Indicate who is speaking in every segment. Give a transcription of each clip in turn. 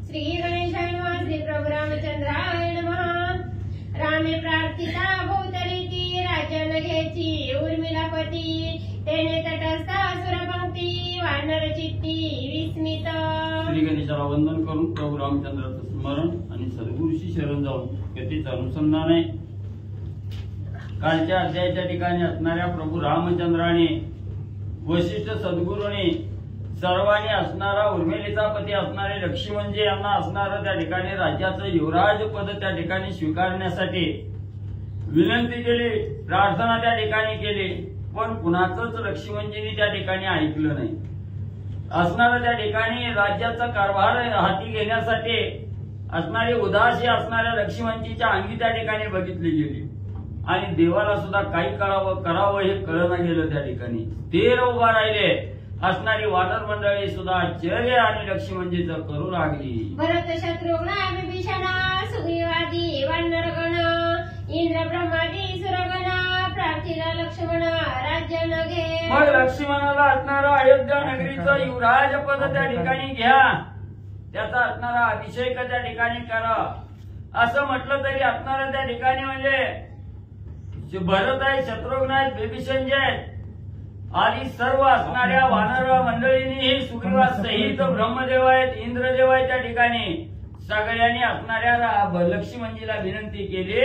Speaker 1: श्री गणेशाय नमः। श्री प्रभु रामचंद्राय नमः। रामे प्रार्थिता भूतरीती राज्यान घ्यायची उर्मिलापती तेने तटस्थ सुरपंक्ती वानर चित्ती विस्मित।
Speaker 2: श्री गणेशाला वंदन करून प्रभू रामचंद्राचं स्मरण आणि सद्गुरूशी शरण जाऊन कथेचं अनुसंधान आहे। कालच्या अध्यायाच्या ठिकाणी असणाऱ्या प्रभू रामचंद्राने वशिष्ठ सद्गुरूने सर्वांनी असणारा उर्मिलेचा पती असणारे लक्ष्मणजी यांना असणारं त्या ठिकाणी राज्याचं युवराज पद त्या ठिकाणी स्वीकारण्यासाठी विनंती केली, प्रार्थना त्या ठिकाणी केली, पण कुणाचंच लक्ष्मणजींनी त्या ठिकाणी ऐकलं नाही। असणारं त्या ठिकाणी राज्याचा कारभार हाती घेण्यासाठी असणारी उदासी असणाऱ्या लक्ष्मणजीच्या अंगी त्या ठिकाणी बघितली गेली आणि देवाला सुद्धा काही करावं हे कळना गेलं। त्या ठिकाणी स्थिर उभा राहिले असणारी वानर मंडळी सुद्धा आश्चर्य आणि लक्ष्मणजीचं करू लागली।
Speaker 1: भरत शत्रुघ्न विभीषण सुग्रीवादी वानरगण इंद्र ब्रह्मादी सुरगण प्रार्थिला लक्ष्मण राज्य न घे।
Speaker 2: मग लक्ष्मणाला असणारा अयोध्या नगरीचं युवराज पद त्या ठिकाणी घ्या, त्याचा असणारा अभिषेक त्या ठिकाणी करा असं म्हटलं तरी असणारा त्या ठिकाणी म्हणजे भरत आहे, शत्रुघ्न आहेत, विभीषण जे आहेत आदी सर्व असणाऱ्या वानर मंडळींनी सुग्रीवा सहित ब्रह्मदेव आहेत, इंद्रदेव आहेत, त्या ठिकाणी सगळ्यांनी असणाऱ्या लक्ष्मणजीला विनंती केली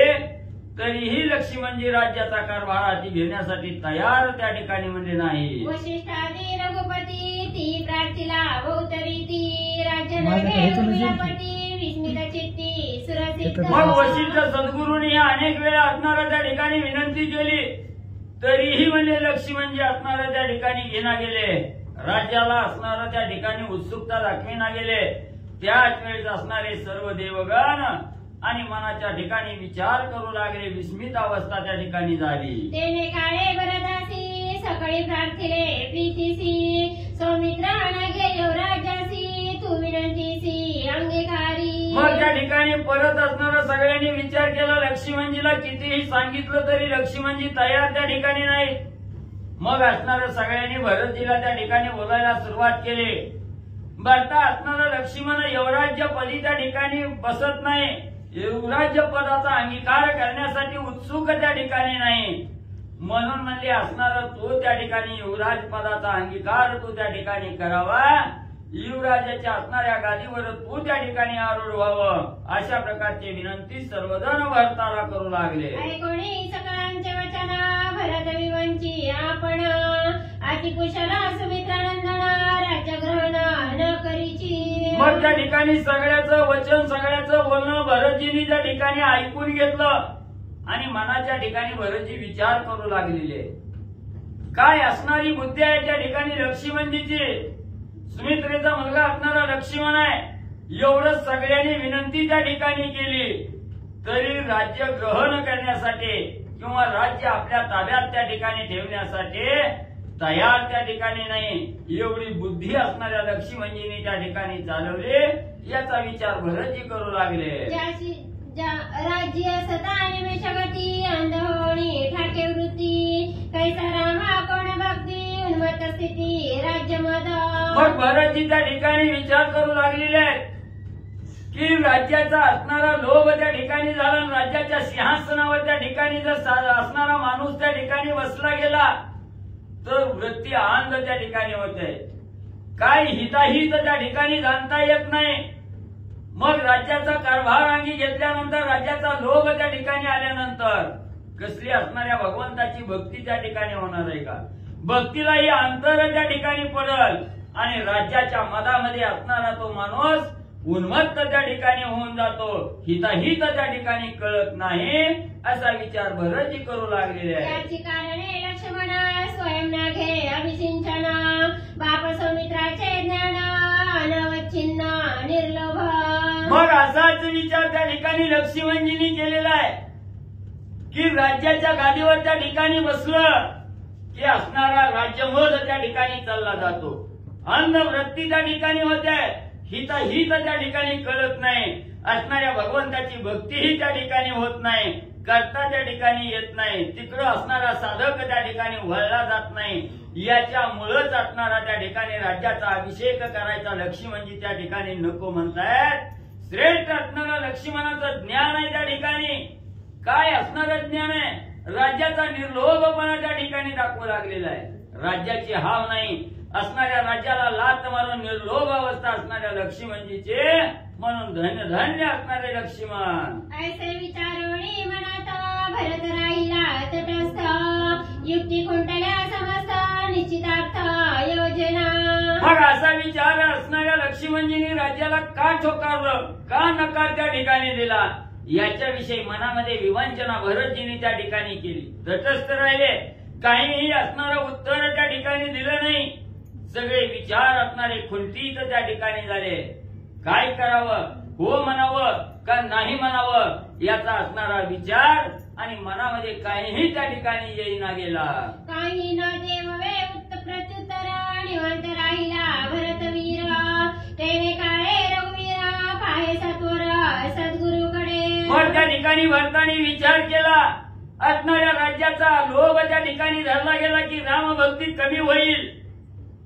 Speaker 2: तरीही लक्ष्मणजी राज्याचा कारभार हाती घेण्यासाठी तयार त्या ठिकाणी म्हणजे नाही।
Speaker 1: वशिष्ठादी रघुपती ती प्रार्थिला बहुतरीती राज्य न घे उर्मिलापती विस्मित चित्ती सुरसिद्ध।
Speaker 2: मग वशिष्ठ सद्गुरूंनी अनेक वेळा असणारा त्या ठिकाणी विनंती केली तरीही म्हणजे लक्ष्मणजी असणारा त्या ठिकाणी घेणा गेले, राज्याला असणारा त्या ठिकाणी उत्सुकता दाखविना गेले। त्याच वेळेस असणारे सर्व देवगण आणि मनाच्या ठिकाणी विचार करू लागले, विस्मित अवस्था त्या ठिकाणी झाली।
Speaker 1: तेने काळे भरदासी सकाळी प्रार्थिले प्रीतीसी सौमित्र अनघे युवराजासी तू विनंतीसी अंगीकारी।
Speaker 2: मग त्या ठिकाणी परत असणारा सगळ्यांनी विचार केला, लक्ष्मणजीला कितीही सांगितलं तरी लक्ष्मणजी तयार त्या ठिकाणी नाही। मग असणाऱ्या सगळ्यांनी भरतजीला त्या ठिकाणी बोलायला सुरुवात केली। बरता असणारा लक्ष्मण युवराज्य पदी त्या ठिकाणी बसत नाही, युवराज्य पदाचा अंगीकार करण्यासाठी उत्सुक त्या ठिकाणी नाही, म्हणून म्हणजे असणारा तो त्या ठिकाणी युवराज पदाचा अंगीकार तो त्या ठिकाणी करावा, युवराजाच्या असणाऱ्या गादीवर तू त्या ठिकाणी आरूढ व्हावं अशा प्रकारची विनंती सर्वजण भरताला करू लागले।
Speaker 1: ऐकोणी सकळांचे वचन भरत विवंची आपण अतिकुशल सुमित्रानंदन राज्य ग्रहण न करीची।
Speaker 2: मग त्या ठिकाणी सगळ्याचं वचन सगळ्याचं बोलणं भरतजींनी त्या ठिकाणी ऐकून घेतलं आणि मनाच्या ठिकाणी भरतजी विचार करू लागलेले, काय असणारी बुद्धी आहे त्या ठिकाणी लक्ष्मणजीची। सुमित्रेचा मुलगा असणारा लक्ष्मण आहे, एवढं सगळ्यांनी विनंती त्या ठिकाणी केली तरी राज्य ग्रहण करण्यासाठी किंवा राज्य आपल्या ताब्यात त्या ठिकाणी ठेवण्यासाठी तयार त्या ठिकाणी नाही। एवढी बुद्धी असणाऱ्या लक्ष्मणजींनी त्या ठिकाणी चालवली याचा विचार भरतजी करू लागले।
Speaker 1: राज्य सता निमेषगती अंधहोणी ठाके वृत्ती कैसा रामा कोण भक्ती उन्मत्त स्थिती राज्य मद।
Speaker 2: मग भरतजी त्या ठिकाणी विचार करू लागलेले आहेत की राज्याचा असणारा लोभ त्या ठिकाणी झाला, राज्याच्या सिंहासनावर त्या ठिकाणी जर असणारा माणूस त्या ठिकाणी बसला गेला तर वृत्ती आनंद त्या ठिकाणी होते, काय हिताहित त्या ठिकाणी जाणता येत नाही। मग राज्याचा कारभार अंगी घेतल्यानंतर राज्याचा लोभ त्या ठिकाणी आल्यानंतर कसली असणाऱ्या भगवंताची भक्ती त्या ठिकाणी होणार आहे का? भक्तीलाही अंतर त्या ठिकाणी पडल आणि राज्याच्या मदामध्ये असणारा तो माणूस उन्मत्त त्या ठिकाणी होऊन जातो, हिताहित त्या ठिकाणी कळत नाही असा विचार भरतजी करू लागलेले आहे।
Speaker 1: याची कारणे लक्ष्मण स्वयं न घे अभिसिंचन बाप सौमित्राचे ज्ञान अनवच्छिन्न निर्लोभ।
Speaker 2: मग असाच विचार त्या ठिकाणी लक्ष्मणजींनी केलेला आहे की राज्याच्या गादीवर त्या ठिकाणी बसलं की असणारा राज्यमोह त्या ठिकाणी चालला जातो, अंध वृत्ती त्या ठिकाणी होते, हिताहित त्या ठिकाणी कळत नाही, असणाऱ्या भगवंताची भक्तीही त्या ठिकाणी होत नाही, करता त्या ठिकाणी येत नाही, तिकडं असणारा साधक त्या ठिकाणी वळला जात नाही, याच्यामुळेच असणारा त्या ठिकाणी राज्याचा अभिषेक करायचा लक्ष्मणजी त्या ठिकाणी नको म्हणतायत. श्रेष्ठ असणारं लक्ष्मणाचं ज्ञान आहे त्या ठिकाणी. काय असणारं ज्ञान आहे? राज्याचा निर्लोभपणा त्या ठिकाणी दाखवू लागलेला आहे. राज्याची हाव नाही असणाऱ्या राज्याला लात मारून निर्लोभ अवस्था असणाऱ्या लक्ष्मणजीचे म्हणून धन्य धन्य असणारे लक्ष्मण.
Speaker 1: ऐसे विचारोणी मनात भरत राहिला तटस्थ, युक्ती खुंटल्या समस्त निश्चितार्थ योजना.
Speaker 2: मग असा विचार असणाऱ्या लक्ष्मणजींनी राज्याला का ठोकारलं, का नकार त्या ठिकाणी दिला, याच्याविषयी मनामध्ये विवंचना भरतजींनी त्या ठिकाणी केली. तटस्थ राहिले, काहीही असणारं उत्तर त्या ठिकाणी दिलं नाही. सगळे विचार असणारे खुंटीत त्या ठिकाणी झाले. काय करावं, हो म्हणावं का नाही म्हणावं याचा असणारा विचार आणि मनामध्ये काहीही त्या ठिकाणी येईना गेला.
Speaker 1: काही न देववे प्रत्युत्तर निवांत राहिला भरतवीर. तेने काळे रघुवीर पाहे सत्वर सद्गुरूकडे.
Speaker 2: मग त्या ठिकाणी भरतानी विचार केला. असणाऱ्या राज्याचा लोभ त्या ठिकाणी धरला गेला की रामभक्ती कमी होईल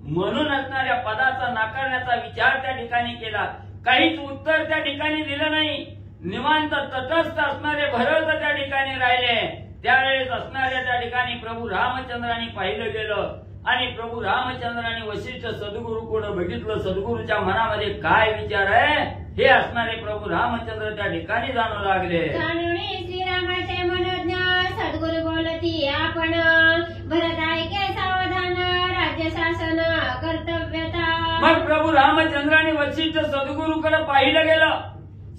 Speaker 2: म्हणून असणाऱ्या पदाचा नाकारण्याचा विचार त्या ठिकाणी केला. काहीच उत्तर त्या ठिकाणी दिलं नाही. निवांत तटस्थ असणारे भरत त्या ठिकाणी राहिले. त्यावेळेस असणाऱ्या त्या ठिकाणी प्रभू रामचंद्रांनी पाहिलं गेलं आणि प्रभू रामचंद्रांनी वशिष्ठ सद्गुरूकडे बघितलं. सद्गुरूच्या मनामध्ये काय विचार आहे हे असणारे प्रभू रामचंद्र त्या ठिकाणी जाणू लागले.
Speaker 1: जाणून श्रीरामाचे मनोज्ञ सद्गुरु बोलती आपण. भरत ऐके सावधान राज्य शासन कर्तव्यता.
Speaker 2: मग प्रभू रामचंद्रांनी वशिष्ठ सद्गुरूकडे पाहिलं गेलं.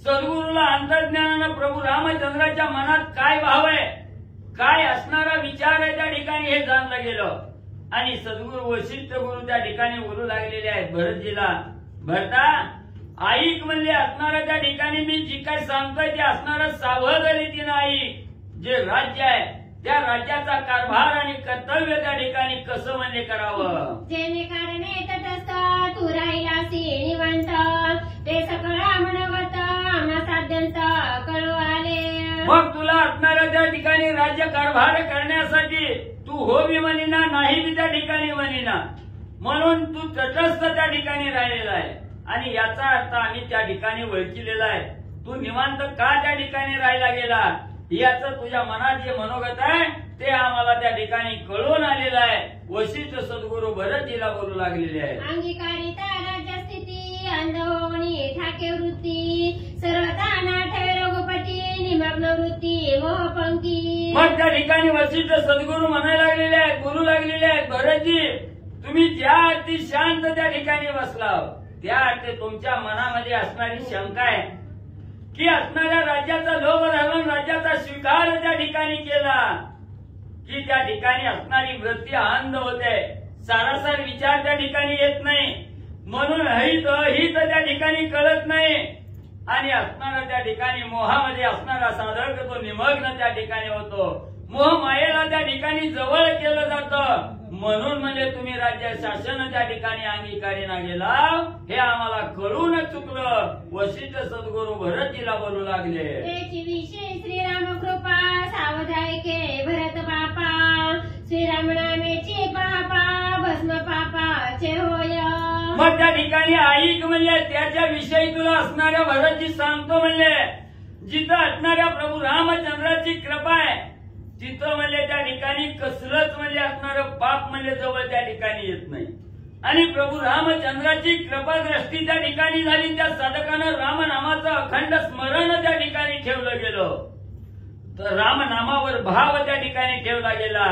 Speaker 2: सद्गुरूला अंतर्ज्ञानानं प्रभू रामचंद्राच्या मनात काय भाव आहे, काय असणारा विचार आहे त्या ठिकाणी हे जाणलं गेलं. आणि सद्गुरू वशिष्ठ गुरु त्या ठिकाणी बोलू लागलेले आहेत भरतजीला. भरता ऐक म्हणले, असणाऱ्या त्या ठिकाणी मी जी काय सांगतोय ते असणारं सावध रीतीनं ऐक. जे राज्य आहे त्या राज्याचा कारभार आणि कर्तव्य त्या ठिकाणी कसं म्हणजे करावं.
Speaker 1: जेणे कारणे तटस्थ तू राहिलासी निवांत. ते सकळा मनोगत आम्हा साध्यंत कळू आले.
Speaker 2: मग तुला असणाऱ्या त्या ठिकाणी राज्य कारभार करण्यासाठी तू हो बी म्हणीना नाही बी त्या ठिकाणी म्हणीना म्हणून तू तटस्थ त्या ठिकाणी राहिलेला आहे. आणि याचा अर्थ आम्ही त्या ठिकाणी ओळखलेला आहे. तू निवांत का त्या ठिकाणी राहिला गेला याचं तुझ्या मनात जे मनोगत आहे ते आम्हाला त्या ठिकाणी कळून आलेलं आहे. वशिष्ठ सद्गुरू भरतजीला बोलू लागलेले आहे.
Speaker 1: अंगीकारिता राज्य स्थिती अंध होणी ठाके वृत्ती. सर्वता नाठ रघुपती निमग्न वृत्ती मोहपंकी.
Speaker 2: मग त्या ठिकाणी वशिष्ठ सद्गुरू म्हणायला लागलेले आहेत, बोलू लागलेले आहेत, भरतजी तुम्ही ज्या अर्थी शांत त्या ठिकाणी बसला त्या अर्थी तुमच्या मनामध्ये असणारी शंका आहे की असणाऱ्या राज्याचा लोभ धरून राज्याचा स्वीकार त्या ठिकाणी केला की त्या ठिकाणी असणारी वृत्ती अंध होते. सारासार विचार त्या ठिकाणी येत नाही म्हणून हित अहित त्या ठिकाणी कळत नाही. आणि असणारा त्या ठिकाणी मोहामध्ये असणारा साधक तो निमग्न त्या ठिकाणी होतो. मोह मायेला त्या ठिकाणी जवळ केलं जातं म्हणून म्हणजे तुम्ही राज्य शासन त्या ठिकाणी अंगीकारीना गेला हे आम्हाला कळून चुकलं. वशिष्ठ सद्गुरू भरतजीला बोलू लागले.
Speaker 1: त्याची विशेष श्रीराम कृपा सावध ऐके भरत बापा. श्रीराम नामेची पापा भस्म पापाचे होय.
Speaker 2: मग त्या ठिकाणी ऐक म्हणजे त्याच्याविषयी तुला असणाऱ्या भरतजी सांगतो म्हणजे जिथं असणाऱ्या प्रभू रामचंद्राची कृपा आहे तिथं म्हणजे त्या ठिकाणी कसलंच म्हणजे असणारं पाप म्हणजे जवळ त्या ठिकाणी येत नाही. आणि प्रभू रामचंद्राची कृपा दृष्टी त्या ठिकाणी झाली. त्या साधकानं रामनामाचं अखंड स्मरण त्या ठिकाणी ठेवलं गेलं तर रामनामावर भाव त्या ठिकाणी ठेवला गेला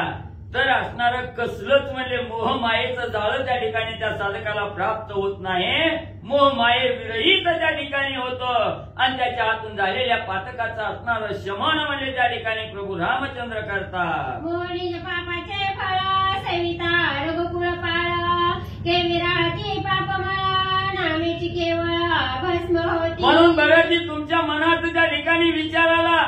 Speaker 2: तर असणारं कसलंच म्हणजे मोहमायेचं जाळं त्या ठिकाणी त्या साधकाला प्राप्त होत नाही. मोहमाये विरहित त्या ठिकाणी होतं आणि त्याच्या हातून झालेल्या पातकाचं असणारं शमन म्हणजे त्या ठिकाणी प्रभू रामचंद्र करतात.
Speaker 1: मोहनीज पापाचे फळ सविता रघुकुळ पाळ. के विराची पापमळा नामेची केवळ भस्म होती.
Speaker 2: म्हणून भरतजी तुमच्या मनात त्या ठिकाणी विचार आला.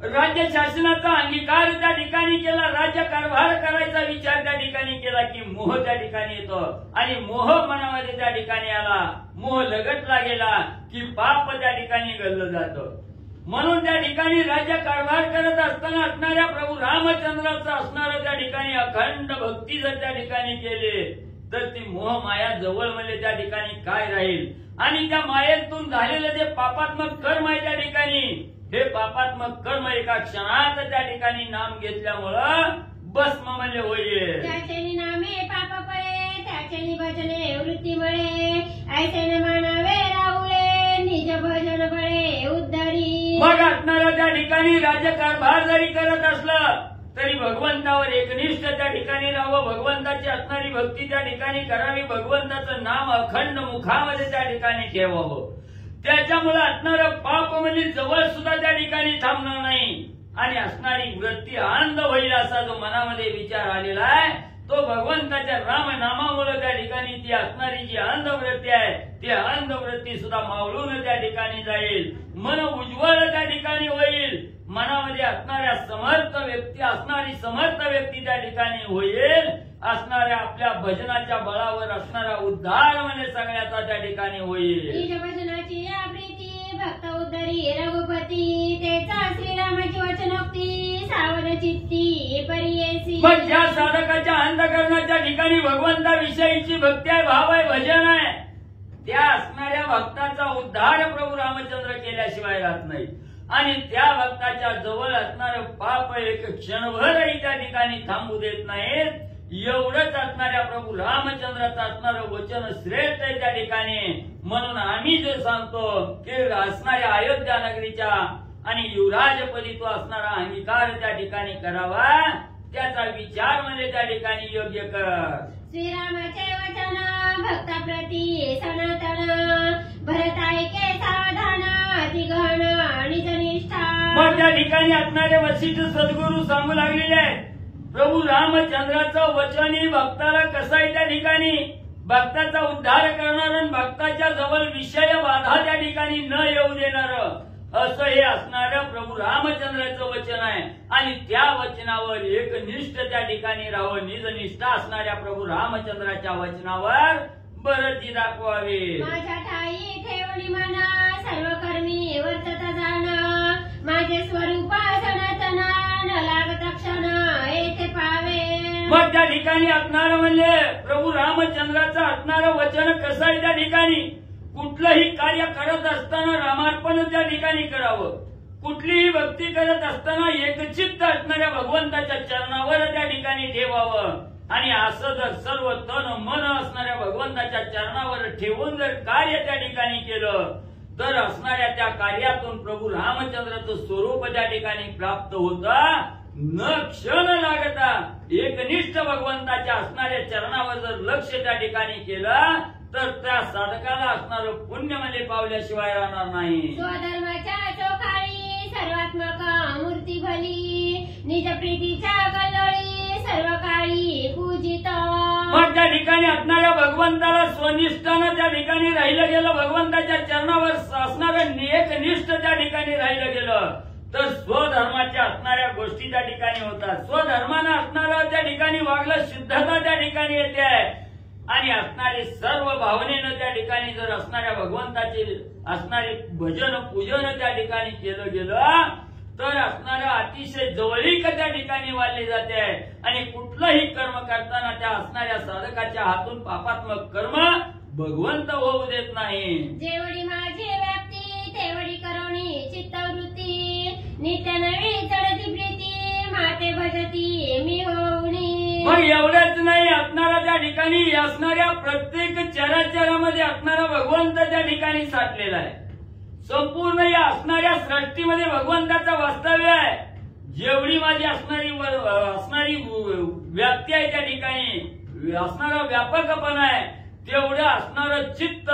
Speaker 2: राज्य शासनाचा अंगीकार त्या ठिकाणी केला. राज्य कारभार करायचा विचार त्या ठिकाणी केला की मोह त्या ठिकाणी येतो आणि मोह मनामध्ये त्या ठिकाणी आला. मोह लगटला गेला की पाप त्या ठिकाणी गळलं जातं. म्हणून त्या ठिकाणी राज्य कारभार करत असताना असणाऱ्या प्रभू रामचंद्राचं असणारं त्या ठिकाणी अखंड भक्ती जर त्या ठिकाणी केले तर ती मोह माया जवळ म्हणजे त्या ठिकाणी काय राहील आणि त्या मायेतून झालेलं जे पापात्मक कर्म आहे त्या ठिकाणी हे पापात्मक कर्म एका क्षणात त्या ठिकाणी नाम घेतल्यामुळं भस्म म्हणजे होईल.
Speaker 1: त्याचे नामे पाप पळे त्याचे भजने वृत्ती मळे ऐसे न मानावे राहुळे निज भजन बळे उद्धरी.
Speaker 2: मग असणारा त्या ठिकाणी राज्यकारभार जरी करत असलं तरी भगवंतावर एकनिष्ठ त्या ठिकाणी राहावं, भगवंताची असणारी भक्ती त्या ठिकाणी करावी, भगवंताचं नाम अखंड मुखामध्ये त्या ठिकाणी ठेवावं. त्याच्यामुळे असणारं पाप म्हणजे जवळ सुद्धा त्या ठिकाणी थांबणार नाही आणि असणारी वृत्ती आनंद होईल असा जो मनामध्ये विचार आलेला आहे तो भगवंताच्या राम नामामुळे त्या ठिकाणी ती असणारी जी आनंद वृत्ती आहे ती आनंद वृत्ती सुद्धा मावळून त्या ठिकाणी जाईल. मन उज्ज्वल त्या ठिकाणी होईल, मनामध्ये असणाऱ्या समर्थ व्यक्ती त्या ठिकाणी होईल. असणाऱ्या आपल्या भजनाच्या बळावर असणारा उद्धार म्हणजे सगळ्याचा त्या ठिकाणी होईल.
Speaker 1: निज भजनाची या प्रीती भक्त उद्धरी रघुपती तेचा श्रीरामाची वचनोक्ती सावध चित्ती परियेसी.
Speaker 2: मग ज्या साधकाच्या अंतःकरणाच्या ठिकाणी भगवंताविषयीची भक्ती आहे, भाव आहे, भजन आहे त्या असणाऱ्या भक्ताचा उद्धार प्रभू रामचंद्र केल्याशिवाय राहत नाही आणि त्या भक्ताच्या जवळ असणारं पाप एक क्षणभरही त्या ठिकाणी थांबू देत नाहीत. एवढंच असणाऱ्या प्रभू रामचंद्राचं असणारं वचन श्रेष्ठ आहे त्या ठिकाणी. म्हणून आम्ही जे सांगतो की असणाऱ्या अयोध्या नगरीच्या आणि युवराजपदी तो असणारा अंगीकार त्या ठिकाणी करावा, त्याचा विचार म्हणजे त्या ठिकाणी योग्य कर.
Speaker 1: श्रीरामाचे वचन भक्ताप्रती सनातन भरत ऐके सावधान अति गहन निज निष्ठा.
Speaker 2: मग त्या ठिकाणी असणारे वशिष्ठ सद्गुरू सांगू लागलेले आहेत प्रभू रामचंद्राचं वचन ही भक्ताला कसं आहे त्या ठिकाणी भक्ताचा उद्धार करणार आणि भक्ताच्या जवळ विषय बाधा त्या ठिकाणी न येऊ देणार असं हे असणारं प्रभू रामचंद्राचं वचन आहे आणि त्या वचनावर एकनिष्ठ त्या ठिकाणी राहावं. निज निष्ठा असणाऱ्या प्रभू रामचंद्राच्या वचनावर बरती दाखवावी.
Speaker 1: माझ्या ठाई ठेवणी मना सर्व कर्मी वर्तता जाण माझे स्वरूप सनातन न लागत क्षण येथे पावे.
Speaker 2: मग त्या ठिकाणी असणारं म्हणजे प्रभू रामचंद्राचं असणारं वचन कसं आहे त्या ठिकाणी कुठलंही कार्य करत असताना रामार्पण त्या ठिकाणी करावं. कुठलीही भक्ती करत असताना एकचित्त असणाऱ्या भगवंताच्या चरणावर त्या ठिकाणी ठेवावं आणि असं जर सर्व तन मन असणाऱ्या भगवंताच्या चरणावर ठेवून जर कार्य त्या ठिकाणी केलं तर असणाऱ्या त्या कार्यातून प्रभू रामचंद्राचं स्वरूप त्या ठिकाणी प्राप्त होतं. न क्षण लागता एकनिष्ठ भगवंताच्या असणाऱ्या चरणावर जर लक्ष त्या ठिकाणी केलं तर त्या साधकाला असणारं पुण्य म्हणजे पावल्याशिवाय राहणार नाही.
Speaker 1: स्वधर्माच्या चोखाळी सर्वात्मक मूर्ती भली निज प्रीतीच्या कल्लोळी सर्व काळी पूजित.
Speaker 2: मग त्या ठिकाणी असणाऱ्या भगवंताला स्वनिष्ठानं त्या ठिकाणी राहिलं गेलं, भगवंताच्या चरणावर असणारं एकनिष्ठ त्या ठिकाणी राहिलं गेलं तर स्वधर्माच्या असणाऱ्या गोष्टी त्या ठिकाणी होतात. स्वधर्मानं असणारं त्या ठिकाणी वागलं शुद्धता त्या ठिकाणी येते आणि असणारे सर्व भावनेनं त्या ठिकाणी जर असणाऱ्या भगवंताचे असणारे भजन पूजन त्या ठिकाणी केलं गेलं तर असणारं अतिशय जवळीक त्या ठिकाणी वाढले जाते आणि कुठलंही कर्म करताना त्या असणाऱ्या साधकाच्या हातून पापात्मक कर्म भगवंत होऊ देत नाही.
Speaker 1: जेवढी माझी व्याप्ती तेवढी करोणी चित्तवृत्ती नित्य नवी चढती प्रीती माते भजती मी होऊनी.
Speaker 2: मग एवढंच नाही असणारा त्या ठिकाणी असणाऱ्या प्रत्येक चराचरामध्ये असणारा भगवंत त्या ठिकाणी साठलेला आहे. संपूर्ण या असणाऱ्या सृष्टीमध्ये भगवंताचं वास्तव्य आहे. जेवढी माझी असणारी व्याप्ती आहे त्या ठिकाणी असणारा व्यापकपणा आहे तेवढं असणारं चित्त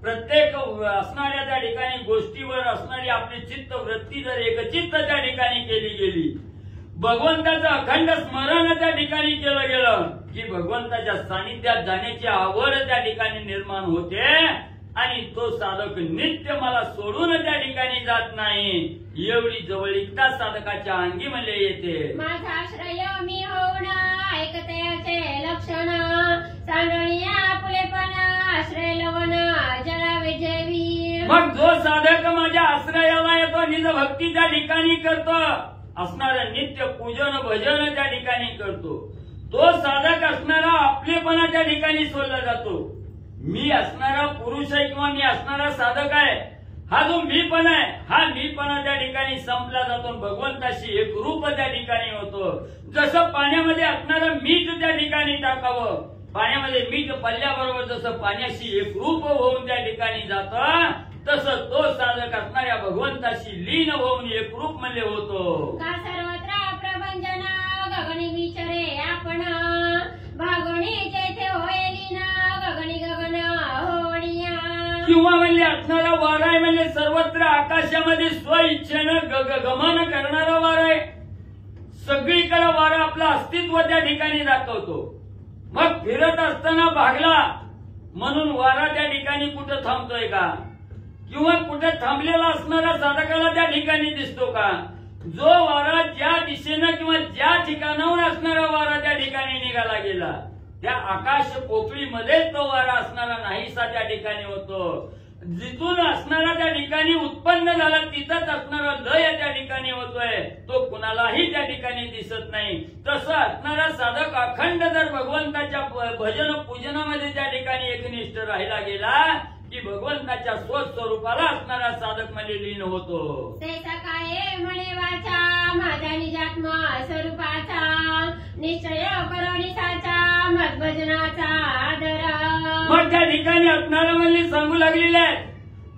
Speaker 2: प्रत्येक असणाऱ्या त्या ठिकाणी गोष्टीवर असणारी आपली चित्त वृत्ती जर एकचित्त त्या ठिकाणी केली गेली, भगवंताचं अखंड स्मरण त्या ठिकाणी केलं गेलं की भगवंताच्या सानिध्यात जाण्याची आवड त्या ठिकाणी निर्माण होते आणि तो साधक नित्य मला सोडून त्या ठिकाणी जात नाही. एवढी जवळीकता साधकाच्या अंगी म्हणजे येते.
Speaker 1: माझा आश्रय मी होऊन ऐकतयाचे लक्षण सांडणिया फुलेपण आश्रय लवण जळावे जेवी.
Speaker 2: मग जो साधक माझ्या आश्रयाला येतो, निज भक्ती त्या ठिकाणी करतो, असणारं नित्य पूजन भजन त्या ठिकाणी करतो. तो साधक असणारा आपलेपणा त्या ठिकाणी सोडला जातो. मी असणारा पुरुष आहे किंवा मी असणारा साधक आहे, हा जो मीपणा आहे, हा मीपणा त्या ठिकाणी संपला जातो. भगवंताशी एक रूप त्या ठिकाणी होतो. जसं पाण्यामध्ये असणारं मीठ त्या ठिकाणी टाकावं, पाण्यामध्ये मीठ पडल्याबरोबर जसं पाण्याशी एक रूप होऊन त्या ठिकाणी जातं, तसं तो साधक असणाऱ्या भगवंताशी लीन होऊन एक रूप मध्ये होतो.
Speaker 1: का सर्वत्र प्रभंजन गगनी विचारे आपण भागणी जेथे होय लीन गगनी गगन होणिया.
Speaker 2: किंवा म्हणजे असणारा वारा आहे, म्हणजे सर्वत्र आकाशामध्ये स्वइच्छेनं गमन करणारा वारा आहे. सगळीकडे वारा आपलं अस्तित्व त्या ठिकाणी दाखवतो. मग फिरत असताना भागला म्हणून वारा त्या ठिकाणी कुठं थांबतोय का, किंवा कुठे थांबलेला असणारा साधकाला त्या ठिकाणी दिसतो का? जो वारा ज्या दिशेनं किंवा ज्या ठिकाणाहून असणारा वारा त्या ठिकाणी निघाला गेला, त्या आकाश पोकळीमध्येच तो वारा असणारा नाहीसा त्या ठिकाणी होतो. जिथून असणारा त्या ठिकाणी उत्पन्न झाला तिथंच असणारा लय त्या ठिकाणी होतोय, तो कुणालाही त्या ठिकाणी दिसत नाही. तसं असणारा साधक अखंड जर भगवंताच्या भजन पूजनामध्ये त्या ठिकाणी एकनिष्ठ राहिला गेला की भगवंताच्या स्वस्वरूपाला असणारा साधक मध्ये लीन होतो.
Speaker 1: तैसा काय म्हणे वाचा माझ्या निजात्मा स्वरूपाचा निश्चय करोनिसाचा मद्भजनाचा आदर.
Speaker 2: मग त्या ठिकाणी असणारा म्हणजे सांगू लागलेले आहे,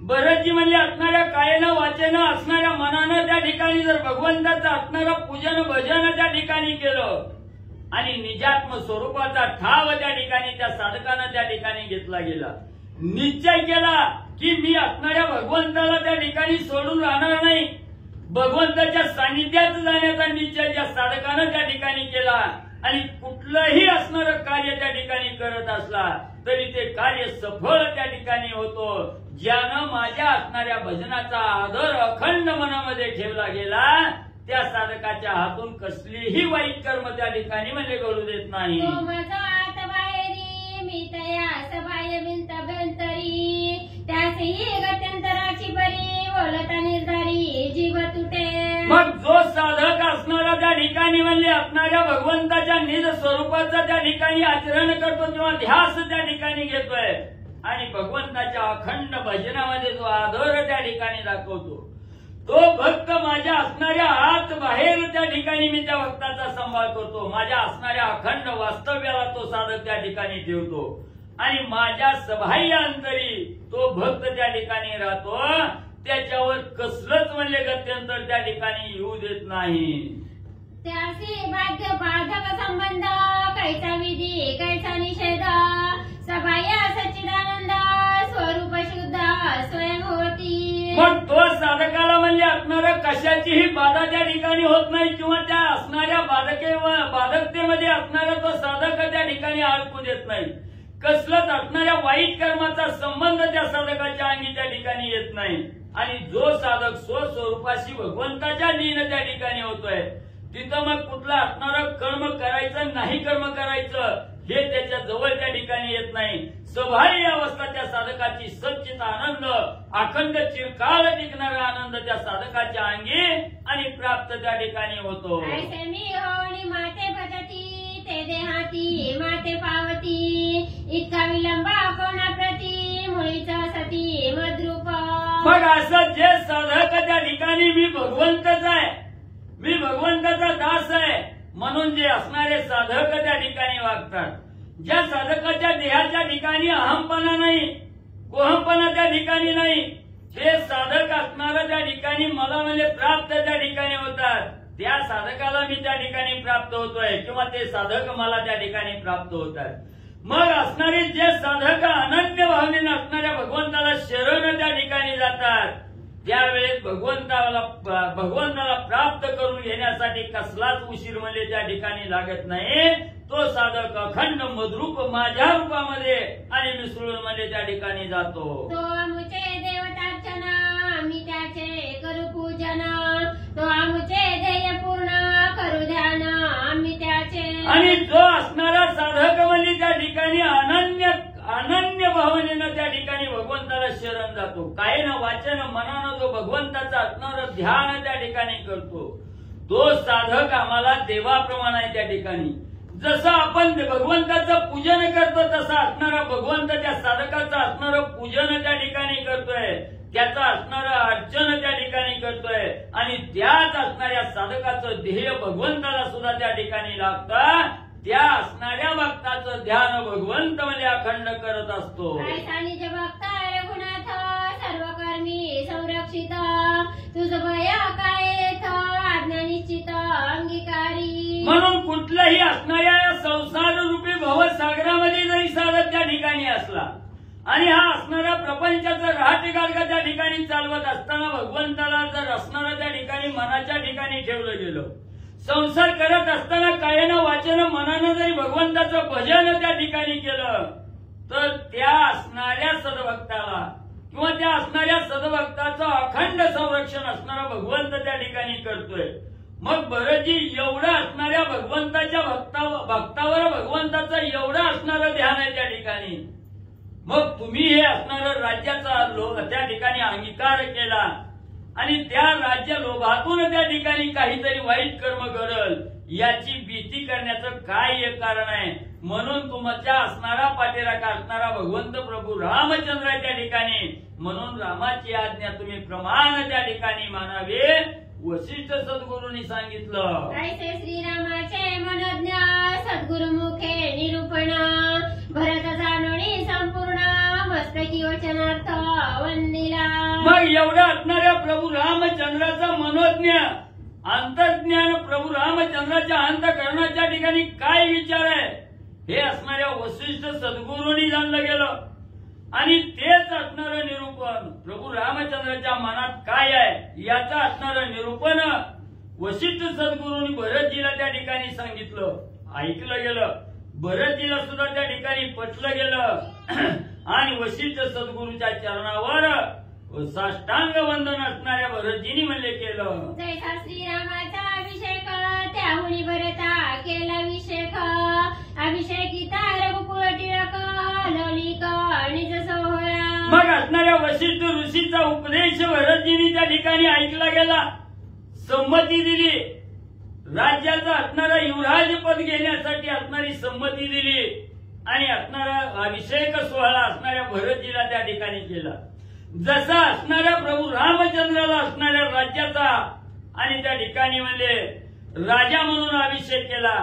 Speaker 2: बरंची म्हणजे असणाऱ्या कायेनं वाचेनं असणाऱ्या मनानं त्या ठिकाणी जर भगवंताचं असणारं पूजन भजन त्या ठिकाणी केलं आणि निजात्म स्वरूपाचा ठाव त्या ठिकाणी त्या साधकानं त्या ठिकाणी घेतला गेला, निश्चय केला की मी असणाऱ्या भगवंताला त्या ठिकाणी सोडून राहणार नाही, भगवंताच्या सानिध्यात जाण्याचा निश्चय ज्या साधकानं त्या ठिकाणी केला आणि कुठलंही असणारं कार्य त्या ठिकाणी करत असला तरी ते कार्य सफळ त्या ठिकाणी होतो. ज्यानं माझ्या असणाऱ्या भजनाचा आदर अखंड मनामध्ये ठेवला गेला त्या साधकाच्या हातून कसलीही वाईट कर्म त्या ठिकाणी म्हणजे घडू देत नाही.
Speaker 1: मी तयास बाह्य भिंत भ्यंतरी त्यासही गत्यंतराची बरी बोलता निर्धारी जीव तुटे.
Speaker 2: मग जो साधक असणारा त्या ठिकाणी म्हणजे असणाऱ्या भगवंताच्या निज स्वरूपाचं त्या ठिकाणी आचरण करतो किंवा ध्यास त्या ठिकाणी घेतोय आणि भगवंताच्या अखंड भजनामध्ये जो आदर त्या ठिकाणी दाखवतो, तो भक्त माझ्या असणाऱ्या आत बाहेर त्या ठिकाणी मी त्या भक्ताचा सांभाळ करतो. माझ्या असणाऱ्या अखंड वास्तव्याला तो साधक त्या ठिकाणी ठेवतो आणि माझ्या सबाह्य अंतरी तो भक्त त्या ठिकाणी राहतो. त्याच्यावर कसलंच म्हणजे गत्यंतर त्या ठिकाणी येऊ देत नाही.
Speaker 1: त्यासी बाध्य बाधक संबंध कैसा विधी कैसा निषेध सबाह्य सच्चिदानंद स्वरूप शुद्ध स्वयं होती.
Speaker 2: मग तो साधकाला म्हणजे असणारं कशाचीही बाधा त्या ठिकाणी होत नाही किंवा त्या असणाऱ्या बाधकतेमध्ये असणारा तो साधक त्या ठिकाणी अडकू देत नाही. कसलंच असणाऱ्या वाईट कर्माचा संबंध त्या साधकाच्या अंगी त्या ठिकाणी येत नाही. आणि जो साधक स्वस्वरूपाशी भगवंताच्या लीन त्या ठिकाणी होतोय तिथं मग कुठलं असणारं कर्म करायचं नाही कर्म करायचं हे त्याच्या जवळ त्या ठिकाणी येत नाही. सबाह्य अवस्था त्या साधकाची सच्चित आनंद अखंड चिरकाळ टिकणारा आनंद त्या साधकाच्या अंगी आणि प्राप्त त्या ठिकाणी होतो.
Speaker 1: ऐसे मी होणी माते भजती ते देहाती माते पावती इतका विलंब कोणा प्रती मुळीच सती मद्रूप.
Speaker 2: मग असं जे साधक त्या ठिकाणी मी भगवंतच आहे, मी भगवंताचा दास आहे म्हणून जे असणारे साधक त्या ठिकाणी वागतात, ज्या साधकाच्या देहाच्या ठिकाणी अहमपणा नाही कोहमपणा त्या ठिकाणी नाही, ते साधक असणारं त्या ठिकाणी मला म्हणजे प्राप्त त्या ठिकाणी होतात. त्या साधकाला मी त्या ठिकाणी प्राप्त होतोय किंवा ते साधक मला त्या ठिकाणी प्राप्त होतात. मग असणारे जे साधक अनन्य भावनेने असणाऱ्या भगवंताला शरण त्या ठिकाणी जातात त्यावेळेस भगवंताला प्राप्त करून घेण्यासाठी कसलाच उशीर म्हणजे त्या ठिकाणी लागत नाही. तो साधक अखंड मद्रूप माझ्या रूपामध्ये आणि मिसळून मध्ये त्या ठिकाणी जातो.
Speaker 1: तो आमुचे देवतार्चन आम्ही त्याचे करू पूजन तो आमुचे ध्येय पूर्ण करू ध्यान आम्ही त्याचे.
Speaker 2: आणि जो असणारा साधक म्हणजे त्या ठिकाणी अनन्य भावनेनं त्या ठिकाणी ठिकाणी भगवंताला शरण जातो. कायेनं वाचन मनानं जो भगवंताचं असणारं ध्यान त्या ठिकाणी करतो तो साधक आम्हाला देवाप्रमाणे आहे. त्या ठिकाणी जसं आपण भगवंताचं पूजन करतो तसं असणारा भगवंत त्या साधकाचं असणारं पूजन त्या ठिकाणी करतोय, त्याचं असणारं अर्चन त्या ठिकाणी करतोय आणि त्याच असणाऱ्या साधकाचं ध्येय भगवंताला सुद्धा त्या ठिकाणी लागतं. त्या असणाऱ्या भक्ताचं ध्यान भगवंत म्हणजे अखंड करत असतो.
Speaker 1: निज भक्ता रघुनाथ सर्व कर्मी संरक्षित तुझ भया काय आज्ञा निश्चित अंगीकारी.
Speaker 2: म्हणून कुठल्याही असणाऱ्या संसार रूपी भवसागरामध्ये जरी साधक त्या ठिकाणी असला आणि हा असणारा प्रपंचाचा राहतेगाडगा त्या ठिकाणी चालवत असताना भगवंताला जर असणारा त्या ठिकाणी मनाच्या ठिकाणी ठेवलं गेलं, संसार करत असताना कायेनं वाचन मनानं जरी भगवंताचं भजन त्या ठिकाणी केलं तर त्या असणाऱ्या सद्भक्ताला किंवा त्या असणाऱ्या सद्भक्ताचं अखंड संरक्षण असणारा भगवंत त्या ठिकाणी करतोय. मग भरतजी एवढं असणाऱ्या भगवंताच्या भक्तावर भगवंताचं एवढं असणारं ध्यान आहे त्या ठिकाणी. मग तुम्ही हे असणारं राज्याचा त्या ठिकाणी अंगीकार केला आणि त्या राज्य लोभातून त्या ठिकाणी काहीतरी वाईट कर्म घडल याची भीती करण्याचं काय एक कारण आहे. म्हणून तुमच्या असणारा पाठीराखा असणारा भगवंत प्रभू रामचंद्र आहे त्या ठिकाणी. म्हणून रामाची आज्ञा तुम्ही प्रमाण त्या ठिकाणी मानावे वशिष्ठ सद्गुरूंनी सांगितलं.
Speaker 1: ऐसे श्रीरामाचे मनोज्ञ सद्गुरुमुखे निरूपण भरत जाणोनी संपूर्ण मस्तकी वचनार्थ वंदिला.
Speaker 2: मग एवढं असणाऱ्या प्रभू रामचंद्राचं मनोज्ञ अंतर्ज्ञान प्रभू रामचंद्राच्या अंतःकरणाच्या ठिकाणी काय विचार आहे हे असणाऱ्या वशिष्ठ सद्गुरूंनी जाणलं गेलं आणि तेच असणारं निरूपण प्रभू रामचंद्राच्या मनात काय आहे याचं असणारं निरूपण वशिष्ठ सद्गुरूंनी भरतजीला त्या ठिकाणी सांगितलं, ऐकलं गेलं. भरतजीला सुद्धा त्या ठिकाणी पटलं गेलं आणि वशिष्ठ सद्गुरूच्या चरणावर साष्टांग वंदन असणाऱ्या भरतजींनी म्हणले केलं.
Speaker 1: जैसा श्रीरामाचा अभिषेक त्याहुनी भरता केला विषेक अभिषेकिता रघुकुळ टिळक ललिक निज सोहळा.
Speaker 2: मग असणाऱ्या वशिष्ठ ऋषीचा उपदेश भरतजींनी त्या ठिकाणी ऐकला गेला, संमती दिली. राज्याचा असणारा युवराज पद घेण्यासाठी असणारी संमती दिली आणि असणारा अभिषेक सोहळा असणाऱ्या भरतजीला त्या ठिकाणी केला. जसा असणाऱ्या प्रभू रामचंद्राला असणाऱ्या राज्याचा आणि त्या ठिकाणी म्हणजे राजा म्हणून अभिषेक केला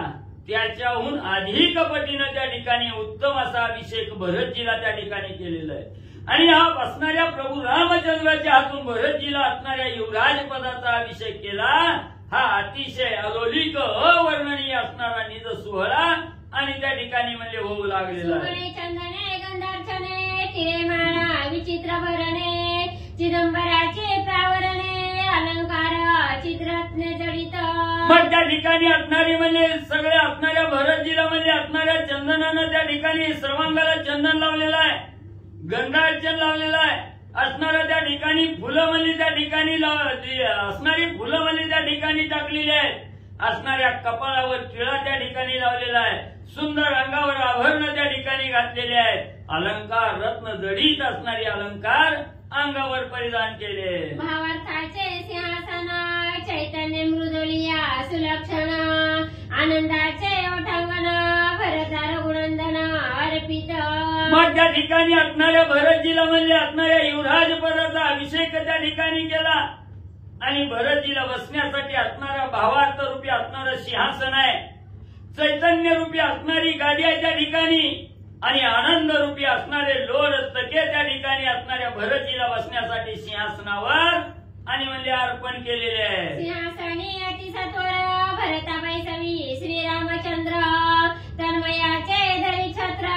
Speaker 2: त्याच्याहून अधिक पटीनं त्या ठिकाणी उत्तम असा अभिषेक भरतजीला त्या ठिकाणी केलेला आहे. आणि हा असणाऱ्या प्रभू रामचंद्राच्या हातून भरतजीला असणाऱ्या युवराज पदाचा अभिषेक केला. हा अतिशय अलौकिक अवर्णनीय असणारा निज सोहळा आणि त्या ठिकाणी म्हणजे होऊ लागलेला आहे.
Speaker 1: चंदने गंधार्चने टिळेमाळा विचित्र भरणे चिदंबराचे प्रावरणे अलंकार चित्ररत्न जडित.
Speaker 2: मग त्या ठिकाणी असणारी म्हणजे सगळ्या असणाऱ्या भरतजीला म्हणजे असणाऱ्या चंदनानं त्या ठिकाणी सर्वांगाला चंदन लावलेलं आहे, गंधार्चन लावलेलं आहे. असणाऱ्या त्या ठिकाणी फुलं म्हणजे त्या ठिकाणी असणारी फुलं म्हणजे त्या ठिकाणी टाकलेली आहेत. असणाऱ्या कपाळावर टिळा त्या ठिकाणी लावलेला आहे. सुंदर अंगावर आभरण त्या ठिकाणी घातलेले आहेत. अलंकार रत्न जडीत असणारे अलंकार अंगावर परिधान केले.
Speaker 1: भावार्थाचे सिंहासन चैतन्य मृदुलिया सुलक्षण आनंदाचे ओठांगण भरता रघुनंदन अर्पित.
Speaker 2: मग त्या ठिकाणी असणाऱ्या भरतजीला म्हणजे असणाऱ्या युवराज पदाचा अभिषेक त्या ठिकाणी केला आणि भरतजीला बसण्यासाठी असणारा भावार्थ रूपी असणारं सिंहासन आहे, चैतन्य रूपी असणारी गादी आहे त्या ठिकाणी आणि आनंद रूपी असणारे लोर तके त्या ठिकाणी असणाऱ्या भरतजीला बसण्यासाठी सिंहासनावर आणि म्हणजे अर्पण केलेले आहे.
Speaker 1: सिंहासनी अतिसत्वर भरताबाई सवी श्रीरामचंद्र तन्मयाचे धरी छत्र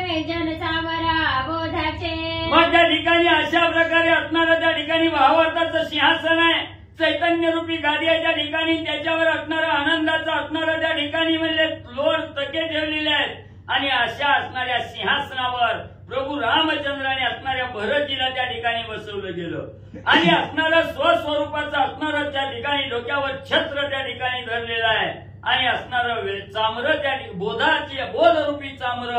Speaker 1: वेजन चामरा बोधाचे.
Speaker 2: मग त्या ठिकाणी अशा प्रकारे असणारं त्या ठिकाणी भावार्थाचं सिंहासन आहे, चैतन्य रूपी गादी आहे त्या ठिकाणी, त्याच्यावर असणारं आनंदाचं असणारं त्या ठिकाणी म्हणजे लोर तके ठेवलेले आहेत आणि अशा असणाऱ्या सिंहासनावर प्रभू रामचंद्राने असणाऱ्या भरतजीला त्या ठिकाणी बसवलं गेलं आणि असणारं स्वस्वरूपाचं असणारं त्या ठिकाणी डोक्यावर छत्र त्या ठिकाणी धरलेलं आहे आणि असणारं चामर त्या बोधाचे बोधरूपी चामर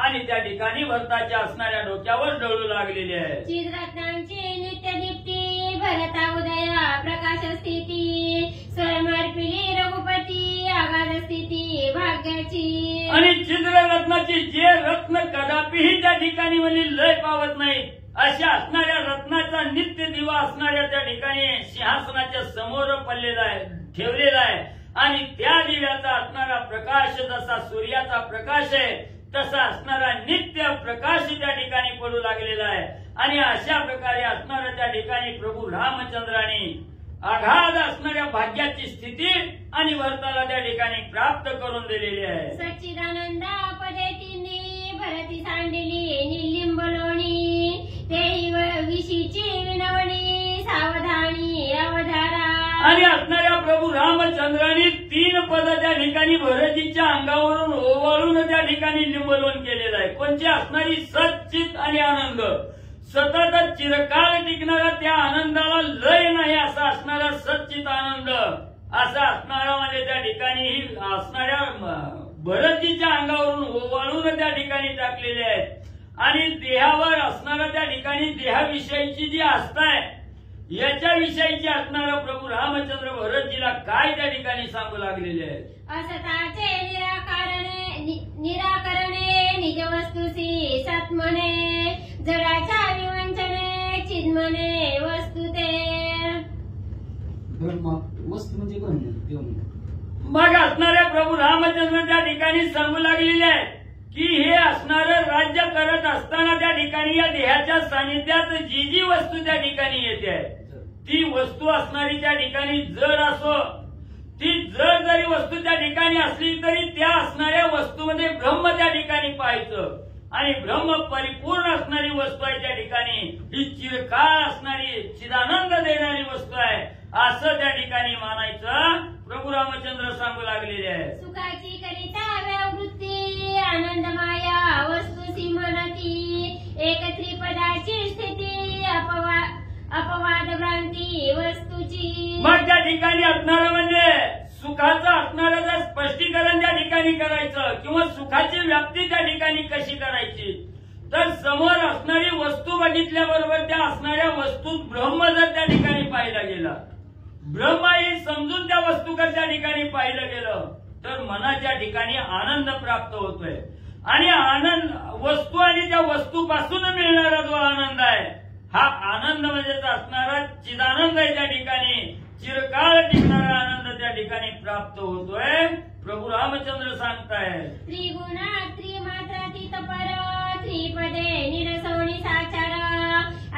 Speaker 2: आणि त्या ठिकाणी भरताच्या असणाऱ्या डोक्यावर डळू लागलेले आहे.
Speaker 1: चित्ररत्नांची नित्यदीप्ती भरता उदया प्रकाश स्थिती स्वयंर्पिली रघुपती आगाध स्थिती भाग्याची.
Speaker 2: आणि चित्ररत्नाची जे रत्न कदापिही त्या ठिकाणी म्हणजे लय पावत नाही अशा असणाऱ्या रत्नाचा नित्य दिवा असणाऱ्या त्या ठिकाणी सिंहासनाच्या समोर पडलेला आहे ठेवलेला आहे. आणि त्या दिव्याचा असणारा प्रकाश जसा सूर्याचा प्रकाश आहे तसा असणारा नित्य प्रकाश त्या ठिकाणी पडू लागलेला आहे. आणि अशा प्रकारे असणाऱ्या त्या ठिकाणी प्रभू रामचंद्राने आघाद असणाऱ्या भाग्याची स्थिती आणि भरताला त्या ठिकाणी प्राप्त करून दिलेली आहे.
Speaker 1: सच्चिदानंद पदे तिन्ही भरती सांडिली निलिंब लोणी तेही विशीची विनवणी सावधानी अवधारा.
Speaker 2: आणि असणाऱ्या प्रभू रामचंद्राने 3 पद त्या ठिकाणी भरतीच्या अंगावरून ओवाळून त्या ठिकाणी लिंबलोन केलेलं आहे. कोणची असणारी सच्चित आणि आनंद सतत चिरकाल टिकणारा त्या आनंदाला लय नाही असा असणारा सच्चित आनंद असा असणारा म्हणजे त्या ठिकाणी असणाऱ्या भरतीच्या अंगावरून ओवाळून त्या ठिकाणी टाकलेले आहेत. आणि देहावर असणारा त्या ठिकाणी देहाविषयीची जी आस्था आहे याच्याविषयीची असणारा प्रभू रामचंद्र भरतजीला काय त्या ठिकाणी सांगू लागलेले आहे.
Speaker 1: असताचे निराकरणे निज वस्तुसी सत्मने जगाच्या विवंचने चिन्मने वस्तु ते.
Speaker 3: वस्तू म्हणजे कोण?
Speaker 2: मग असणाऱ्या प्रभू रामचंद्र त्या ठिकाणी सांगू लागलेले आहे की हे असणारं राज्य करत असताना त्या ठिकाणी या देहाच्या सानिध्यात जी जी वस्तू त्या ठिकाणी येते ती वस्तू असणारी त्या ठिकाणी जड असो ती जड जरी वस्तू त्या ठिकाणी असली तरी त्या असणाऱ्या वस्तूमध्ये ब्रह्म त्या ठिकाणी पाहायचं. आणि ब्रह्म परिपूर्ण असणारी वस्तू आहे त्या ठिकाणी ही चिरकाळ असणारी चिदानंद देणारी वस्तू आहे असं त्या ठिकाणी मानायचं प्रभू रामचंद्र सांगू लागलेले आहे.
Speaker 1: सुखाची करिता व्यावृत्ती आनंद माया वस्तू सिमनती एक त्रिपदाची स्थिती अपवाद भ्रांती वस्तूची.
Speaker 2: मग त्या ठिकाणी असणारं म्हणजे सुखाचं असणारं जर स्पष्टीकरण त्या ठिकाणी करायचं किंवा सुखाची व्याप्ती त्या ठिकाणी कशी करायची तर समोर असणारी वस्तू बघितल्याबरोबर त्या असणाऱ्या वस्तूत ब्रह्म जर त्या ठिकाणी पाहिला गेला ब्रह्म हे समजून त्या वस्तूकडे त्या ठिकाणी पाहिलं गेलं तर मनाच्या ठिकाणी आनंद प्राप्त होतोय. आणि आनंद वस्तू आणि त्या वस्तूपासून मिळणारा जो आनंद आहे हा आनंद म्हणजेच असणारा चिदानंद आहे त्या ठिकाणी चिरकाळ टिकणारा आनंद त्या ठिकाणी प्राप्त होतोय. प्रभू रामचंद्र सांगतायत
Speaker 1: त्रिगुणा त्रिमात्रातीत पर त्रिपदे निरसवणी साचार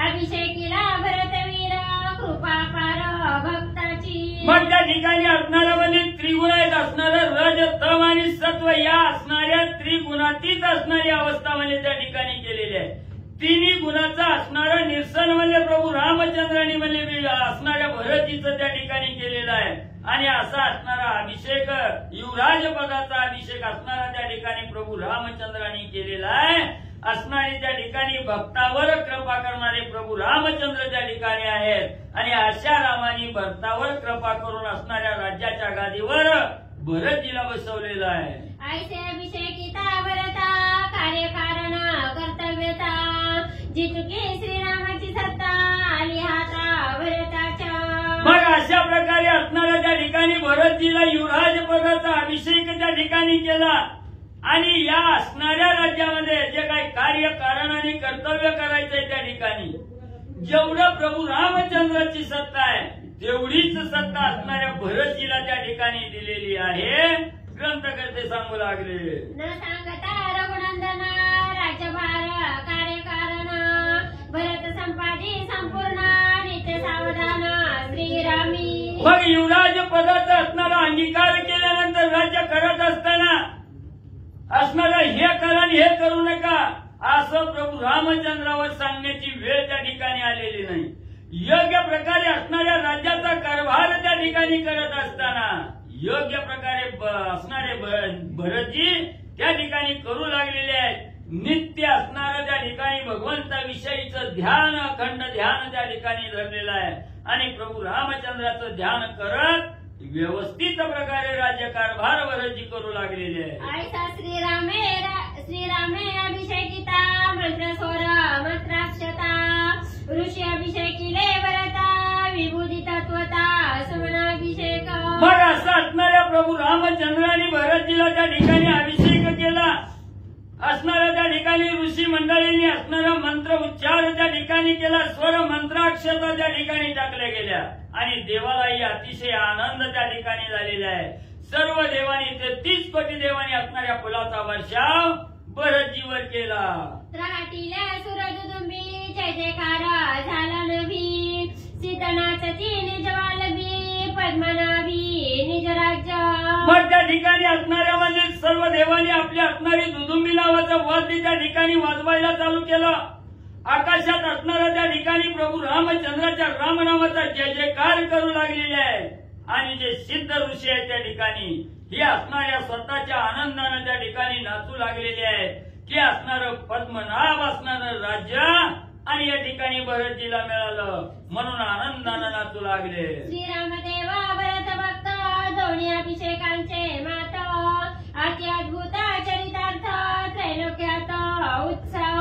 Speaker 1: अभिषेकीला भरतवीर कृपा पार भक्ताची.
Speaker 2: मग त्या ठिकाणी असणारं म्हणजे त्रिगुण आहेत असणारं रज तम आणि सत्व या असणाऱ्या त्रिगुणातीत असणारी अवस्था म्हणजे त्या ठिकाणी केलेली आहे. तिन्ही गुणाचा असणारं निरसन म्हणजे प्रभू रामचंद्रांनी म्हणजे असणाऱ्या भरतीचं त्या ठिकाणी केलेलं आहे. आणि असा असणारा अभिषेक युवराज पदाचा अभिषेक असणारा त्या ठिकाणी प्रभू रामचंद्रांनी केलेला आहे. असणारी त्या ठिकाणी भक्तावर कृपा करणारे प्रभू रामचंद्र त्या ठिकाणी आहेत. आणि अशा रामानी भक्तावर कृपा करून असणाऱ्या राज्याच्या गादीवर भरतजीला बसवलेलं आहे.
Speaker 1: ऐसे अभिषेकिता भरता कार्यकारण कर्तव्यता जितुकी श्रीरामाची सत्ता आली हाता भरताच्या.
Speaker 2: मग अशा प्रकारे असणाऱ्या त्या ठिकाणी भरतजीला युवराज पदाचा अभिषेक त्या ठिकाणी केला. आणि या असणाऱ्या राज्यामध्ये जे काही कार्य कारण आणि कर्तव्य करायचंय त्या ठिकाणी जेवढं प्रभू रामचंद्राची सत्ता आहे तेवढीच सत्ता असणाऱ्या भरतजीला त्या ठिकाणी दिलेली आहे. ग्रंथकर्ते सांगू लागले
Speaker 1: न सांगता रघुनंदना राज्यभार कार्यकारण भरत संपादी संपूर्ण नित्य सावधान श्रीरामी.
Speaker 2: मग युवराज पदाचा असणारा अंगीकार केल्यानंतर राज्य करत असताना असणारं हे करा आणि हे करू नका असं प्रभू रामचंद्रावर सांगण्याची वेळ त्या ठिकाणी आलेली नाही. योग्य प्रकारे असणाऱ्या राज्याचा कारभार त्या ठिकाणी करत असताना योग्य प्रकारे असणारे भरतजी त्या ठिकाणी करू लागलेले आहेत. नित्य असणारं त्या ठिकाणी भगवंताविषयीचं ध्यान अखंड ध्यान त्या ठिकाणी धरलेलं आहे. आणि प्रभू रामचंद्राचं ध्यान करत व्यवस्थित प्रकारे राज्यकारभार भरतजी करू लागलेले आहे.
Speaker 1: ऐसा श्रीरामे अभिषेकिता मंत्र स्वर मंत्राक्षता ऋषी अभिषेकिले भरता विभूती तत्वता समनाभिषेक.
Speaker 2: मग असं असणाऱ्या प्रभू रामचंद्राने भरतजीला त्या ठिकाणी अभिषेक केला. असणाऱ्या त्या ठिकाणी ऋषी मंडळींनी असणारा मंत्र उच्चार त्या ठिकाणी केला. स्वर मंत्राक्षता त्या ठिकाणी टाकल्या गेल्या आणि देवालाही अतिशय आनंद त्या ठिकाणी झालेला आहे. सर्व देवांनी 33 कोटी देवांनी असणाऱ्या फुलाचा वर्षाव भरतजीवर केला.
Speaker 1: त्राटीला सुरदुदुंबी जय जयकार झाला नभी सीतनाथची निजवालभी पद्मनाभी निज राज्य.
Speaker 2: मग त्या ठिकाणी असणाऱ्या म्हणजे सर्व देवांनी आपली असणारी दुदुंबी नावाचं वाद्य त्या ठिकाणी वाजवायला चालू केलं. आकाशात असणाऱ्या त्या ठिकाणी प्रभू रामचंद्राच्या रामनामाचा जय जयकार करू लागलेले आहे. आणि जे सिद्ध ऋषी आहेत त्या ठिकाणी ही असणाऱ्या स्वतःच्या आनंदानं त्या ठिकाणी नाचू लागलेले आहेत की असणारं पद्मनाभ असणारं राज्य आणि या ठिकाणी भरतजीला मिळालं म्हणून आनंदानं नाचू लागले.
Speaker 1: श्रीरामदेवा भरत भक्त दोन्ही अभिषेकांचे मात अति अद्भुत चरितार्थ त्रैलोक्यात उत्सव.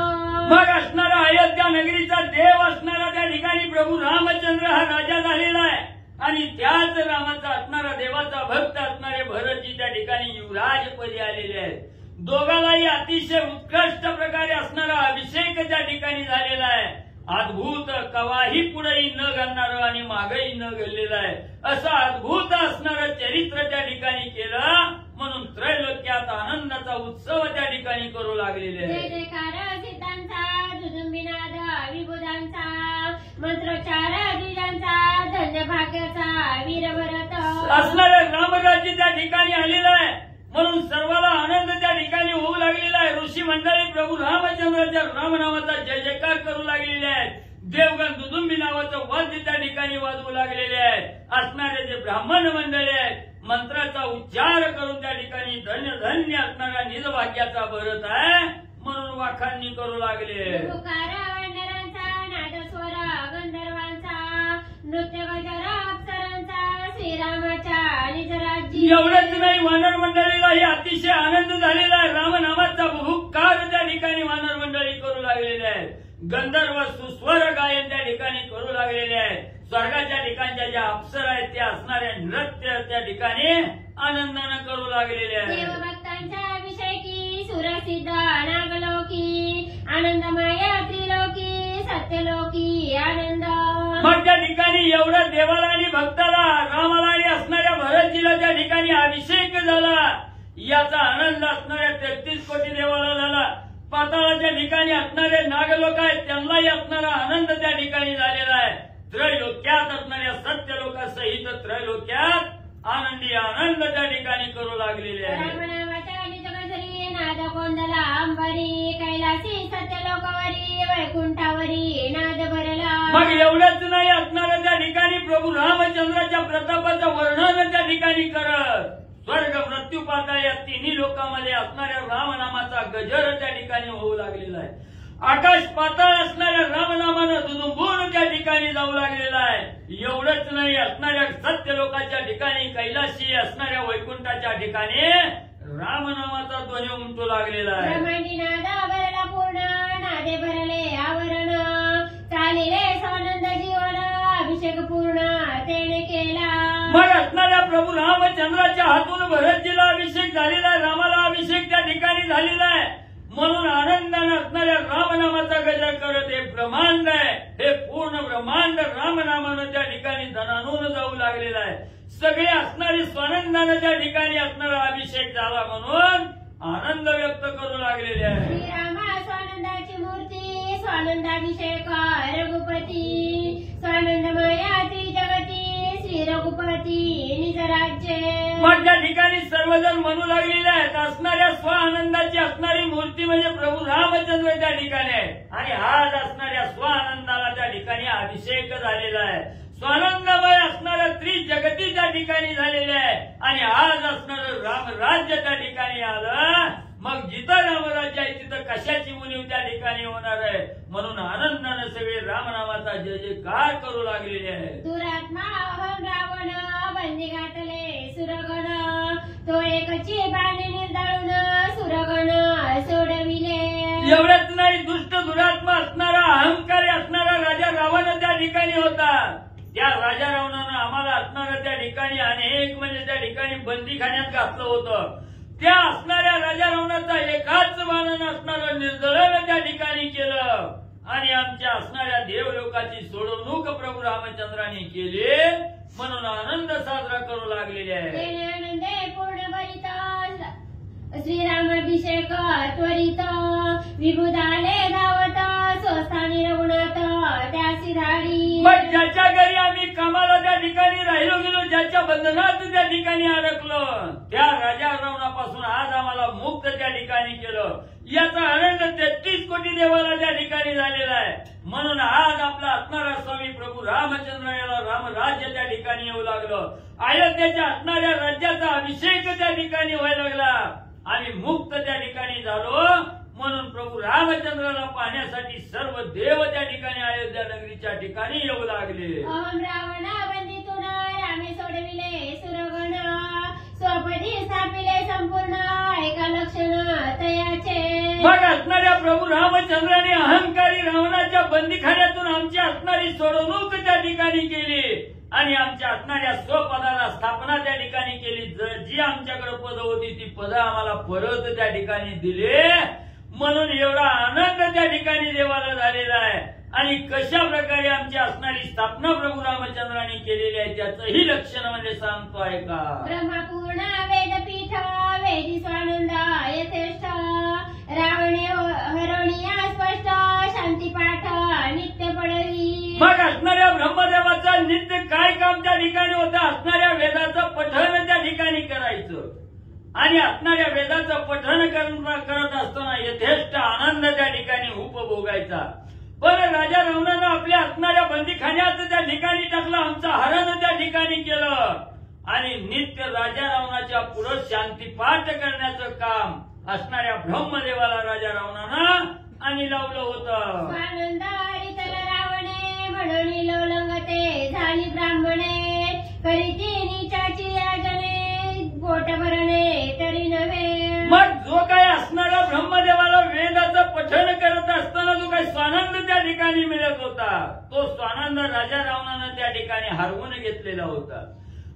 Speaker 2: मग असणारा अयोध्या नगरीचा देव असणारा त्या ठिकाणी प्रभू रामचंद्र हा राजा झालेला आहे आणि त्याच रामाचा असणारा देवाचा भक्त असणारे भरतजी त्या ठिकाणी युवराजपदी आलेले आहेत. दोघांनाही अतिशय उत्कृष्ट प्रकारे असणारा अभिषेक त्या ठिकाणी झालेला आहे. अद्भुत कवाही पुढेही न घालणारं आणि मागेही न घडलेलं आहे असं अद्भुत असणारं चरित्र त्या ठिकाणी केलं म्हणून त्रैलोक्यात आनंदाचा उत्सव त्या ठिकाणी करू लागलेले
Speaker 1: जय
Speaker 2: आहे.
Speaker 1: जयकार सीतांचा दुदुंबिनाद विभुदांचा मंत्रोच्चार द्विजांचा धन्य भाग्याचा वीर भरत.
Speaker 2: असणाऱ्या रामराज्य त्या ठिकाणी आलेलं आहे म्हणून सर्वाला आनंद त्या ठिकाणी होऊ लागलेला आहे. ऋषी मंडळी प्रभू रामचंद्राच्या रामनामाचा जय जयकार करू लागलेले आहेत. देवगण दुदुंबी नावाचं वाद्य त्या ठिकाणी वाजवू लागलेले आहेत. असणारे जे ब्राह्मण मंडळी आहेत मंत्राचा उच्चार करून त्या ठिकाणी धन्य धन्य असणारा निजभाग्याचा भरत आहे म्हणून वाखाणणी करू लागले.
Speaker 1: तुकार वानरांचा नादस्वर गंधर्वांचा नृत्य गजर अप्सरांचा श्रीरामाच्या निज राज्य.
Speaker 2: एवढंच नाही वानर मंडळीलाही अतिशय आनंद झालेला आहे. रामनामाचा बहुकार त्या ठिकाणी वानर मंडळी करू लागलेले आहेत. गंधर्व सुस्वर गायन त्या ठिकाणी करू लागलेले आहेत. स्वर्गाच्या ठिकाणच्या ज्या अप्सरा आहेत त्या असणाऱ्या नृत्य त्या ठिकाणी आनंदानं करू लागलेले आहेत.
Speaker 1: देवभक्तांच्या अभिषेकी सुरसिद्ध नागलोकी आनंदमय त्रिलोकी सत्यलोकी आनंद.
Speaker 2: मग त्या ठिकाणी एवढं देवाला आणि भक्ताला रामाला आणि असणाऱ्या भरतजीला त्या ठिकाणी अभिषेक झाला याचा आनंद असणाऱ्या 33 कोटी देवाला झाला. पाताळाच्या ठिकाणी असणारे नागलोक आहेत त्यांनाही असणारा आनंद त्या ठिकाणी झालेला आहे. त्रैलोक्यात असणाऱ्या सत्यलोकासहित त्रैलोक्यात आनंदी आनंद त्या ठिकाणी करू लागलेले आहे.
Speaker 1: रामनामाच्या निजगजरी नाद कोंदला अंबरी कैलासी सत्यलोकावरी वैकुंठावरी नाद भरला.
Speaker 2: मग एवढंच नाही असणारं त्या ठिकाणी प्रभू रामचंद्राच्या प्रतापाचं वर्णन त्या ठिकाणी करत स्वर्ग मृत्यू पाताळ या तिन्ही लोकांमध्ये असणाऱ्या रामनामाचा गजर त्या ठिकाणी होऊ लागलेला आहे. आकाश पाताळ असणाऱ्या रामनामानं दुदुंबून त्या ठिकाणी जाऊ लागलेला आहे. एवढंच नाही असणाऱ्या सत्य लोकांच्या ठिकाणी कैलाशी असणाऱ्या वैकुंठाच्या ठिकाणी रामनामाचा ध्वनी उमटू लागलेला आहे.
Speaker 1: ब्रह्मांडी नाद भरला पूर्ण नादे भरले आवरण चालिले स्वानंद जीवन अभिषेक पूर्ण तेने केला.
Speaker 2: मग असणाऱ्या प्रभू रामचंद्राच्या हातून भरतजीला अभिषेक झालेला आहे. रामाला अभिषेक त्या ठिकाणी झालेला आहे म्हणून आनंदानं असणाऱ्या रामनामाचा गजर करत हे ब्रह्मांड आहे हे पूर्ण ब्रह्मांड रामनामानं त्या ठिकाणी धनानून जाऊ लागलेला आहे. सगळे असणारी स्वानंदानं त्या ठिकाणी असणारा अभिषेक झाला म्हणून आनंद व्यक्त करू लागलेले आहे.
Speaker 1: श्रीरामा स्वानंदाची मूर्ती स्वानंदाभिषेक रघुपती स्वानंदमया त्रिजगती श्री रघुपती निज राज्य.
Speaker 2: मग त्या ठिकाणी सर्वजण म्हणू लागलेले आहेत असणाऱ्या स्वानंदाची असणारी मूर्ती म्हणजे प्रभू रामचंद्र त्या ठिकाणी आहे आणि आज असणाऱ्या स्वानंदाला त्या ठिकाणी अभिषेक झालेला आहे. स्वानंदमय असणाऱ्या त्रिजगती त्या ठिकाणी झालेले आहे आणि आज असणारं रामराज्य त्या ठिकाणी आलं. मग जिथं रामराज्य आहे तिथं कशाची उणीव त्या ठिकाणी होणार आहे म्हणून आनंदानं सगळे रामनामाचा जय जयकार करू लागलेले आहे.
Speaker 1: दुरात्मा अहम रावण बंदी घातले तो एकची बाणे निर्दाळून सुरगण सोडविले.
Speaker 2: एवढंच नाही, दुष्ट दुरात्मा असणारा, अहंकारी असणारा राजा रावण त्या ठिकाणी होता. त्या राजा रावणानं आम्हाला असणारा त्या ठिकाणी अनेक म्हणजे त्या ठिकाणी बंदीखान्यात घातलं होतं. त्या असणाऱ्या राजा रावणाचा एकाच बाणानं असणारं निर्दळण त्या ठिकाणी केलं आणि आमच्या असणाऱ्या देवलोकाची सोडवणूक प्रभू रामचंद्रांनी केली, म्हणून आनंद साजरा करू लागलेले आहे.
Speaker 1: तेने आनंदे पूर्ण भरित श्रीरामाभिषेक त्वरित विभुदाले धावत स्वस्थानी रघुनाथ त्यासी धाडी.
Speaker 2: मग ज्याच्या घरी आम्ही कामाला त्या ठिकाणी राहिलो गेलो, ज्याच्या बंधनात त्या ठिकाणी अडकलो, त्या राजा रावणापासून आज आम्हाला मुक्त त्या ठिकाणी केलं. याचा आनंद 33 कोटी देवाला त्या ठिकाणी झालेला आहे. म्हणून आज आपला असणारा स्वामी प्रभू रामचंद्र याला रामराज्य त्या ठिकाणी येऊ लागलं. अयोध्येच्या असणाऱ्या राज्याचा अभिषेक त्या ठिकाणी व्हायला लागला. आम्ही मुक्त त्या ठिकाणी झालो, म्हणून प्रभू रामचंद्राला पाहण्यासाठी सर्व देव त्या ठिकाणी अयोध्या नगरीच्या ठिकाणी येऊ लागले.
Speaker 1: अहम रावणा बंदितून रामे सोडविले सुरगण स्वपदी स्थापिले संपूर्ण एका लक्षण तयाचे.
Speaker 2: मग असणाऱ्या प्रभू रामचंद्राने अहंकारी रावणाच्या बंदीखान्यातून आमची असणारी सोडवणूक त्या ठिकाणी केली आणि आमच्या असणाऱ्या स्वपदाला स्थापना त्या ठिकाणी केली. जी आमच्याकडे पद होती ती पद आम्हाला परत त्या ठिकाणी दिले, म्हणून एवढा आनंद त्या ठिकाणी देवाला झालेला आहे. आणि कशा प्रकारे आमची असणारी स्थापना प्रभू रामचंद्रांनी केलेली आहे त्याचंही लक्षण म्हणजे सांगतो आहे का.
Speaker 1: ब्रह्मपूर्ण वेदपीठ वेदी स्वानंद यथेष्ट रावणे हरणीया स्पष्ट शांतीपाठ नित्य पडवी.
Speaker 2: मग असणाऱ्या ब्रह्मदेवाचा नित्य काय काम त्या ठिकाणी होतं, असणाऱ्या वेदाचं पठण त्या ठिकाणी करायचं आणि असणाऱ्या वेदाचं पठण करत असताना यथेष्ट आनंद त्या ठिकाणी उपभोगायचा. पण राजा रावणानं आपल्या असणाऱ्या बंदीखान्यात त्या ठिकाणी टाकलं, आमचं हरण त्या ठिकाणी केलं आणि नित्य राजा रावणाच्या पुढे शांतीपाठ करण्याचं काम असणाऱ्या ब्रह्मदेवाला राजा रावणानं आणि लावलं होतं.
Speaker 1: स्वानंद हरितल रावणे म्हणून लोलंगते झाली ब्राह्मणे करीती नीचाची याजने पोट भरणे तरी नव्हे.
Speaker 2: मग जो काय असणारा ब्रह्मदेवाला वेदाचं पठण करत असताना जो काही स्वानंद त्या ठिकाणी मिळत होता, तो स्वानंद राजा रावणानं त्या ठिकाणी हरवून घेतलेला होता.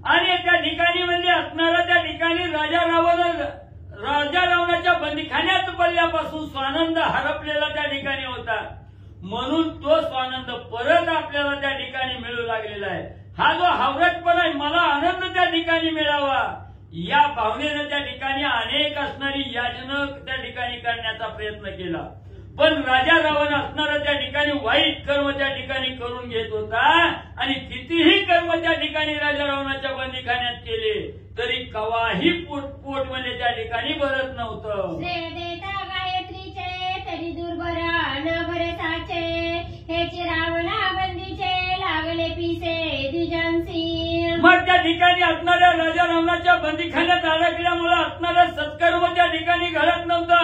Speaker 2: आणि त्या ठिकाणी म्हणजे असणारा त्या ठिकाणी राजा रावणाच्या बंदीखान्यात पडल्यापासून स्वानंद हरपलेला त्या ठिकाणी होता, म्हणून तो स्वानंद परत आपल्याला त्या ठिकाणी मिळू लागलेला आहे. हा जो हावरटपणा आहे, मला आनंद त्या ठिकाणी मिळावा या भावनेनं त्या ठिकाणी अनेक असणारी याचना त्या ठिकाणी करण्याचा प्रयत्न केला. पण राजा रावण असणारा त्या ठिकाणी वाईट कर्म त्या ठिकाणी करून घेत होता आणि कितीही कर्म त्या ठिकाणी राजा रावणाच्या बंदीखान्यात केले तरी कवाही पोट म्हणजे त्या ठिकाणी भरत नव्हतं.
Speaker 1: देता गायत्रीचे तरी दुर्बरा न भरसाचे हेची रावणा बंदीचे लागले पिसे द्विजांसी.
Speaker 2: मग त्या ठिकाणी असणाऱ्या राजा रावणाच्या बंदीखान्यात अडकल्यामुळे असणारा सत्कर्म त्या ठिकाणी घडत नव्हता.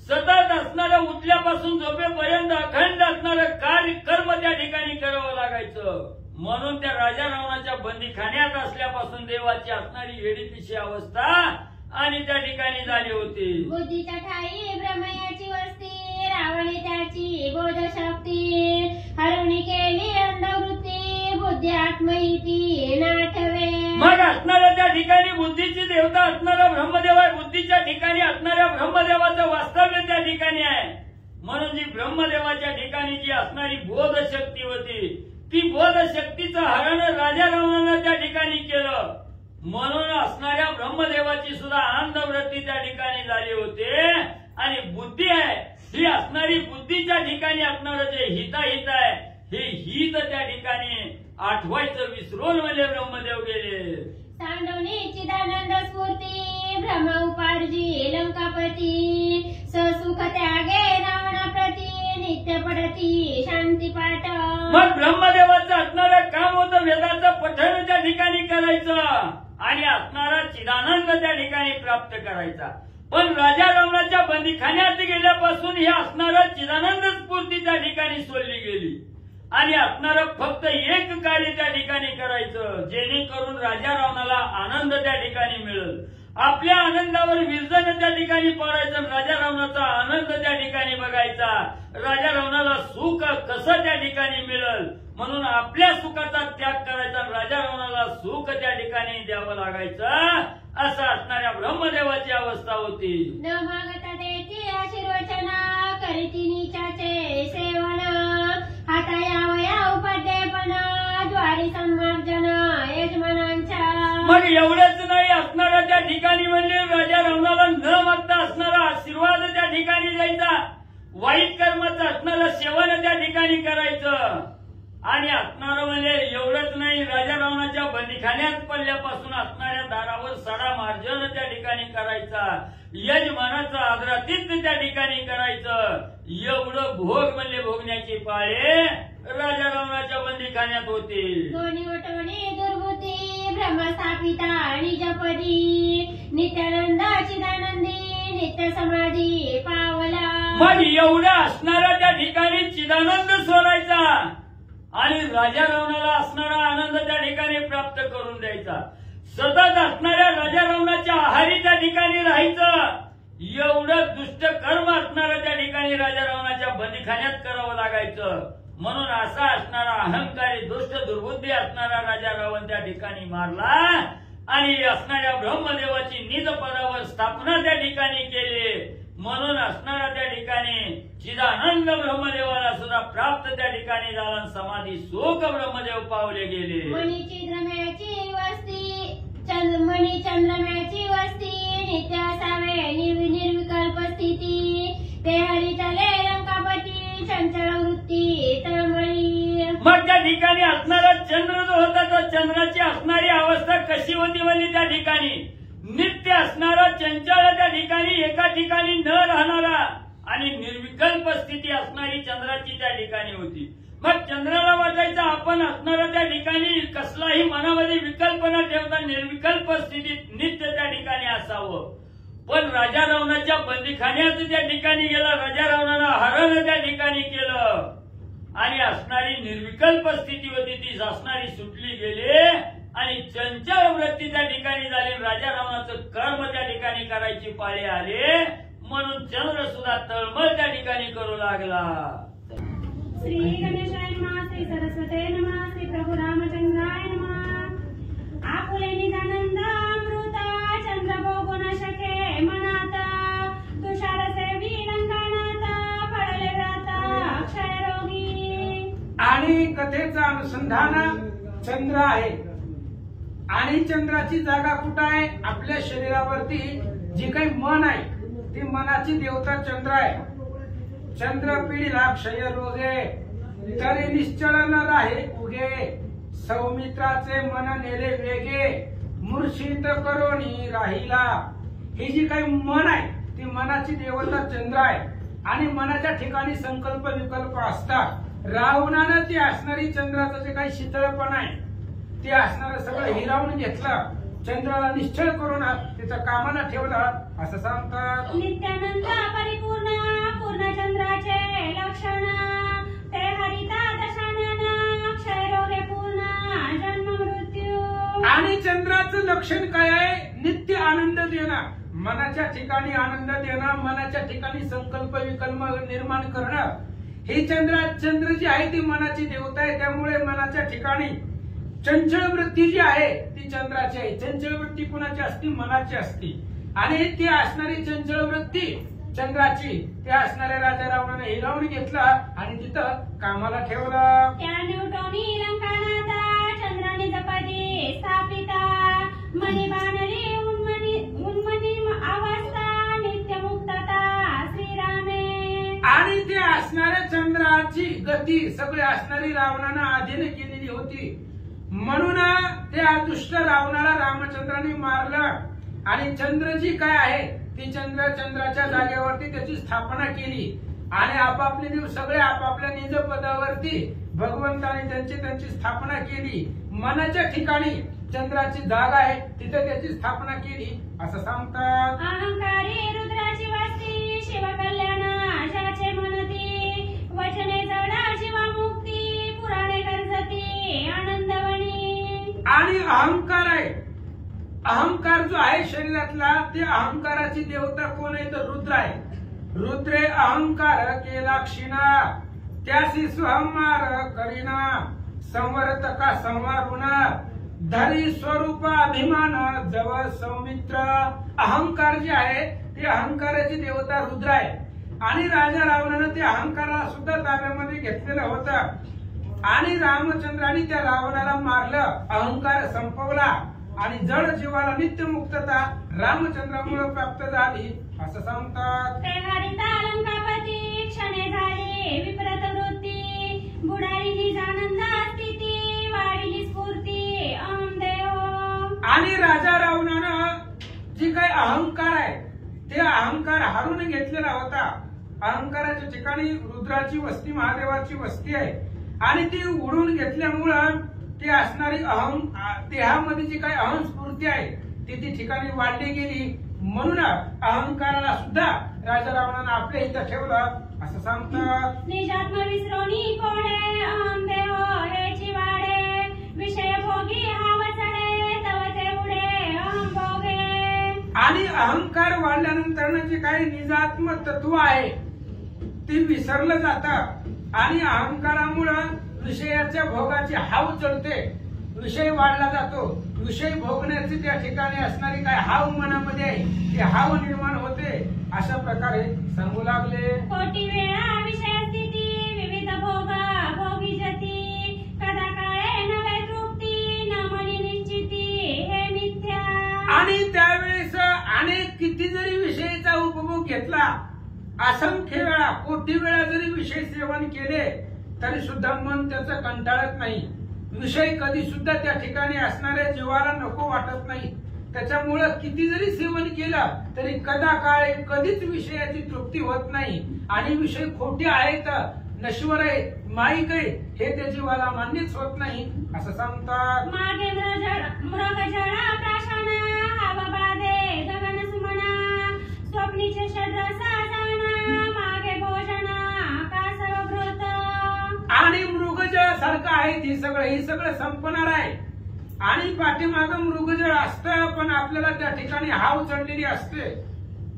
Speaker 2: सतत असणाऱ्या उठल्यापासून झोपेपर्यंत अखंड असणारं कर्म त्या ठिकाणी करावं लागायचं. म्हणून त्या राजा रावणाच्या बंदीखान्यात असल्यापासून देवाची असणारी वेडीपिशी अवस्था आणि त्या ठिकाणी झाली होती.
Speaker 1: बुद्धीच्या ठाई ब्रह्मयाची वस्ती रावणे त्याची बोध शक्ती हरवणी केली अंधवृत्ती बुद्धी आत्महिती नाठवे.
Speaker 2: मग असणाऱ्या त्या ठिकाणी बुद्धीची देवता असणारा ब्रह्मदेव आहे. बुद्धीच्या ठिकाणी असणाऱ्या ब्रह्मदेवाचं वास्तव्य त्या ठिकाणी आहे. म्हणून जी ब्रह्मदेवाच्या ठिकाणी जी असणारी बोधशक्ती होती ती बोधशक्तीचं हरण राजा रावणानं त्या ठिकाणी केलं. म्हणून असणाऱ्या ब्रह्मदेवाची सुद्धा अंधवृत्ती त्या ठिकाणी झाली होते आणि बुद्धी आहे ही असणारी बुद्धीच्या ठिकाणी असणारं जे हिताहित आहे हे हित त्या ठिकाणी आठवायचं विसरून म्हणजे ब्रह्मदेव गेले.
Speaker 1: सांडवणी चिदानंद स्फूर्ती ब्रह्म उपार्जी लंकापती ससुख त्यागे रावणा प्रती नित्य पडती शांतीपाठ.
Speaker 2: मग ब्रह्मदेवाचं असणारं काम होतं वेदाचं पठण त्या ठिकाणी करायचं आणि असणारा चिदानंद त्या ठिकाणी प्राप्त करायचा. पण राजा रावणाच्या बंदीखान्यात गेल्यापासून हे असणारं चिदानंद स्फूर्ती त्या ठिकाणी सोडली गेली आणि असणारं फक्त एक कार्य त्या ठिकाणी करायचं जेणेकरून राजा रावणाला आनंद त्या ठिकाणी मिळेल. आपल्या आनंदावर विरजन त्या ठिकाणी पडायचं, राजा रावणाचा आनंद त्या ठिकाणी बघायचा, राजा रावणाला सुख कसं त्या ठिकाणी मिळेल म्हणून आपल्या सुखाचा त्याग करायचा, राजा रावणाला सुख त्या ठिकाणी द्यावं लागायचं, असं असणाऱ्या ब्रह्मदेवाची अवस्था होती.
Speaker 1: न मागता देती आशीर्वचन करीती नीचाचे सेवन, हाता यावया उपाध्येपण ज्वारी सन्मार्जन यजमानांच्या.
Speaker 2: मग एवढंच नाही, असणारा त्या ठिकाणी म्हणजे राजा रावणाला न मागता असणारा आशीर्वाद त्या ठिकाणी द्यायचा, वाईट कर्माचं असणारं सेवन त्या ठिकाणी करायचं. आणि असणारं म्हणजे एवढंच नाही, राजा रावणाच्या बंदीखान्यात पडल्यापासून असणाऱ्या दारावर सडा मार्जन त्या ठिकाणी करायचा, यजमानाचं आदरातिथ्य त्या ठिकाणी करायचं. एवढं भोग म्हणजे भोगण्याची पाळे राजा रावणाच्या बंदीखान्यात होते.
Speaker 1: दोन्ही वटवणी दुर्बुद्धी ब्रह्मस्थापिता निजपदी, नित्यानंद चिदानंदी नित्य समाधी पावला.
Speaker 2: मग एवढं असणारा त्या ठिकाणी चिदानंद सोडायचा आणि राजा रावणाला असणारा आनंद त्या ठिकाणी प्राप्त करून द्यायचा. सतत असणाऱ्या राजा रावणाच्या आहारी त्या ठिकाणी राहायचं. एवढं दुष्ट कर्म असणारं त्या ठिकाणी राजा रावणाच्या बंदीखान्यात करावं लागायचं. म्हणून असा असणारा अहंकारी दुष्ट दुर्बुद्धी असणारा राजा रावण त्या ठिकाणी मारला आणि असणाऱ्या ब्रह्मदेवाची निज पदावर स्थापना त्या ठिकाणी केली. म्हणून असणारा त्या ठिकाणी चिदानंद ब्रह्मदेवाला सुद्धा प्राप्त त्या ठिकाणी झाला, समाधी सुख ब्रह्मदेव पावले गेले.
Speaker 1: मणी चंद्रमयाची वस्ती, मणी चंद्रमयाची वस्ती नित्य असावे निर्विकल्प स्थिती, ते हरी चले लंकापती चंचल वृत्ती तळमळी.
Speaker 2: मग त्या ठिकाणी असणारा चंद्र जो होता तो चंद्राची असणारी अवस्था कशी होती म्हणजे त्या ठिकाणी नित्य असणारा चंचल त्या ठिकाणी एका ठिकाणी न राहणारा आणि निर्विकल्प स्थिती असणारी चंद्राची त्या ठिकाणी होती. मग चंद्राला वाटायचं आपण असणारा त्या ठिकाणी कसलाही मनामध्ये विकल्पना ठेवता निर्विकल्प स्थितीत नित्य त्या ठिकाणी असावं. पण राजा रावणाच्या बंदीखान्यात त्या ठिकाणी गेला, राजा रावणाला हरण त्या ठिकाणी केलं आणि असणारी निर्विकल्प स्थिती होती ती असणारी सुटली गेली आणि चंचल वृत्ती त्या ठिकाणी झाली. राजा रावणाचं कर्म त्या ठिकाणी करायची पाळी आले म्हणून चंद्र सुद्धा तळमळ त्या ठिकाणी करू लागला.
Speaker 1: श्री गणेशाय नमः, श्री सरस्वते नमः, श्री प्रभू रामचंद्राय नमः. आपुले निजानंद अमृत चंद्र भोगू न शके मनात, तुषार सेवी लंकानात पडले व्रत क्षयरोगी.
Speaker 3: आणि कथेचं अनुसंधान चंद्र आहे आणि चंद्राची जागा कुठं आहे? आपल्या शरीरावरती जी काही मन आहे ती मनाची देवता चंद्र आहे. चंद्र पिढीला क्षय रोगे तरी निश्चळ न राहे उगे, सौमित्राचे मन नेले वेगे मूर्छित करोनी राहिला. ही जी काही मन आहे ती मनाची देवता चंद्र आहे आणि मनाच्या ठिकाणी संकल्प विकल्प असतात. रावणानं ती असणारी चंद्राचं जे काही शीतळपण आहे ते असणारं सगळं हिरावून घेतलं, चंद्राला निश्चळ करून तिचं कामाला ठेवलं असं सांगतात.
Speaker 1: नित्यानंद परिपूर्ण पूर्ण चंद्राचे लक्षण, ते हरिता दशानन क्षयरोगे पूर्ण जन्म मृत्यू.
Speaker 3: आणि चंद्राचं लक्षण काय आहे? नित्य आनंद देणं, मनाच्या ठिकाणी आनंद देणं, मनाच्या ठिकाणी संकल्प विकल्प निर्माण करणं. ही चंद्र जी आहे ती मनाची देवता आहे. त्यामुळे मनाच्या ठिकाणी चंचल वृत्ती जी आहे ती चंद्राची आहे. चंचल वृत्ती कुणाची असती? मनाची असती. आणि ती असणारी चंचल वृत्ती चंद्राची ते असणाऱ्या राजा रावणाने हिरावून घेतला आणि तिथं कामाला ठेवलं.
Speaker 1: त्या न्यूटोनी लंकानाता चंद्राने जपादी स्थापिता, मनी बाणरी उन्मनी अवस्था नित्य मुक्तता श्रीरामे.
Speaker 3: आणि ते असणाऱ्या चंद्राची गती सगळी असणारी रावणानं अधीन केलेली होती. म्हणून त्या दुष्ट रावणाला रामचंद्राने मारलं आणि चंद्र जी काय आहे ती चंद्राच्या जागेवरती त्याची स्थापना केली आणि आपापले सगळे आपापल्या निज पदावरती भगवंताने त्यांची स्थापना केली. मनाच्या ठिकाणी चंद्राची जागा आहे तिथे त्याची स्थापना केली असं सांगतात.
Speaker 1: अहंकारी रुद्राची वस्ती शिव कल्याण ज्याचे मनती, वचने जडा शिवा मुक्ती पुराणे कर्जती आनंदवणी.
Speaker 3: आणि अहंकार आहे अहंकार जो आहे शरीरातला, ते अहंकाराची देवता कोण आहे तर रुद्र आहे. रुद्रे अहंकार केला क्षीणा, त्यासी स्वहंमार करीना, संवर्तका संवारुण, धरी स्वरूप अभिमान जवळ सौमित्र. अहंकार जे आहे ते अहंकाराची देवता रुद्र आहे. आणि राजा रावणानं ते अहंकाराला सुद्धा ताब्यामध्ये घेतलेलं होतं. आणि रामचंद्राने त्या रावणाला मारलं, अहंकार संपवला आणि जड जीवाला नित्य मुक्तता रामचंद्रामुळे प्राप्त झाली असं सांगतात.
Speaker 1: ते हरिता अलंकापती क्षणे झाले विप्रत वृत्ती, बुडाली निजानंद स्थिती, वाढिली स्फूर्ती अहं देव.
Speaker 3: आणि राजा रावणानं जी काही अहंकार आहे ते अहंकार हारून घेतलेला होता. अहंकाराच्या ठिकाणी रुद्राची वस्ती, महादेवाची वस्ती आहे. आणि ती उडून घेतल्यामुळं ती असणारी देहामध्ये जी काही अहंस्फूर्ती आहे ती ठिकाणी वाढली गेली. म्हणून अहंकाराला सुद्धा राजा रावणानं आपल्या इथं ठेवलं असं सांगतात.
Speaker 1: निजात्म विसरोनी कोडे अहं देव हेची वाडे, विषय भोगी हाव चढे तव तेवढे अहं भोगे.
Speaker 3: आणि अहंकार वाढल्यानंतर जे काही निजात्म तत्व आहे ते विसरलं जातं. आणि अहंकारामुळं विषयाच्या भोगाची हाव चढते, विषय वाढला जातो. विषय भोगण्याची त्या ठिकाणी असणारी काय हाव मनामध्ये आहे ती हाव निर्माण होते. अशा प्रकारे सांगू लागले.
Speaker 1: कोटी वेळा विषय स्थिती, विविध भोग भोगी जती, कदा काळे नवे तृप्ती, न मनी निश्चिती हे मिथ्या.
Speaker 3: आणि त्यावेळेस अनेक किती जरी विषयाचा उपभोग घेतला, असंख्य वेळा कोटी वेळा जरी विषय सेवन केले तरी सुद्धा मन त्याचं कंटाळत नाही. विषय कधी सुद्धा त्या ठिकाणी असणाऱ्या जीवाला नको वाटत नाही. त्याच्यामुळं किती जरी सेवन केलं तरी कदा काळे कधीच विषयाची तृप्ती होत नाही. आणि विषय खोटे आहेत, नश्वर आहे, माईक आहे हे त्या जीवाला मान्यच होत नाही असं सांगतात.
Speaker 1: मागे मृगजळा प्राशना, हाव बाधे गगन सुमना, स्वप्नीचे षड्रसा जाणा, मागे भोजना कासव भृत.
Speaker 3: आणि मृगजळ सारखं आहे ही सगळं संपणार आहे. आणि पाठीमागं मृगजळ असतं पण आपल्याला त्या ठिकाणी हाव चढलेली असते.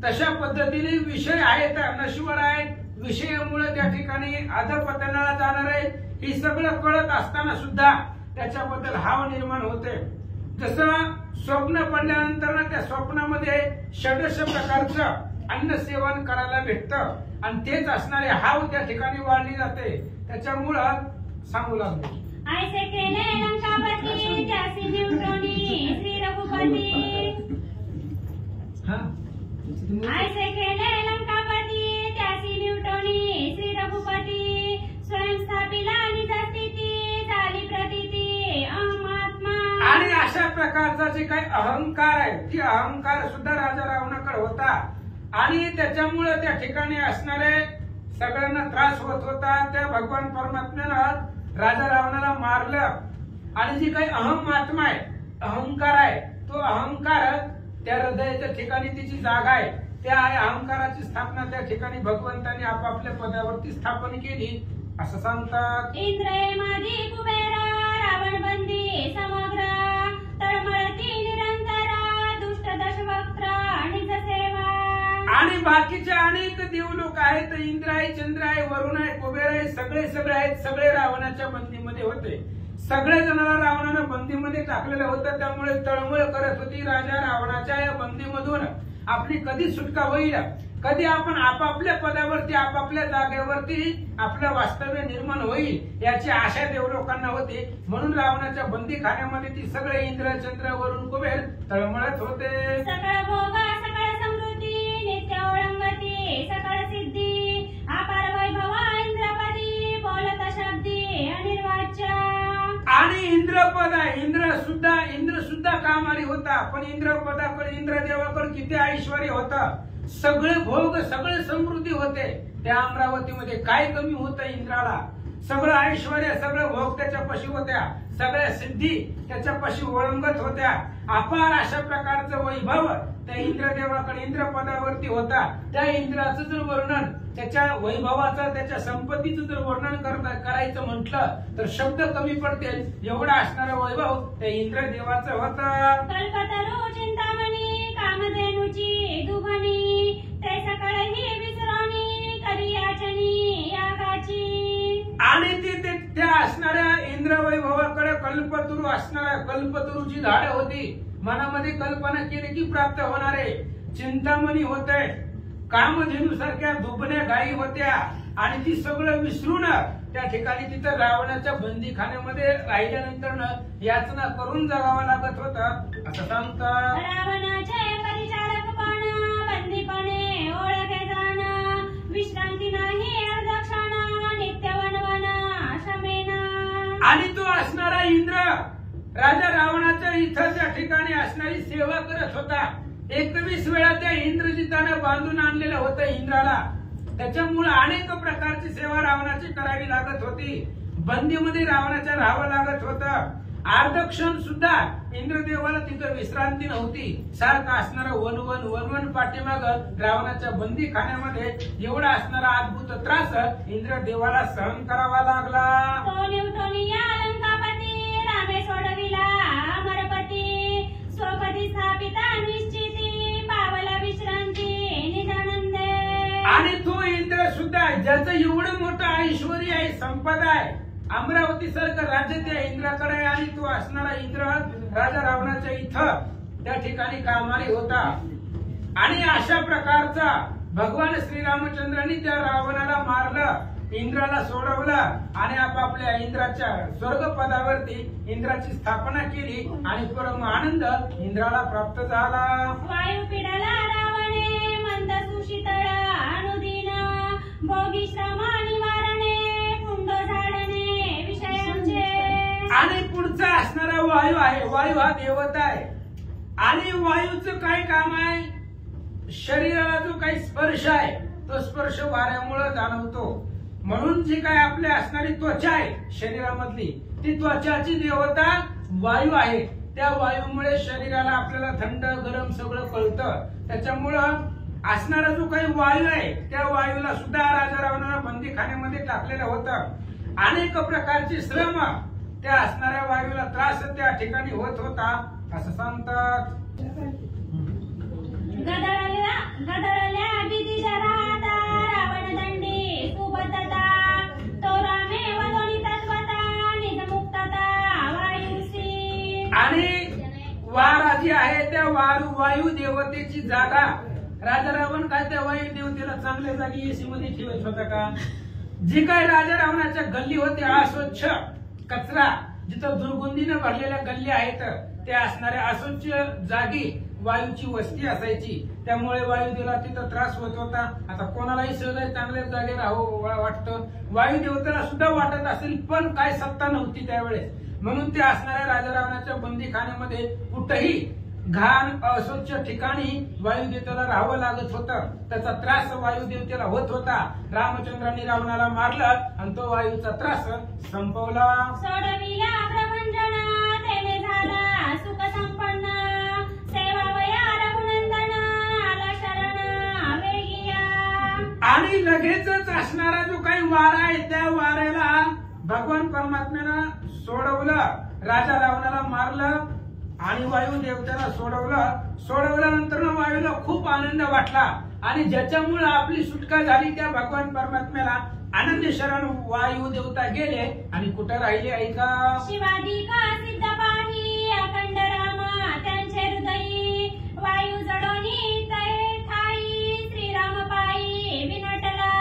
Speaker 3: तशा पद्धतीने विषय आहेत, नश्वर आहेत, विषयामुळे त्या ठिकाणी अधपतनाला जाणार आहे. हे सगळं कळत असताना सुद्धा त्याच्याबद्दल हाव निर्माण होते. जसं स्वप्न पडल्यानंतर त्या स्वप्नामध्ये षडश प्रकारचं अन्न सेवन करायला भेटतं आणि तेच असणारे हाव त्या ठिकाणी वाढली जाते. त्याच्यामुळं सांगू लागले.
Speaker 1: ऐसे केले लंकापती, त्यासी निवटोनी श्री रघुपती. ऐसे केले लंकापती, त्यासी निवटोनी श्री रघुपती, स्वयं स्थापिला निज स्थिती, झाली प्रतीती अहमात्मा.
Speaker 3: आणि अशा प्रकारचा जे काही अहंकार आहे ती अहंकार सुद्धा राजा रावणाकडे होता. आणि त्याच्यामुळे त्या ठिकाणी असणारे सगळ्यांना त्रास होत होता. त्या भगवान परमात्म्यानं राजा रावणाला मारलं. आणि जी काही अहमात्मा आहे, अहंकार आहे, तो अहंकार त्या हृदयाच्या ठिकाणी तिची जागा आहे. त्या अहंकाराची स्थापना त्या ठिकाणी भगवंतांनी आपापल्या पदावरती स्थापन केली असं सांगतात.
Speaker 1: इंद्र मादी कुबेरा, रावण बंदी समग्र, तळमळती निरंतरा, दुष्ट दशवक्त्र निज सेवा.
Speaker 3: आणि बाकीचे अनेक देवलोक आहेत, इंद्र आहे, चंद्र आहे, वरुण आहे, कुबेर आहे, सगळे आहेत. सगळे रावणाच्या बंदीमध्ये होते. सगळे जणांना रावणानं बंदीमध्ये टाकलेलं होतं. त्यामुळे तळमळ करत होती राजा रावणाच्या या बंदीमधून आपली कधी सुटका होईल, कधी आपण आपापल्या पदावरती आपापल्या जागेवरती आपलं वास्तव्य निर्माण होईल याची आशा देवलोकांना होती. म्हणून रावणाच्या बंदीखान्यामध्ये ती सगळे इंद्र, चंद्र, वरुण, कुबेर तळमळत होते.
Speaker 1: सकळ भोग सकळ समृद्धी, नित्य ओळंगती सकळ सिद्धी, अपार वैभव इंद्रपदी, बोलत शब्दी अनिर्वाच्य.
Speaker 3: आणि इंद्रपद आहे, इंद्र सुद्धा कामारी होता. पण इंद्रपदाकडे, इंद्रदेवाकडे किती ऐश्वर्य होतं, सगळे भोग, सगळे समृद्धी होते. त्या अमरावतीमध्ये काय कमी होतं इंद्राला. सगळं ऐश्वर सगळं भोग त्याच्यापाशी होत्या, सगळ्या सिद्धी त्याच्यापाशी ओळंगत होत्या. अपार अशा प्रकारचं वैभव त्या इंद्रदेवाकडे इंद्रपदावरती होता. त्या इंद्राचं जर वर्णन, त्याच्या वैभवाचं, त्याच्या संपत्तीचं जर वर्णन करायचं म्हटलं तर शब्द कमी पडतील, एवढा असणारा वैभव त्या इंद्रदेवाचं होतं.
Speaker 1: कल्पतरू चिंतामणी कामधेनुची दुभणी, ते सकळही विसरोनी करी याचनी यागाची.
Speaker 3: आणि त्या असणाऱ्या इंद्र वैभवाकडे कल्पतरू असणाऱ्या कल्पतरूची झाडं होती. मनामध्ये कल्पना केली की प्राप्त होणारे चिंतामणी होते, कामधेनू सारख्या दुबण्या गायी होत्या. आणि ती सगळं विसरून त्या ठिकाणी तिथं रावणाच्या बंदीखान्यामध्ये राहिल्यानंतर याचना करून जगावं लागत होतं असं सांगतात.
Speaker 1: रावणाचे परिचारकपण बंदीपणे ओळखे जाण, विश्रांती नाही अर्धक्षणा नित्य वनवन शमेना.
Speaker 3: आणि तो असणारा इंद्र राजा रावणाच्या इथं त्या ठिकाणी असणारी सेवा करत होता. 21 वेळा त्या इंद्रजिताने बांधून आणलेलं होतं इंद्राला. त्याच्यामुळे अनेक प्रकारची सेवा रावणाची करावी लागत होती. बंदीमध्ये रावणाच्या राहावं लागत होतं. अर्धक्षण सुद्धा इंद्रदेवाला तिथं विश्रांती नव्हती. सारखं असणारा वनवन पाठीमाग रावणाच्या बंदीखान्यामध्ये एवढा असणारा अद्भुत त्रास इंद्रदेवाला सहन करावा लागला.
Speaker 1: रामे सोडविला अमरपती, स्वपदी स्थापिता निश्चिती, पावला विश्रांती निजानंदे.
Speaker 3: आणि तो इंद्र सुद्धा ज्याचं एवढं मोठं ऐश्वर्य आहे, संपदा आहे, अमरावती सारखं राज्य त्या इंद्राकडे आहे. आणि तो असणारा इंद्र राजा रावणाच्या इथं त्या ठिकाणी कामारी होता. आणि अशा प्रकारचा भगवान श्रीरामचंद्रांनी त्या रावणाला मारलं, इंद्राला सोडवलं आणि आपापल्या इंद्राच्या स्वर्गपदावरती इंद्राची स्थापना केली आणि परम आनंद इंद्राला प्राप्त झाला.
Speaker 1: वायू पिडला रावणे मंद सुशीतळ अनुदीन, भोगी श्रम निवारणे कुंड झाडणे विषयांचे.
Speaker 3: आणि पुढचा असणारा वायू आहे. वायू हा देवता आहे. आणि वायूचं काय काम आहे? शरीराला जो काही स्पर्श आहे तो स्पर्श वाऱ्यामुळे जाणवतो. म्हणून जी काय आपली असणारी त्वचा आहे शरीरामधली, ती त्वचाची देवता वायू आहे. त्या वायूमुळे शरीराला आपल्याला थंड गरम सगळं कळतं. त्याच्यामुळं असणारा जो काही वायू आहे त्या वायूला सुद्धा राजा रावणाला बंदीखान्यामध्ये टाकलेलं होतं. अनेक प्रकारचे श्रम त्या असणाऱ्या वायूला त्रास त्या ठिकाणी होत होता असं सांगतात.
Speaker 1: गदळल्या भीती शराता रावण दंडी सुबद्धता, तो रामे वदोनी तत्वता निजमुक्तता वायुसी.
Speaker 3: आणि वारा जी आहे त्या वायू देवतेची जागा राजा रावण काय त्या वायू देवतेला चांगल्या जागी एसी मध्ये ठेवत होता का? जी काय राजा रावणाच्या गल्ली होत्या अस्वच्छ कचरा, जिथं दुर्गंधीनं भरलेल्या गल्ली आहेत त्या असणाऱ्या अस्वच्छ जागी वायूची वस्ती असायची. त्यामुळे वायुदेवाला तिथं त्रास होत होता. आता कोणालाही सहज चांगल्या जागे राहावं वाटतं, वायू देवतेला सुद्धा वाटत असेल, पण काय सत्ता नव्हती त्यावेळेस. म्हणून ते असणाऱ्या राजा रावणाच्या बंदीखान्यामध्ये कुठेही घाण अस्वच्छ ठिकाणी वायुदेवतेला राहावं लागत होतं. त्याचा त्रास वायुदेवतेला होत होता. रामचंद्रांनी रावणाला मारलं आणि तो वायूचा त्रास संपवला.
Speaker 1: सोडविला प्रभंजन तेने झाला सुख संपन्न, सेवावया रघुनंदन आला शरण वेगिया.
Speaker 3: आणि लगेचच असणारा जो काही वारा आहे त्या वाऱ्याला भगवान परमात्म्यानं सोडवलं. राजा रावणाला मारलं आणि वायू देवतेला सोडवल्यानंतर वायूला खूप आनंद वाटला. आणि ज्याच्यामुळे आपली सुटका झाली त्या भगवान परमात्म्याला आनंद शरण वायू देवता गेले आणि कुठं राहिले ऐका.
Speaker 1: शिवाधिका सिद्ध पाही अखंड रामा त्यांचे हृदयी, वायू जडोनी तै ठाई श्रीराम पायी विनटला.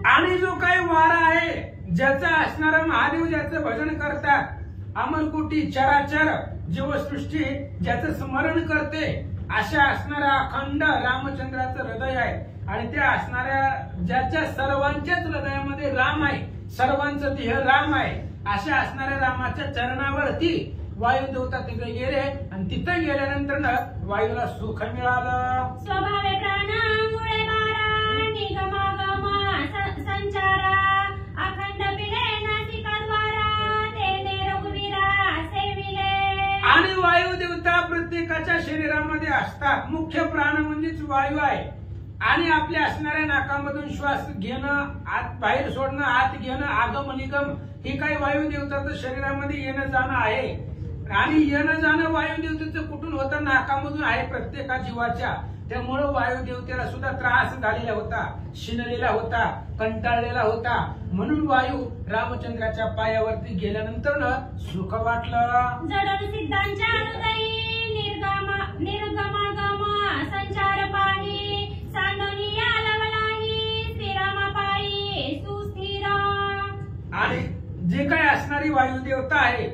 Speaker 3: आणि जो काही वारा आहे ज्याचा असणारा महादेव ज्याचं भजन करतात, अमरकोटी चराचर जीवसृष्टी ज्याचं स्मरण करते, अशा असणाऱ्या अखंड रामचंद्राचं हृदय आहे. आणि त्या असणाऱ्या ज्याच्या सर्वांच्याच हृदयामध्ये राम आहे, सर्वांचं देह राम आहे, अशा असणाऱ्या रामाच्या चरणावरती वायू देवता तिथे गेले आणि तिथे गेल्यानंतर वायूला सुख मिळालं.
Speaker 1: स्वभावे प्राणांगुळे बारा निगमागमा संचारा, अखंड पिले
Speaker 3: वायू देवता प्रत्येकाच्या शरीरामध्ये असतात. मुख्य प्राण म्हणजेच वायू आहे. आणि आपल्या असणाऱ्या नाकामधून श्वास घेणं, आत बाहेर सोडणं, आत घेणं, आगम निगम हे काही वायू देवताचं शरीरामध्ये येणं जाणं आहे. आणि येणं जाणं वायू देवतेचं कुठून होतं? नाकामधून आहे प्रत्येका जीवाच्या. त्यामुळं वायू देवतेला सुद्धा त्रास झालेला होता, शिनलेला होता, कंटाळलेला होता. म्हणून वायू रामचंद्राच्या पायावरती गेल्यानंतर सुख वाटलं.
Speaker 1: जडण सिद्धांच्या हृदयी निर्गमागम संचार पाही सांडणी आलवलाही श्रीरामा पायी सुस्थिरा.
Speaker 3: आणि जे काही असणारी वायू देवता आहे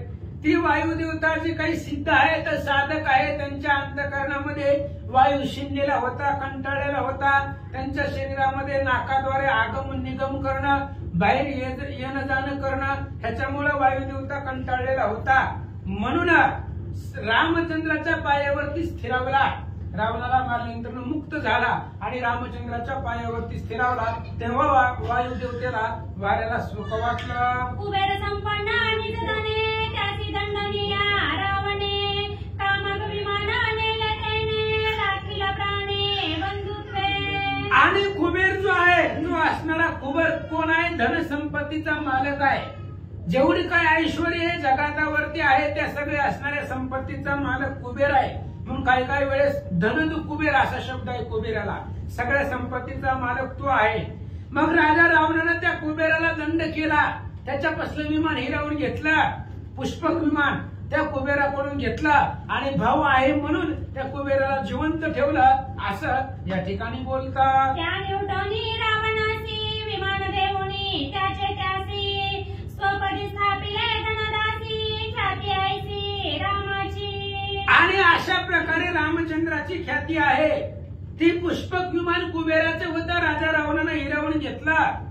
Speaker 3: ती वायू देवता जे काही सिद्ध आहे तर साधक आहे, त्यांच्या अंतःकरणामध्ये वायू शिनलेला होता, कंटाळलेला होता. त्यांच्या शरीरामध्ये नाकाद्वारे आगमन निगम करणं, बाहेर येणं जाणं करणं, ह्याच्यामुळे वायू देवता कंटाळलेला होता. म्हणून रामचंद्राच्या पायावरती स्थिरावला. रावणाला मारल्यानंतर मुक्त झाला आणि रामचंद्राच्या पायावरती स्थिरावला. तेव्हा वायू देवतेला वाऱ्याला सुख वाटलं.
Speaker 1: कुबेर संपन्न निज धने त्याची दंडनीया रावणे कामक विमान नेले तेने राखील प्राणे बंधुत्वे.
Speaker 3: आणि कुबेर जो आहे, जो असणारा कुबेर कोण आहे? धनसंपत्तीचा मालक आहे. जेवढी काय ऐश्वर जगातावरती आहे त्या सगळ्या असणाऱ्या संपत्तीचा मालक कुबेर आहे. म्हणून काही काही वेळेस धनद कुबेर असा शब्द आहे कुबेराला. सगळ्या संपत्तीचा मालक तो आहे. मग राजा रावणानं त्या कुबेराला दंड केला. त्याच्यापासून विमान हिरावून घेतलं, पुष्पक विमान त्या कुबेराकडून घेतलं आणि भाऊ आहे म्हणून त्या कुबेराला जिवंत ठेवलं, असं या ठिकाणी बोलतात.
Speaker 1: त्या निवटोनी रावणासी विमान देऊनी त्याचे त्यासी स्वपदी स्थापिले धनदासी ख्याती ऐसी रामाची.
Speaker 3: आणि अशा प्रकारे रामचंद्राची ख्याती आहे. ती पुष्पक विमान कुबेराचं होतं. राजा रावणानं हिरावून घेतलं,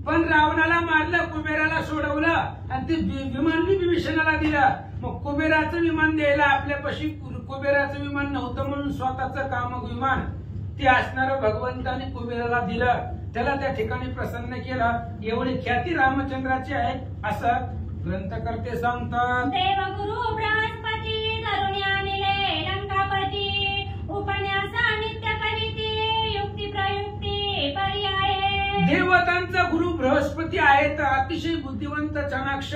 Speaker 3: पण रावणाला मारलं, कुबेराला सोडवलं आणि ते विमान विभीषणाला दिलं. मग कुबेराचं विमान द्यायला आपल्यापाशी कुबेराचं विमान नव्हतं म्हणून स्वतःचं कामक विमान ते असणारं भगवंताने कुबेराला दिलं. त्याला त्या ठिकाणी प्रसन्न केलं. एवढी ख्याती रामचंद्राची आहे असं ग्रंथकर्ते सांगतात.
Speaker 1: देवगुरु बृहस्पती धरुणी आणले लंकापती उपन्यास नित्य करीती युक्ती प्रयुक्ती पर्याय.
Speaker 3: देवतांचा गुरु बृहस्पती आहे, तर अतिशय बुद्धिवंत चाणाक्ष.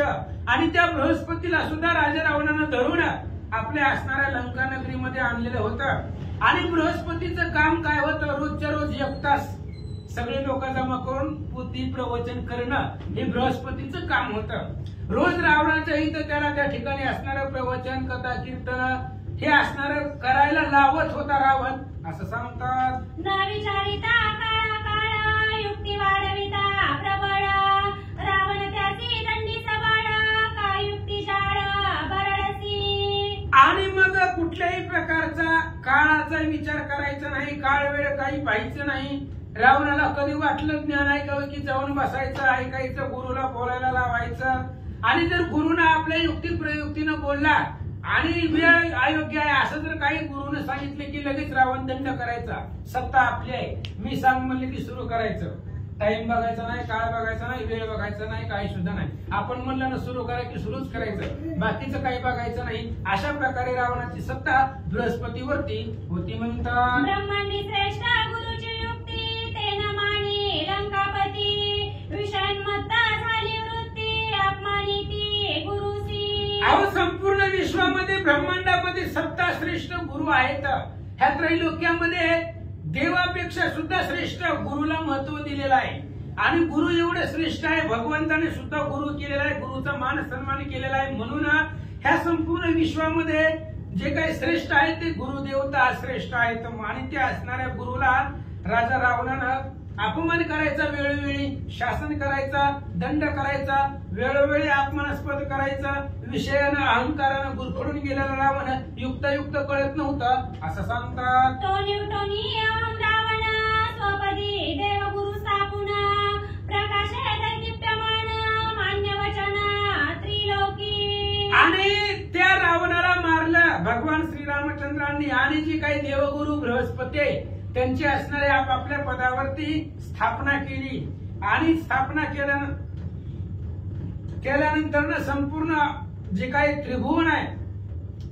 Speaker 3: आणि त्या बृहस्पतीला सुद्धा राजा रावणानं धरून आपल्या असणाऱ्या लंका नगरीमध्ये आणलेलं होतं. आणि बृहस्पतीचं काम काय होतं? रोजच्या रोज 1 तास सगळे लोक जमा करून पुती प्रवचन करणं हे बृहस्पतीचं काम होतं. रोज रावणाच्या इथं त्याला त्या ठिकाणी असणारं प्रवचन, कथा, कीर्तन हे असणारं करायला लावत होता रावण, असं सांगतात.
Speaker 1: न विचारिता काळा काळा युक्ती वाढविता प्रबळ रावण त्याची दंडी सबळ काय युक्ती शाळ बरळसी.
Speaker 3: आणि मग कुठल्याही प्रकारचा काळाचा विचार करायचा नाही, काळ वेळ काही पाहायचं नाही. रावणाला कधी वाटलं ज्ञान ऐकावं की जाऊन बसायचं, ऐकायचं, गुरुला बोलायला लावायचं. आणि जर गुरुनं आपल्या युक्ती प्रयुक्तीनं बोलला आणि वेळ अयोग्य आहे असं जर काही गुरुनं सांगितले की लगेच रावण दंड करायचा. सत्ता आपली आहे, मी सांग म्हणले की सुरू करायचं. टाइम बघायचा नाही, काळ बघायचा नाही, वेळ बघायचा नाही, काही सुद्धा नाही. आपण म्हणलं ना सुरू करा की सुरूच करायचं, बाकीचं काही बघायचं नाही. अशा प्रकारे रावणाची सत्ता बृहस्पतीवरती होती म्हणतात.
Speaker 1: ब्रह्मांडी श्रेष्ठ गुरुची युक्ती तेन मानी लंकापती विषयांमत्ता झाली वृत्ती अपमानिती गुरुसी.
Speaker 3: अहो संपूर्ण विश्वामध्ये ब्रह्मांडामध्ये सत्ता श्रेष्ठ गुरु आहेत. ह्या त्रैलोक्यामध्ये देवापेक्षा सुद्धा श्रेष्ठ गुरुला महत्व दिलेलं आहे. आणि गुरु एवढे श्रेष्ठ आहे, भगवंताने सुद्धा गुरु केलेला आहे, गुरुचा मान सन्मान केलेला आहे. म्हणून ह्या संपूर्ण विश्वामध्ये जे काही श्रेष्ठ आहेत ते गुरुदेवता श्रेष्ठ आहेत. आणि ते असणाऱ्या गुरुला राजा रावणानं अपमान करायचा, वेळोवेळी शासन करायचा, दंड करायचा, वेळोवेळी अपमानास्पद करायचा, विषयानं अहंकारानं गुरफडून गेलेला रावण युक्तायुक्त कळत नव्हतं असं सांगतात.
Speaker 1: तो निवटोनी रावण स्वपदी देवगुरु स्थापून प्रकाशे दैदिप्यमान मान्य वचन त्रिलोकी.
Speaker 3: आणि त्या रावणाला मारलं भगवान श्रीरामचंद्रांनी. आणि जी काही देवगुरु बृहस्पती आहे त्यांची असणाऱ्या आपापल्या पदावरती स्थापना केली. आणि स्थापना केल्यानंतर संपूर्ण जे काही त्रिभुवन आहे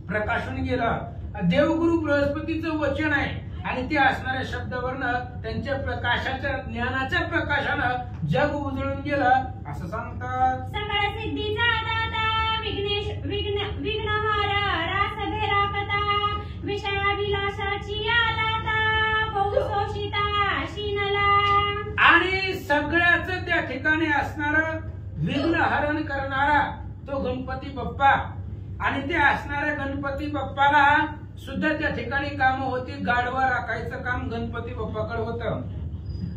Speaker 3: प्रकाशून गेलं. देवगुरु बृहस्पतीचं वचन आहे आणि ते असणाऱ्या शब्दावरनं त्यांच्या प्रकाशाच्या ज्ञानाच्या प्रकाशानं जग उजळून गेलं असं सांगतात.
Speaker 1: सकळ सिद्धीचा दाता विघ्नहार रास भेरा कथा विषयाभिलाषाची आलाता बहुशोषिता शीनला.
Speaker 3: आणि सगळ्याच त्या ठिकाणी असणार विघ्नहरण करणारा तो गणपती बाप्पा. आणि ते असणाऱ्या गणपती बाप्पाला सुद्धा त्या ठिकाणी काम होती. गाढवा राखायचं काम गणपती बाप्पाकडे होतं.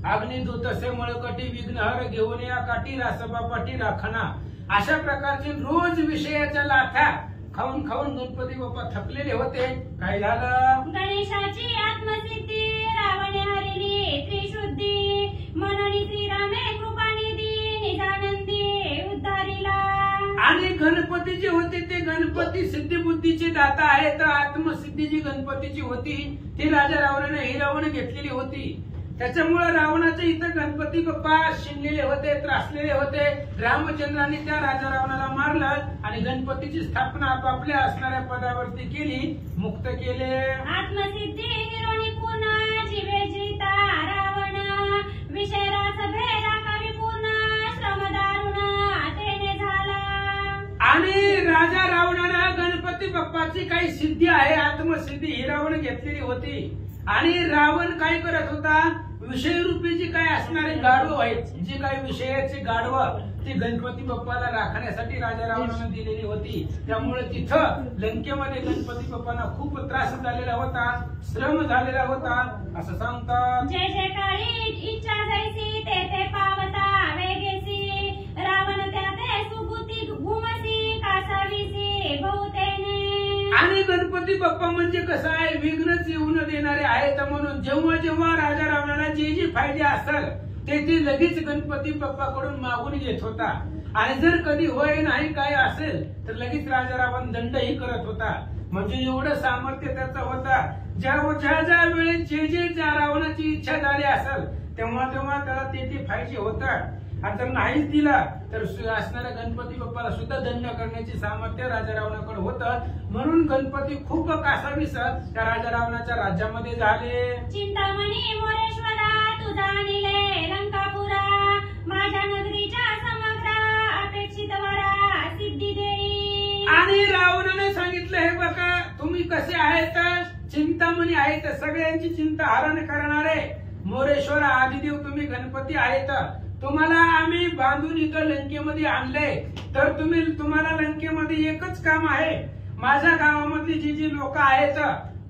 Speaker 3: अग्निदूत असे मळकटी विघ्नहर घेऊन या काठी रासबापाटी राखणा. अशा प्रकारचे रोज विषयाच्या लाथा खाऊन खाऊन गणपती बाप्पा थकलेले होते. काय झालं?
Speaker 1: गणेशाची आत्मसिद्धी रावणे हरिणी त्रिशुद्धी मननी श्रीरामे कृपानिधी निजानंदी उद्धारीला.
Speaker 3: आणि गणपती जे होते ते गणपती सिद्धिबुद्धीचे दाता आहे. तर आत्मसिद्धी जी गणपतीची होती ती राजा रावणाने हिरावून घेतलेली होती. त्याच्यामुळे रावणाचे इथं गणपती बाप्पा शिनलेले होते, त्रासलेले होते. रामचंद्रांनी त्या राजा रावणाला मारलं आणि गणपतीची स्थापना आपापल्या असणाऱ्या पदावरती केली, मुक्त केले.
Speaker 1: आत्मसिद्धी हिरोनी पूर्ण जीवे जिता रावण विषय रास भेदा कवी पूर्ण श्रम दारुण तेने झाला.
Speaker 3: आणि राजा रावणाला गणपती बाप्पाची काही सिद्धी आहे, आत्मसिद्धी हिरावून घेतलेली होती. आणि रावण काय करत होता? विषयरूपी जी काय असणारे गाढव आहेत, जी काही विषयाची गाढवं ती गणपती बाप्पाला राखण्यासाठी राजा रावणाने दिलेली होती. त्यामुळे तिथं लंकेमध्ये गणपती बाप्पांना खूप त्रास झालेला होता, श्रम झालेला होता असं सांगतात.
Speaker 1: जय जयकारी इच्छा जैसी ते ते पावता वेगेसी रावण त्या ते सुबुती घुमसी कासावीसी बहुतेने.
Speaker 3: आणि गणपती बाप्पा म्हणजे कसं आहे? विघ्नच येऊन देणारे आहेत. म्हणून जेव्हा जेव्हा राजा रावणाला जे जे फायदे असेल ते लगेच गणपती बाप्पाकडून मागून घेत होता. आणि जर कधी होय नाही काय असेल तर लगेच राजा रावण दंडही करत होता. म्हणजे एवढं सामर्थ्य त्याचं होता. ज्या वेळेस जे ज्या रावणाची इच्छा झाली असेल तेव्हा तेव्हा त्याला ते पाहिजे होतं. आणि जर नाहीच दिला तर असणाऱ्या गणपती बाप्पाला सुद्धा दंड करण्याची सामर्थ्य राजा रावणाकडे होतं. म्हणून गणपती खूप कासावीस त्या राजा रावणाच्या राज्यामध्ये झाले.
Speaker 1: चिंतामणी मोरेश्वरा तुझा निले लंकापुरा माझ्या नगरीच्या समग्र अपेक्षित वरा सिद्धी देई.
Speaker 3: आणि रावणाने सांगितलं हे बघा तुम्ही कसे आहेत? चिंतामणी आहेत, सगळ्यांची चिंता हरण करणारे मोरेश्वर आदिदेव तुम्ही गणपती आहेत. तुम्हाला आम्ही बांधून इथं लंकेमध्ये आणलंय. तर तुम्हाला लंकेमध्ये एकच काम आहे, माझ्या गावामधली जी लोक आहेत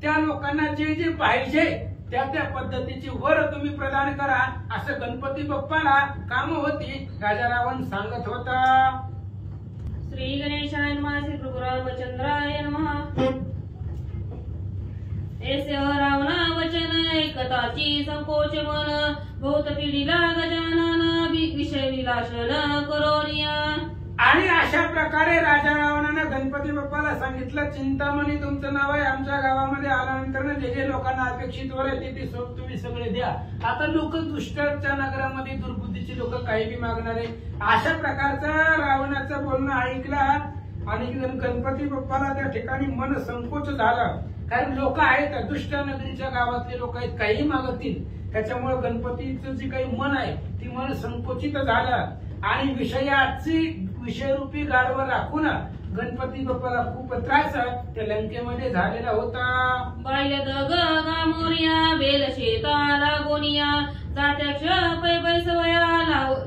Speaker 3: त्या लोकांना जे पाहिजे त्या पद्धतीची वर तुम्ही प्रदान करा असं गणपती बाप्पाला काम होती. राजा रावण सांगत होता.
Speaker 1: श्री गणेशाय नमः श्री प्रभु रामचंद्राय नमः. ऐसे रावणा वचन ऐकताची संकोच मन बहुत पिढीला गजानन विषय विलासन करोनिया.
Speaker 3: आणि अशा प्रकारे राजा रावणानं गणपती बाप्पाला सांगितलं चिंतामणी तुमचं नाव आहे, आमच्या गावामध्ये आल्यानंतर जे लोकांना अपेक्षित वर आहे ते तुम्ही सगळे द्या. आता लोक दुष्टाच्या नगरामध्ये दुर्बुद्धीची लोक काही बी मागणारे. अशा प्रकारचं रावणाचं बोलणं ऐकलं आणि गणपती बाप्पाला त्या ठिकाणी मन संकोच झालं. कारण लोक आहेत दुष्ट नगरीच्या गावातले लोक आहेत, काही मागतील. त्याच्यामुळे गणपतीचं जे काही मन आहे ती मन संकोचित झालं. आणि विषयरूपी गाढवं राखून गणपती बाप्पाला खूप त्रास त्या लंकेमध्ये झालेला होता.
Speaker 1: बाह्य दग गामोरिया बेल शेताला गोनिया जात्याक्ष पैसवया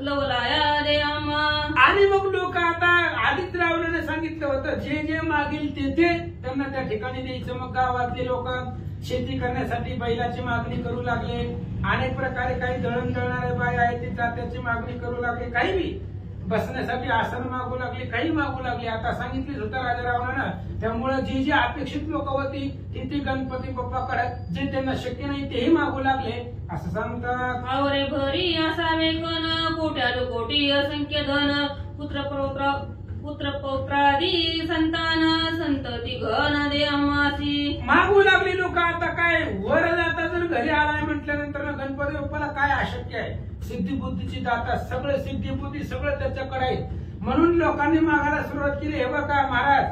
Speaker 1: लवलाया दे आम्हा.
Speaker 3: आणि मग लोक आता आदित्य रावणाने सांगितलं होतं जे मागील ते त्यांना त्या ठिकाणी द्यायचं. मग गावातले लोक शेती करण्यासाठी बैलाची मागणी करू लागले. अनेक प्रकारे काही दळण दळणारे बाय आहेत ते जात्याची मागणी करू लागले. काही बी बसण्यासाठी आसन मागू लागले, काही मागू लागले. आता सांगितलेच होतं राजा रावणानं. त्यामुळे जी अपेक्षित लोक होती ती गणपती बाप्पाकडे जे त्यांना शक्य नाही तेही मागू लागले असं सांगतात.
Speaker 1: आवरे भरी असावे कण कोट्यानु कोटी असंख्य धन पुत्र पौत्रादी संतान संतती घन दे आम्हासी.
Speaker 3: मागू लागली लोक. आता काय वर जाता जर घरी आलाय म्हटल्यानंतर गणपती बाप्पाला काय अशक्य आहे? सिद्धिबुद्धीची दाता सगळं सिद्धिबुद्धी सगळं त्याच्याकडे आहे. म्हणून लोकांनी मागायला सुरुवात केली. हे बघा महाराज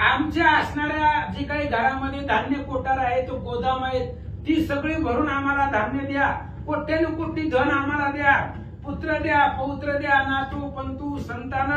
Speaker 3: आमच्या असणाऱ्या जी काही घरामध्ये धान्य कोठार आहे तो गोदाम आहे ती सगळी भरून आम्हाला धान्य द्या, कोट्यानुकोटी धन आम्हाला द्या, पुत्र द्या, पौत्र द्या, नातू पंतू संतान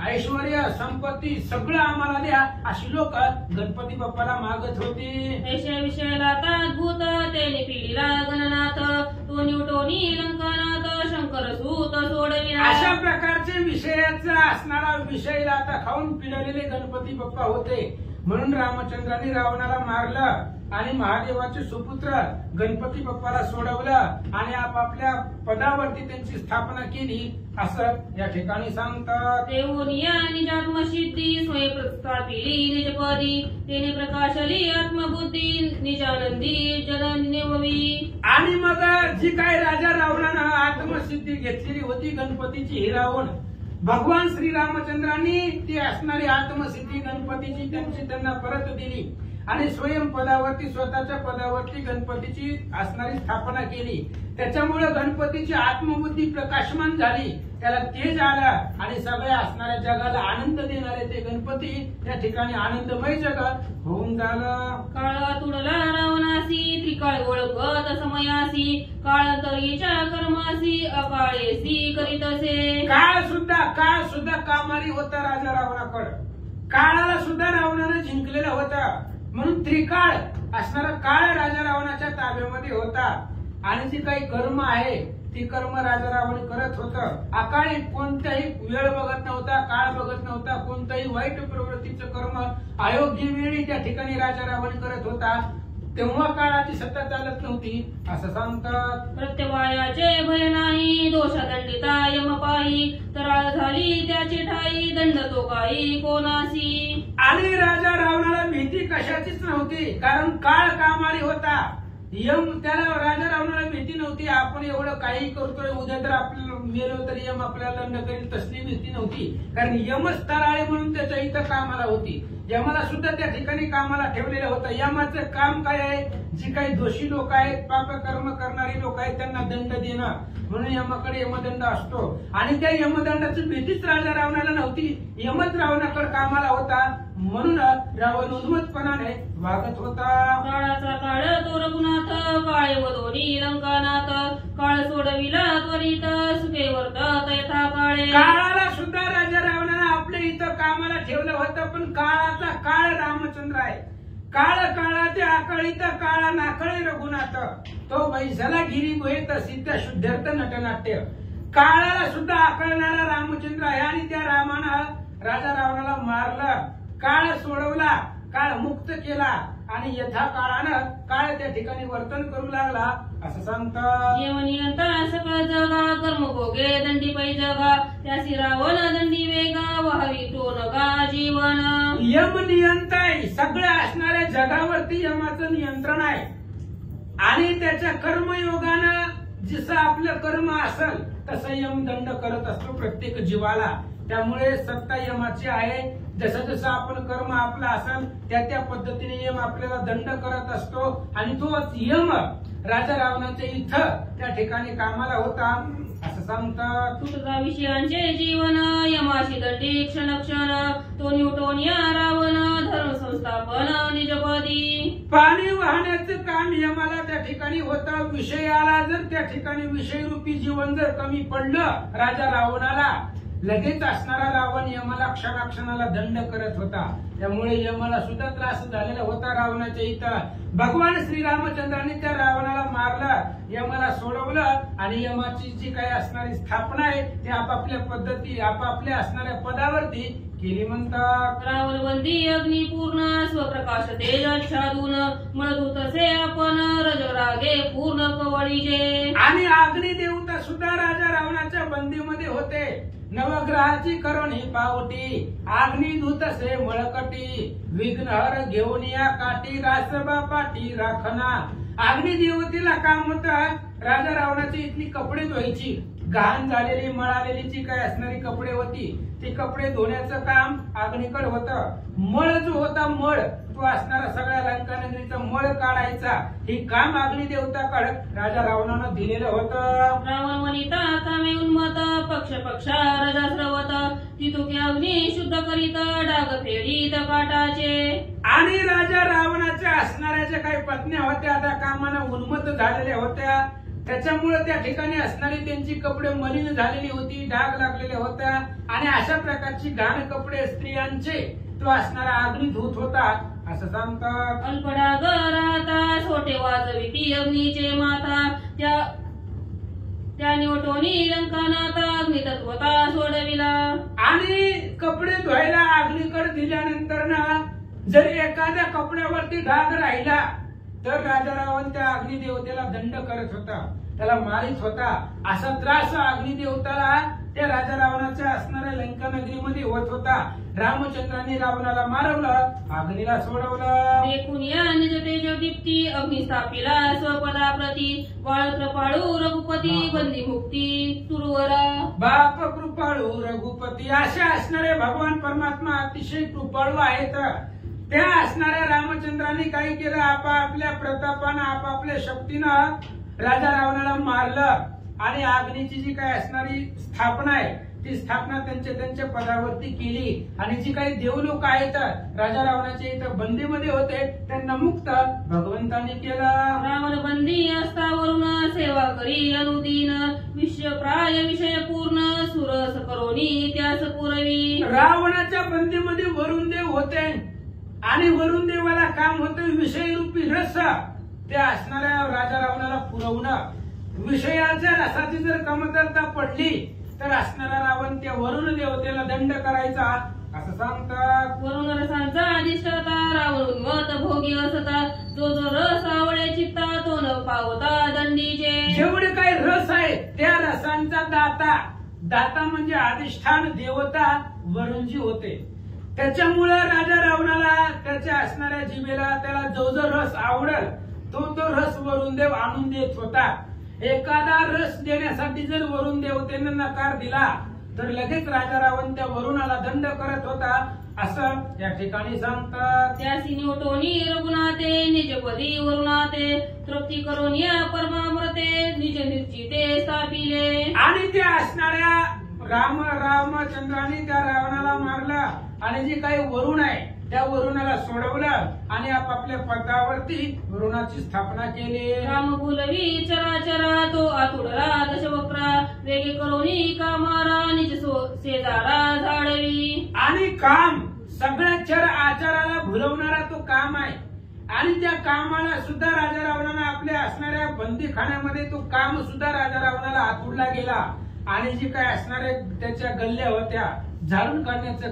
Speaker 3: ऐश्वर्य संपत्ती सगळं आम्हाला द्या, अशी लोक गणपती बाप्पाला मागत होती.
Speaker 1: ऐशा विषयाला ताद्भूत तेने पिढीला गणनाथ तो निवटोनी लंकानाथ शंकर सूत सोडविला.
Speaker 3: अशा प्रकारचे विषयाचा असणारा विषयाला आता खाऊन पिळलेले गणपती बाप्पा होते. म्हणून रामचंद्राने रावणाला मारलं आणि महादेवाचे सुपुत्र गणपती बाप्पाला सोडवलं आणि आपापल्या पदावरती त्यांची स्थापना केली असं या ठिकाणी सांगतात.
Speaker 1: देवोनिया निजात्मसिद्धी स्वयं प्रस्थापिली निजपदी तेने प्रकाशली आत्मबुद्धी निजानंदी जलनिववी.
Speaker 3: आणि मग जी काय राजा रावणानं आत्मसिद्धी घेतलेली होती गणपतीची हिरावून भगवान श्री रामचंद्रांनी ती असणारी आत्मसिद्धी गणपतीची त्यांना परत दिली आणि स्वयं पदावरती स्वतःच्या पदावरती गणपतीची असणारी स्थापना केली. त्याच्यामुळे गणपतीची आत्मबुद्धी प्रकाशमान झाली, त्याला तेज आलं आणि सगळ्या असणाऱ्या जगाला आनंद देणारे ते गणपती त्या ठिकाणी आनंदमय जगात होऊन झालं.
Speaker 1: काळा तुडला रावणासी त्रिकाळ ओळखत समयासी काळांतरीच्या कर्मासी अकाळेसी करीतसे.
Speaker 3: काळ सुद्धा कामारी होता राजा रावणाकडे. काळाला सुद्धा रावणानं जिंकलेला होता म्हणून त्रिकाळ असणारा काळ राजा रावणाच्या ताब्यामध्ये होता आणि जी काही कर्म आहे ती कर्म राजा रावण करत होतं. अकाळी कोणताही वेळ बघत नव्हता, काळ बघत नव्हता, कोणताही वाईट प्रवृत्तीचं कर्म अयोग्य वेळी त्या ठिकाणी राजा रावण करत होता. तेव्हा काळाची सत्ता चालत नव्हती असं सांगतात.
Speaker 1: प्रत्यवायाचे भय नाही दोषदंडिता यमपायी तराळ झाली त्याची ठाई दंड तो काही कोणासी.
Speaker 3: आणि राजा रावणाला भीती कशाचीच नव्हती कारण काळ कामारी होता. यम त्याला राजा रावणाला भीती नव्हती आपण एवढं काही करतोय उद्या तर आपल्याला मेलो तर यम आपल्याला दंड करेल तसली भीती नव्हती कारण यमच तराळे म्हणून त्याच्या इथं कामाला होती. यमाला सुद्धा त्या ठिकाणी कामाला ठेवलेलं होतं. यमाचं काम काय आहे, जी काही दोषी लोक आहेत पाप कर्म करणारी लोक आहेत त्यांना दंड देणं म्हणून यमाकडे यमदंड असतो आणि त्या यमदंडाची भीतीच राजा रावणाला नव्हती. यमच रावणाकडे कामाला होता म्हणून रावण उन्मत्तपणाने वागत होता.
Speaker 1: काळाचा काळ तो रघुनाथ काळे वदोनी लंकानाथ काळ सोडविला त्वरित सुखे वर्तत यथा काळे.
Speaker 3: काळाला सुद्धा राजा रावणानं आपल्या इथं कामाला ठेवलं होतं पण काळाचा काळ रामचंद्र आहे. काळ काळाचे आकळीत काळा नाकळे रघुनाथ तो बैसाला गिरी गुहेत सिद्ध शुद्धार्थ नटनाट्य. काळाला सुद्धा आकळणारा रामचंद्र आहे आणि त्या रामानं राजा रावणाला मारलं, काळ सोडवला, काळ मुक्त केला आणि यथा काळानं काळ त्या ठिकाणी वर्तन करू लागला असं सांगतात.
Speaker 1: यमनियंता सकळ जगा कर्मभोगे दंडी पै जगा त्यासी रावण दंडी वेगा व्हावी तो नगा जीवन.
Speaker 3: यम नियंता आहे सगळ्या असणाऱ्या जगावरती यमाचं नियंत्रण आहे आणि त्याच्या कर्मयोगानं जसं आपलं कर्म असेल तसं यम दंड करत असतो प्रत्येक जीवाला. त्यामुळे सत्ता यमाची आहे. जसं जसं आपण कर्म आपलं असेल त्या पद्धतीने यम आपल्याला दंड करत असतो आणि तोच यम राजा रावणाच्या इथं त्या ठिकाणी कामाला होता असं सांगतात.
Speaker 1: तुटका विषयांचे जीवन यमाशी दंडी क्षण क्षण तो न्यूटोनिया रावण धर्म संस्थापन निजपदी.
Speaker 3: पाणी वाहण्याचं काम यमाला त्या ठिकाणी होतं. विषयाला जर त्या ठिकाणी विषयरूपी जीवन जर कमी पडलं राजा रावणाला लगेच असणारा रावण यमाला क्षणाक्षणाला दंड करत होता. त्यामुळे यमाला सुद्धा त्रास झालेला होता रावणाच्या इथं. भगवान श्रीरामचंद्रांनी त्या रावणाला मारलं, यमाला सोडवलं आणि यमाची जी काही असणारी स्थापना आहे ती आपापल्या पद्धती आपापल्या असणाऱ्या पदावरती केली म्हणतात.
Speaker 1: रावण बंदी अग्निपूर्ण स्वप्रकाश तेजाच्छादून मळदूतसे आपण रजरागे पूर्ण कवळीजे.
Speaker 3: आणि अग्निदेवता सुद्धा राजा रावणाच्या बंदीमध्ये होते. नवग्रहाची करुणी पावटी अग्निदूत से मळकटी विघ्नहर घेऊन या काठी रासबा पाठी राखना. अग्निदेवतेला काम होतं राजा रावणाची इथली कपडे धुवायची. घाण झालेली मळालेली जी काय असणारी कपडे होती ती कपडे धुण्याचं काम अग्नीकडे होतं. मळ जो होता मळ तो असणारा सगळ्या लंका नगरीचा मळ काढायचा, ही काम अग्नी देवताकडे राजा रावणानं दिलेलं होतं.
Speaker 1: रावण वनिता कामे उन्मत पक्ष पक्षा रजा स्रवत तितुके अग्नी शुद्ध करीत डाग फेडीत काटाचे.
Speaker 3: आणि राजा रावणाच्या असणाऱ्या ज्या काही पत्न्या होत्या त्या कामानं उन्मत्त झालेल्या होत्या, त्याच्यामुळे त्या ठिकाणी असणारी त्यांची कपडे मलिन झालेली होती, डाग लागलेले होत्या आणि अशा प्रकारची घाण कपडे स्त्रियांचे तो असणारा अग्नी धूत होता असं सांगतात.
Speaker 1: अल्पडाग राहता सोटे वाजविती अग्नीचे माता त्या निवटोनी लंकानाथा अग्नितत्वता सोडविला.
Speaker 3: आणि कपडे धुवायला अग्नीकडे दिल्यानंतर ना जर एखाद्या कपड्यावरती डाग राहिला तर राजा रावण त्या अग्निदेवतेला दंड करत होता, त्याला मारित होता. असा त्रास अग्निदेवताला त्या राजा रावणाच्या असणाऱ्या लंका नगरीमध्ये होत होता. रामचंद्रांनी रावणाला मारवलं, अग्नीला सोडवलं.
Speaker 1: देखून या निज तेज दीप्ती अग्नि स्थापिला स्वपदा प्रती वाळ कृपाळू रघुपती बंदी मुक्ती सुरवरा.
Speaker 3: बाप कृपाळू रघुपती असे असणारे भगवान परमात्मा अतिशय कृपाळू आहेत. त्या असणाऱ्या रामचंद्रांनी काय केलं, आपापल्या प्रतापानं आपापल्या शक्तीनं राजा रावणाला मारलं आणि अग्नीची जी काही असणारी स्थापना आहे ती स्थापना त्यांच्या पदावरती केली. आणि जी काही देवलोक आहेत राजा रावणाच्या इथं बंदीमध्ये होते त्यांना मुक्त भगवंतांनी केलं.
Speaker 1: रावण बंदी असता वरुण सेवा करी अनुदीन विश्वप्राय विषय पूर्ण सुरस करोनी त्यास पुरवी.
Speaker 3: रावणाच्या बंदीमध्ये वरुण देव होते आणि वरुण देवाला काम होतं विषय रूपी रस त्या असणाऱ्या राजा रावणाला पुरवणं. विषयाच्या रसाची जर कमतरता पडली तर असणारा रावण त्या वरुण देवतेला दंड करायचा असं सांगतात.
Speaker 1: वरुण रसांचा अधिष्ठाता रावण उन्मत भोगी असता जो जो रस आवडे चित्ता तो न पावता दंडीचे.
Speaker 3: जेवढे काही रस आहे त्या रसांचा दाता म्हणजे अधिष्ठान देवता वरुणजी होते. त्याच्यामुळे राजा रावणाला त्याच्या असणाऱ्या जिभेला त्याला जो जो रस आवडेल तो रस वरुण देव आणून देत होता. एखादा रस देण्यासाठी जर वरुण देवतेने नकार दिला तर लगेच राजा रावण त्या वरुणाला दंड करत होता असं या ठिकाणी सांगतात.
Speaker 1: त्यासी निवटोनी रघुनाथे निजपदी वरुणाते तृप्ती करून या परमामृते निज निर्चिते स्थापिले.
Speaker 3: आणि त्या असणाऱ्या रामचंद्राने त्या रावणाला मारला आणि जे काही वरुण आहे त्या वरुणाला सोडवलं आणि आपापल्या पदावरती वरुणाची स्थापना केली.
Speaker 1: राम बोलवी चराचरा तो आतुडला दशवक्रा वेगे करोनी कामारा निज शेजारा झाडवी.
Speaker 3: आणि काम सगळ्या चर आचाराला भुलवणारा तो काम आहे आणि त्या कामाला सुद्धा राजा रावणाला आपल्या असणाऱ्या बंदीखान्यामध्ये तो काम सुद्धा राजा रावणाला आतुडला गेला. आणि जे काय असणारे त्याच्या गल्ल्या होत्या झाडून काढण्याचं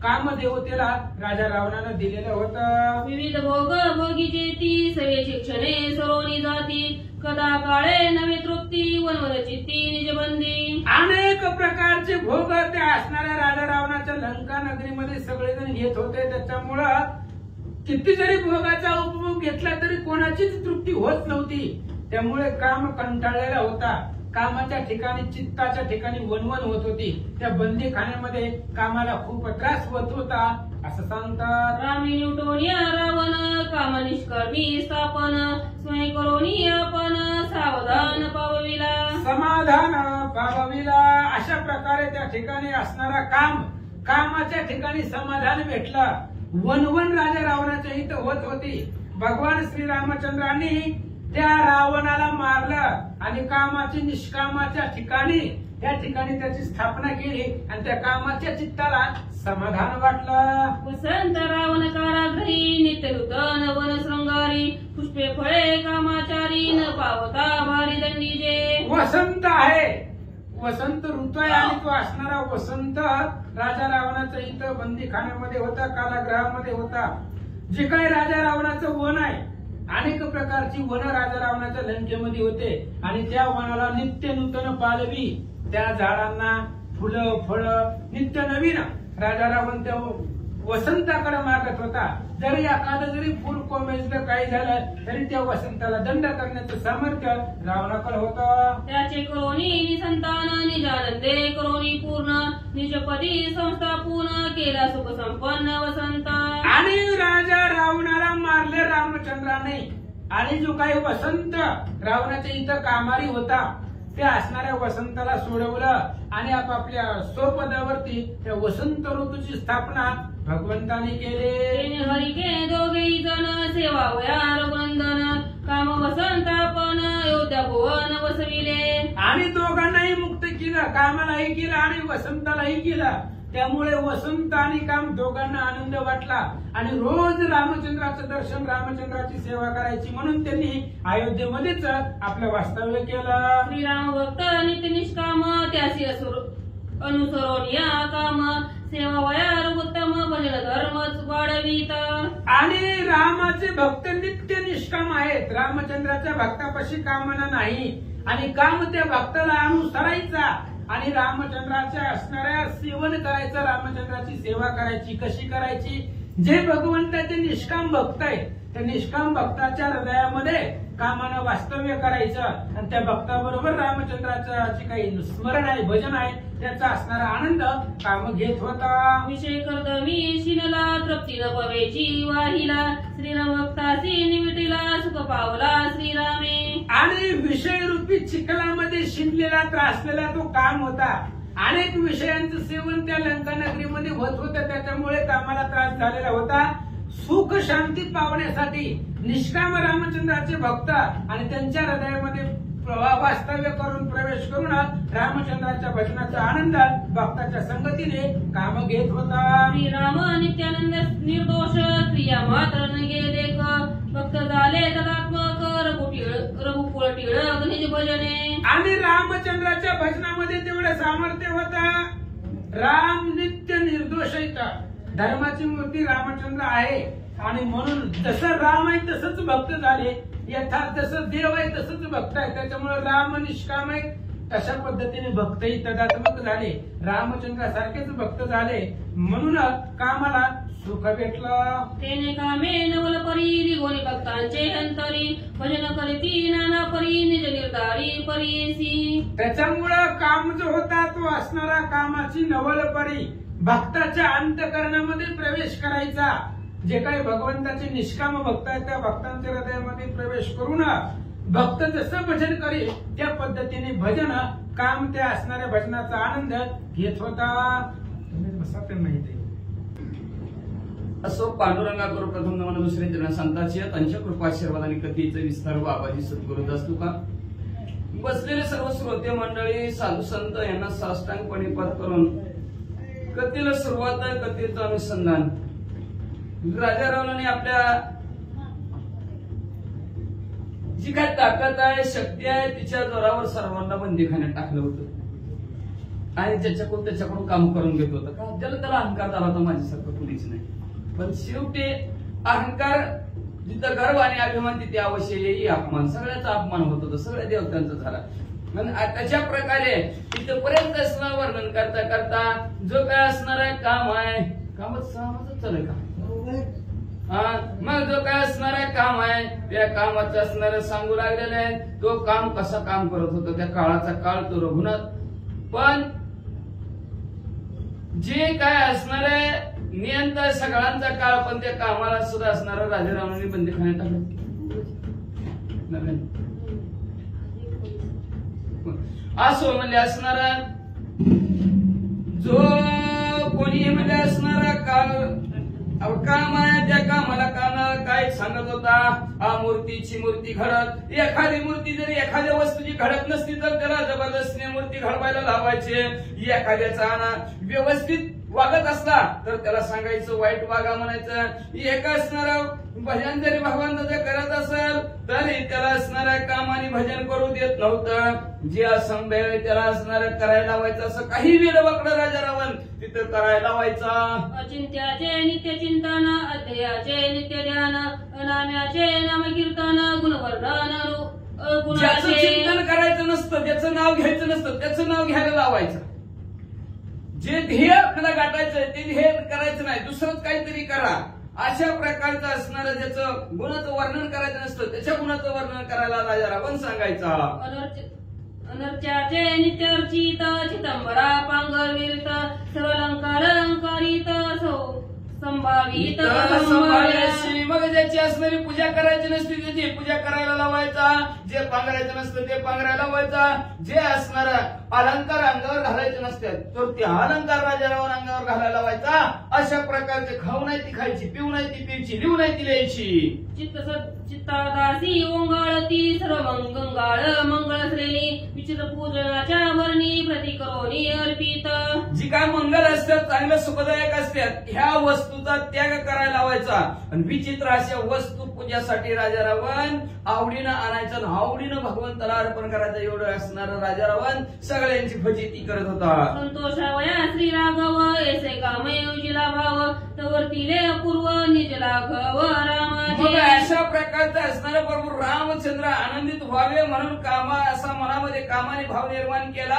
Speaker 3: काम देवतेला राजा रावणानं दिलेलं होतं.
Speaker 1: विविध भोग भोगीचे ती सवे शिक्षणे सरोनी जाती कदा काळे नवे तृप्ती वनवन चित्ती निजबंदी.
Speaker 3: अनेक प्रकारचे भोग त्या असणाऱ्या राजा रावणाच्या लंका नगरीमध्ये सगळेजण घेत होते. त्याच्यामुळं किती जरी भोगाचा उपभोग घेतला तरी कोणाचीच तृप्ती होत नव्हती. त्यामुळे काम कंटाळलेला होता. कामाच्या ठिकाणी चित्ताच्या ठिकाणी वनवन होत होती. त्या बंदीखान्यामध्ये कामाला खूप त्रास होत होता असं सांगतात.
Speaker 1: रामी निवटोनिया रावण काम निष्कर्मी स्थापन स्वयं करोनी आपण सावधान पावविला.
Speaker 3: समाधान पावविला. अशा प्रकारे त्या ठिकाणी असणारा कामाच्या ठिकाणी समाधान भेटलं. वनवन राजा रावणाच्या इथं होत होती. भगवान श्री रामचंद्रांनी त्या रावणाला मारलं आणि कामाची निष्कामाच्या ठिकाणी त्या ठिकाणी त्याची स्थापना केली आणि त्या कामाच्या चित्ताला समाधान वाटलं.
Speaker 1: वसंत रावण कारागृही नित्य नूतन वन शृंगारी पुष्पे फळे कामाचारी न पावता भारी दंडीजे.
Speaker 3: वसंत आहे, वसंत ऋतू आहे आणि तो असणारा वसंत राजा रावणाचा इथं बंदीखान्यामध्ये होता, कारागृहामध्ये होता. जे काही राजा रावणाचं वन आहे अनेक प्रकारची वन राजा रावणाच्या लंकेमध्ये होते आणि त्या वनाला नित्य नूतन पालवी, त्या झाडांना फुलं फळं नित्य नवीन राजा रावण त्या वसंताकडे मागत होता. जरी एखादं जरी फुल कोमेजलं काही झालं तरी त्या वसंताला दंड करण्याचं सामर्थ्य रावणाकडे होतं.
Speaker 1: त्याचे करोनी निसंतान निजानंदे करोनी पूर्ण निजपदी संस्थापून केला सुख संपन्न वसंत.
Speaker 3: आणि राजा रावणाला मारले रामचंद्राने. आणि जो काही वसंत रावणाच्या इथं कामारी होता त्या असणाऱ्या वसंताला सोडवलं आणि आपापल्या स्वपदावरती त्या वसंत ऋतूची स्थापना भगवंताने केले.
Speaker 1: हरिके दोघे जण सेवा वया रघुनंदन काम वसंतापन अयोध्या भुवन वसविले.
Speaker 3: आणि दोघांनाही मुक्त केलं, कामालाही केलं आणि वसंतालाही केलं. त्यामुळे वसंत आणि काम दोघांना आनंद वाटला आणि रोज रामचंद्राचं दर्शन रामचंद्राची सेवा करायची म्हणून त्यांनी अयोध्येमध्येच आपलं वास्तव्य केलं.
Speaker 1: श्रीराम भक्त नित्य निष्काम त्यासी अनुसरून या काम सेवा वया उत्तम भजन धर्मच वाढवित.
Speaker 3: आणि रामाचे भक्त नित्य निष्काम आहेत. रामचंद्राच्या भक्तापाशी कामना नाही आणि काम त्या भक्ताला अनुसरायचा आणि रामचंद्राच्या असणाऱ्या सेवन करायचं, रामचंद्राची सेवा करायची. कशी करायची? जे भगवंताचे निष्काम भक्त आहेत त्या निष्काम भक्ताच्या हृदयामध्ये कामानं वास्तव्य करायचं आणि त्या भक्ताबरोबर रामचंद्राचं जे काही स्मरण आहे, भजन आहे त्याचा असणारा आनंद काम घेत होता.
Speaker 1: विषय कर्दमी शिनला तृप्ती न पवेची वाहिला श्रीराम भक्तासी निमिटीला सुख पावला श्रीरामे.
Speaker 3: आणि विषय रूपी चिखलामध्ये शिंदलेला त्रासलेला तो काम होता. अनेक विषयांचं सेवन त्या लंका नगरीमध्ये होत होतं, त्याच्यामुळे कामाला त्रास झालेला होता. सुख शांती पावण्यासाठी निष्काम रामचंद्राचे भक्त आणि त्यांच्या हृदयामध्ये वास्तव्य करून प्रवेश करून रामचंद्राच्या भजनाचा आनंद भक्ताच्या संगतीने काम घेत होता.
Speaker 1: श्रीराम नित्यानंद निर्दोष क्रिया मात्र न गेले भक्त झाले तदात्मक रघुकुळ टिळक निज भजने.
Speaker 3: आणि रामचंद्राच्या भजनामध्ये तेवढं सामर्थ्य होतं. राम नित्य निर्दोष आहे. धर्माची मूर्ती रामचंद्र आहे आणि म्हणून जसं राम आहे तसंच भक्त झाले. यथार्थ जसं देव आहे तसंच भक्त आहे. त्याच्यामुळे राम निष्काम आहे तशा पद्धतीने भक्तही तदात्मक झाले, रामचंद्रासारखेच भक्त झाले. म्हणून कामाला सुख भेटलं.
Speaker 1: तेने कामे नवल परी रिगोनी भक्तांचे अंतरी भजन करीती नाना परी निज निर्धारी परीसी.
Speaker 3: त्याच्यामुळं काम जो होता तो असणारा कामाची नवल परी भक्ताच्या अंतःकरणामध्ये प्रवेश करायचा. जे काही भगवंताचे निष्काम भक्त आहेत त्या भक्तांच्या हृदयामध्ये प्रवेश करून भक्त जसं भजन करेल त्या पद्धतीने भजन काम त्या असणाऱ्या भजनाचा आनंद घेत होता.
Speaker 2: असो पांडुरंगा करू प्रथम नमन दुसरे जन संतांची त्यांच्या कृपाशीर्वाद आणि कथेचे विस्तार बाबाजी सद्गुरुदास तुका. बसलेले सर्व श्रोते मंडळी साधू संत यांना साष्टांगपणे पद करून कथेला सुरुवात आहे. कथेचं अनुसंधान राजा रावणाने आपल्या जी काय ताकद आहे, शक्ती आहे तिच्या जोरावर सर्वांना बंदीखान्यात टाकलं होतं आणि त्याच्याकडून काम करून घेत होतं. का ज्याला त्याला अहंकार झाला होता, माझ्यासारखं कुणीच नाही. पण शेवटी अहंकार जिथं गर्व आणि अभिमान तिथे अवश्य येई अपमान, सगळ्याचा अपमान होत होता, सगळ्या देवतांचा झाला. तशा प्रकारे तिथपर्यंत असणार वर्णन करता करता जो काय असणार आहे काम आहे, कामच चालू का मग जो काय असणार आहे काम आहे त्या कामाचं असणार सांगू लागलेलं आहे. तो काम कसा काम करत होता त्या काळाचा काळ तो रघुनाथ. पण जे काय असणार आहे नियंत्रण सगळ्यांचा काळ, पण त्या कामाला सुद्धा असणारा राजारामांनी बंदीखान्यात टाकलं. असो म्हणजे असणारा जो कोणी म्हणजे असणारा काम आहे त्या कामाला काय सांगत होता. हा मूर्तीची मूर्ती घडत, एखादी मूर्ती जरी एखाद्या वस्तूची घडत नसती तर त्याला जबरदस्तीने मूर्ती घडवायला लावायचे. एखाद्याचा व्यवस्थित वागत असला तर त्याला सांगायचं वाईट वागा म्हणायचं. एका असणारा भजन जरी भगवंताचं करत असेल तरी त्याला असणाऱ्या काम आणि भजन करू देत नव्हतं. जे असंभव त्याला असणारं करायला लावायचं. असं काही वेळवाकडं राजा रावण तिथं करायला लावायचा.
Speaker 1: अचिंत्याचे नित्य चिंतन, अध्ययाचे नित्य ध्यान, अनाम्याचे नाम कीर्तन, गुणवर्धन
Speaker 2: ज्याचं चिंतन करायचं नसतं, ज्याचं नाव घ्यायचं नसतं त्याचं नाव घ्यायला लावायचं.
Speaker 4: जे ध्येय आपल्याला गाठायचंय ते ध्येय करायचं नाही, दुसरंच काहीतरी करा. अशा प्रकारचं असणारं ज्याचं गुणाचं वर्णन करायचं नसतं त्याच्या गुणाचं वर्णन करायला राजा रावण सांगायचा.
Speaker 5: अनर्च्याचे नित्यर्चित चिदंबरा पांगवित सर्वलंकारित संभावित
Speaker 4: संभाव्याशी. मग ज्याची असणारी पूजा करायची नसते त्याची पूजा करायला लावायचा, जे पांघरायचं नसतं ते पांघरायला लावायचा, जे असणार अलंकार अंगावर घालायचे नसतात तर ते अलंकार राजा रावण अंगावर घालायला लावायचा. अशा प्रकारचे खाऊ नाही ती खायची, पिऊ नाही ती प्यायची, लिहू नाही ती लिहायची.
Speaker 5: चित्तादासी ओंगाळती सर्व मंगळ मंगळ श्रेणी विचित्र पूजनाच्या वर्णी प्रतिकरोनी अर्पित.
Speaker 4: जी काय मंगल असतात चांगलं सुखदायक असतात ह्या वस्तूचा त्याग करायला लावायचा. आणि विचित्र अशा वस्तू पूजासाठी राजा रावण आवडीनं आणायचं आणि आवडीनं भगवंताला अर्पण करायचं. एवढं असणारं राजा रावण सगळ्यांची फजिती करत होता.
Speaker 5: संतोषावया श्री राघव ऐसे कामयोजिला भाव तवर्तीले अपूर्व निज लाघव रामाचे.
Speaker 4: अशा प्रकारचा असणारा प्रभू रामचंद्र आनंदित व्हावे म्हणून असा मनामध्ये कामाने भाव निर्माण केला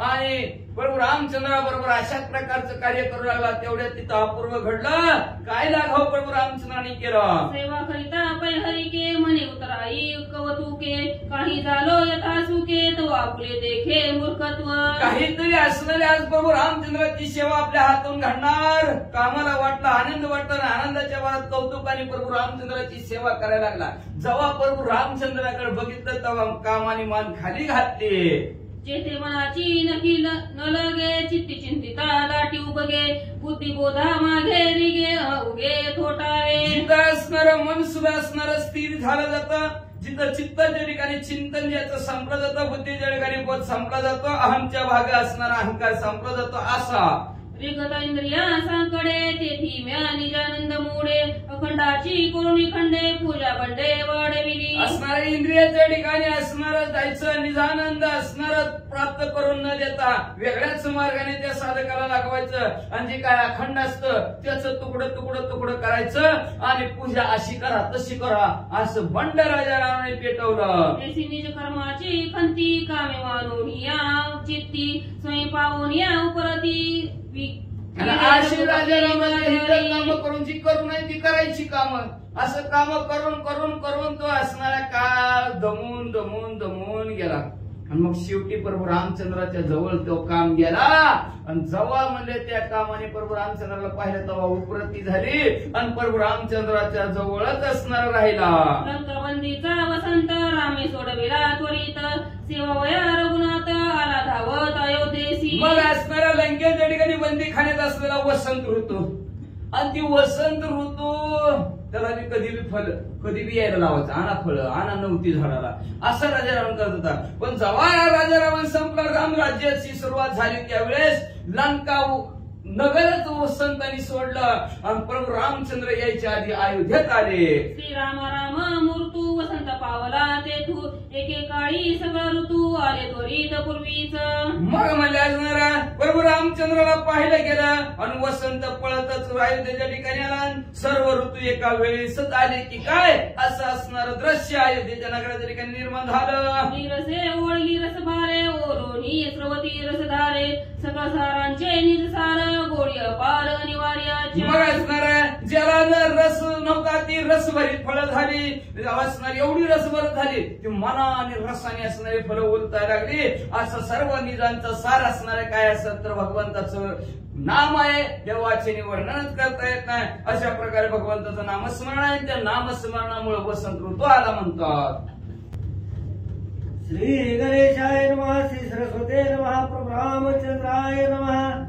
Speaker 4: आणि प्रभू रामचंद्राबरोबर अशाच प्रकारचं कार्य करू लागला. तेवढ्यात तिथं अपूर्व घडलं. काय लाघव प्रभू रामचंद्राने केलं.
Speaker 5: सेवा करिता पैहरिके म्हणे उतराई कवतुके काही झालो यथा सुखे तो आपले देखे मूर्खत्व.
Speaker 4: काहीतरी असणारे आज प्रभू रामचंद्राची सेवा आपल्या हातून घडणार. कामाला वाटलं आनंद वाटला आणि आनंदाच्या वरात कौतुकाने प्रभू रामचंद्राची सेवा करायला लागला. जेव्हा प्रभू रामचंद्राकडे बघितलं तेव्हा कामाने मान खाली घातली.
Speaker 5: जेथे मनाची नकील न लगे चित्ती चिंतिता लाटी उबगे बुद्धिबोधा मागे रिगे उगे थोटावे.
Speaker 4: जिथं असणारं मन सुद्धा असणारं स्थिर झालं जातं. जिथं चित्ताच्या ठिकाणी चिंतन ज्याचं संपलं जातं, बुद्धीच्या ठिकाणी बोध संपला जातो, अहमच्या भाग असणारा अहंकार संपला जातो. असा
Speaker 5: विगत इंद्रियांकडे तेथी म्या निजानंद मोडे अखंडाची कोणी खंडे पूजा बंडे वाढविली.
Speaker 4: असणाऱ्या इंद्रियाच्या ठिकाणी असणारं जायचं निजानंद असणारं प्राप्त करून न देता वेगळ्याच मार्गाने त्या साधकाला लागवायचं आणि जे काय अखंड असतं त्याचं तुकडं तुकडं तुकडं करायचं आणि पूजा अशी करा तशी करा असं बंड राजा रावणाने पेटवलं.
Speaker 5: निज कर्माची खंती कामे मानून चित्ती स्वयं पावून उपरती
Speaker 4: अशी राजा रावणाने काम करून जी करू नये ती करायची कामं. असं काम करून करून करून तो असणारा काळ दमून दमून दमून गेला. आणि मग शेवटी प्रभू रामचंद्राच्या जवळ तो काम गेला आणि जेव्हा म्हणले त्या कामाने प्रभू रामचंद्राला पाहिलं तेव्हा उपरती झाली आणि प्रभू रामचंद्राच्या जवळच असणार राहिला.
Speaker 5: लंकाबंदीचा वसंत रामे सोडविला त्वरित सेवावया रघुनाथ आला धावत अयोध्येसी.
Speaker 4: मग असणाऱ्या लंकेच्या ठिकाणी बंदी खाण्यात असलेला वसंत ऋतू आणि ती वसंत ऋतू त्याला कधी बी यायला लावायचं. आणा फळं आणा नव्हती झाडाला असं राजा रावण करत होता. पण जेव्हा राजा रावण संपला रामराज्याची सुरुवात झाली त्यावेळेस लंका नगरच वसंतांनी सोडलं आणि प्रभू रामचंद्र यायच्या आधी अयोध्येत आले.
Speaker 5: श्रीराम राम मूर्तू वसंत पावला तेथू एकेकाळी सगळा ऋतू आले त्वरित पूर्वीच.
Speaker 4: मग म्हणले असणारा प्रभू रामचंद्राला पाहिलं गेलं आणि वसंत पळतच अयोध्येच्या ठिकाणी आला. सर्व ऋतू एका वेळेस आले की काय असं असणार दृश्य अयोध्येच्या नगराच्या ठिकाणी निर्माण झालं.
Speaker 5: रसे ओळगी रसभारे ओरोनी स्रवती रसधारे सगळं सारांचे निज सार गोडी अपार अनिवार्याच्या.
Speaker 4: मग असणारा ज्याला रस नव्हता ती रसभरीत फळं झाली. असणारी एवढी रसभर झाली ती मना आणि रसाने असणारी फळं उलटायला लागली. असं सर्व निजांचं सार असणारे काय असत तर भगवंताचं नाम आहे. देवाचे वर्णनच करता येत नाही. अशा प्रकारे भगवंताचं नामस्मरण आहे. त्या नामस्मरणामुळे वसंत ऋतू आला म्हणतात.
Speaker 6: श्री गणेशाय नमः. श्री सरस्वते नमः. प्रभु रामचंद्राय नमः.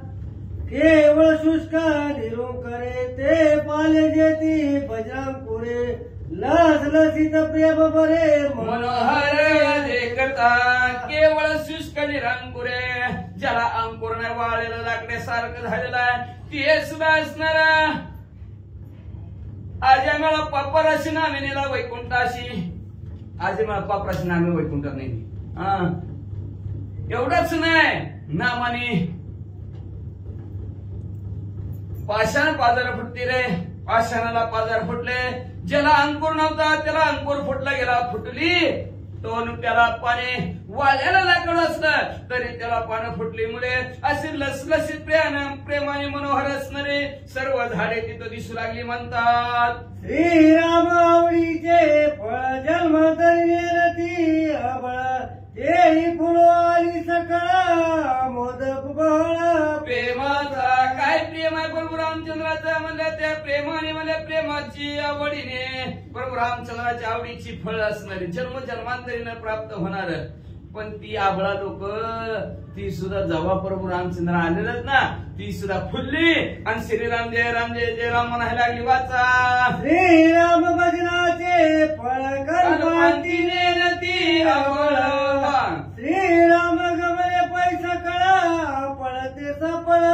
Speaker 6: केवळ शुष्क निरुंकरे ते पाले जेती बजरंगपुरे लस लसित प्रेम बरे
Speaker 4: मनोहर देखता. केवळ शुष्क निरंकुरे ज्याला अंकुर नाही वाळलेलं लाकड्यासारखं झालेलं आहे ते सुद्धा असणारा आजी मला पापराशी नामे नेला वैकुंठाशी. आजी मला पापराशी नामे वैकुंठात नाही. एवढंच नाही नामाने पाषाण पाजार फुटते रे. पाषाणाला पाजार फुटले. ज्याला अंकुर नव्हता त्याला अंकुर फुटला गेला फुटली. तोन त्याला पाने वाल्याला लाकड असलं तरी त्याला पानं फुटली मुळे असे लसलसीत प्रेमाने मनोहर असणारे सर्व झाडे तिथं दिसू लागली म्हणतात.
Speaker 6: श्रीराम आवडीचे फळ जन्मधरी नेरती अबळ तेही फुलो आली सकळ मोदक बहळ.
Speaker 4: प्रेमाचा काय प्रेम आहे प्रभू रामचंद्राचा म्हणलं त्या प्रेमाने म्हणल्या प्रेमाची आवडीने प्रभू रामचंद्राच्या आवडीची फळ असणारी जन्मजन्मांतरीनं प्राप्त होणार. पण ती आबळा लोक ती सुद्धा जेव्हा प्रभू रामचंद्र आलेलंच ना ती सुद्धा फुलली आणि श्रीराम जय राम जय जय राम म्हणायला लागली. वाचा
Speaker 6: श्रीराम भजनाचे फळ कल्पांतीने
Speaker 4: नती आबळ.
Speaker 6: श्रीराम गमने पैसा कळा पळते सफळ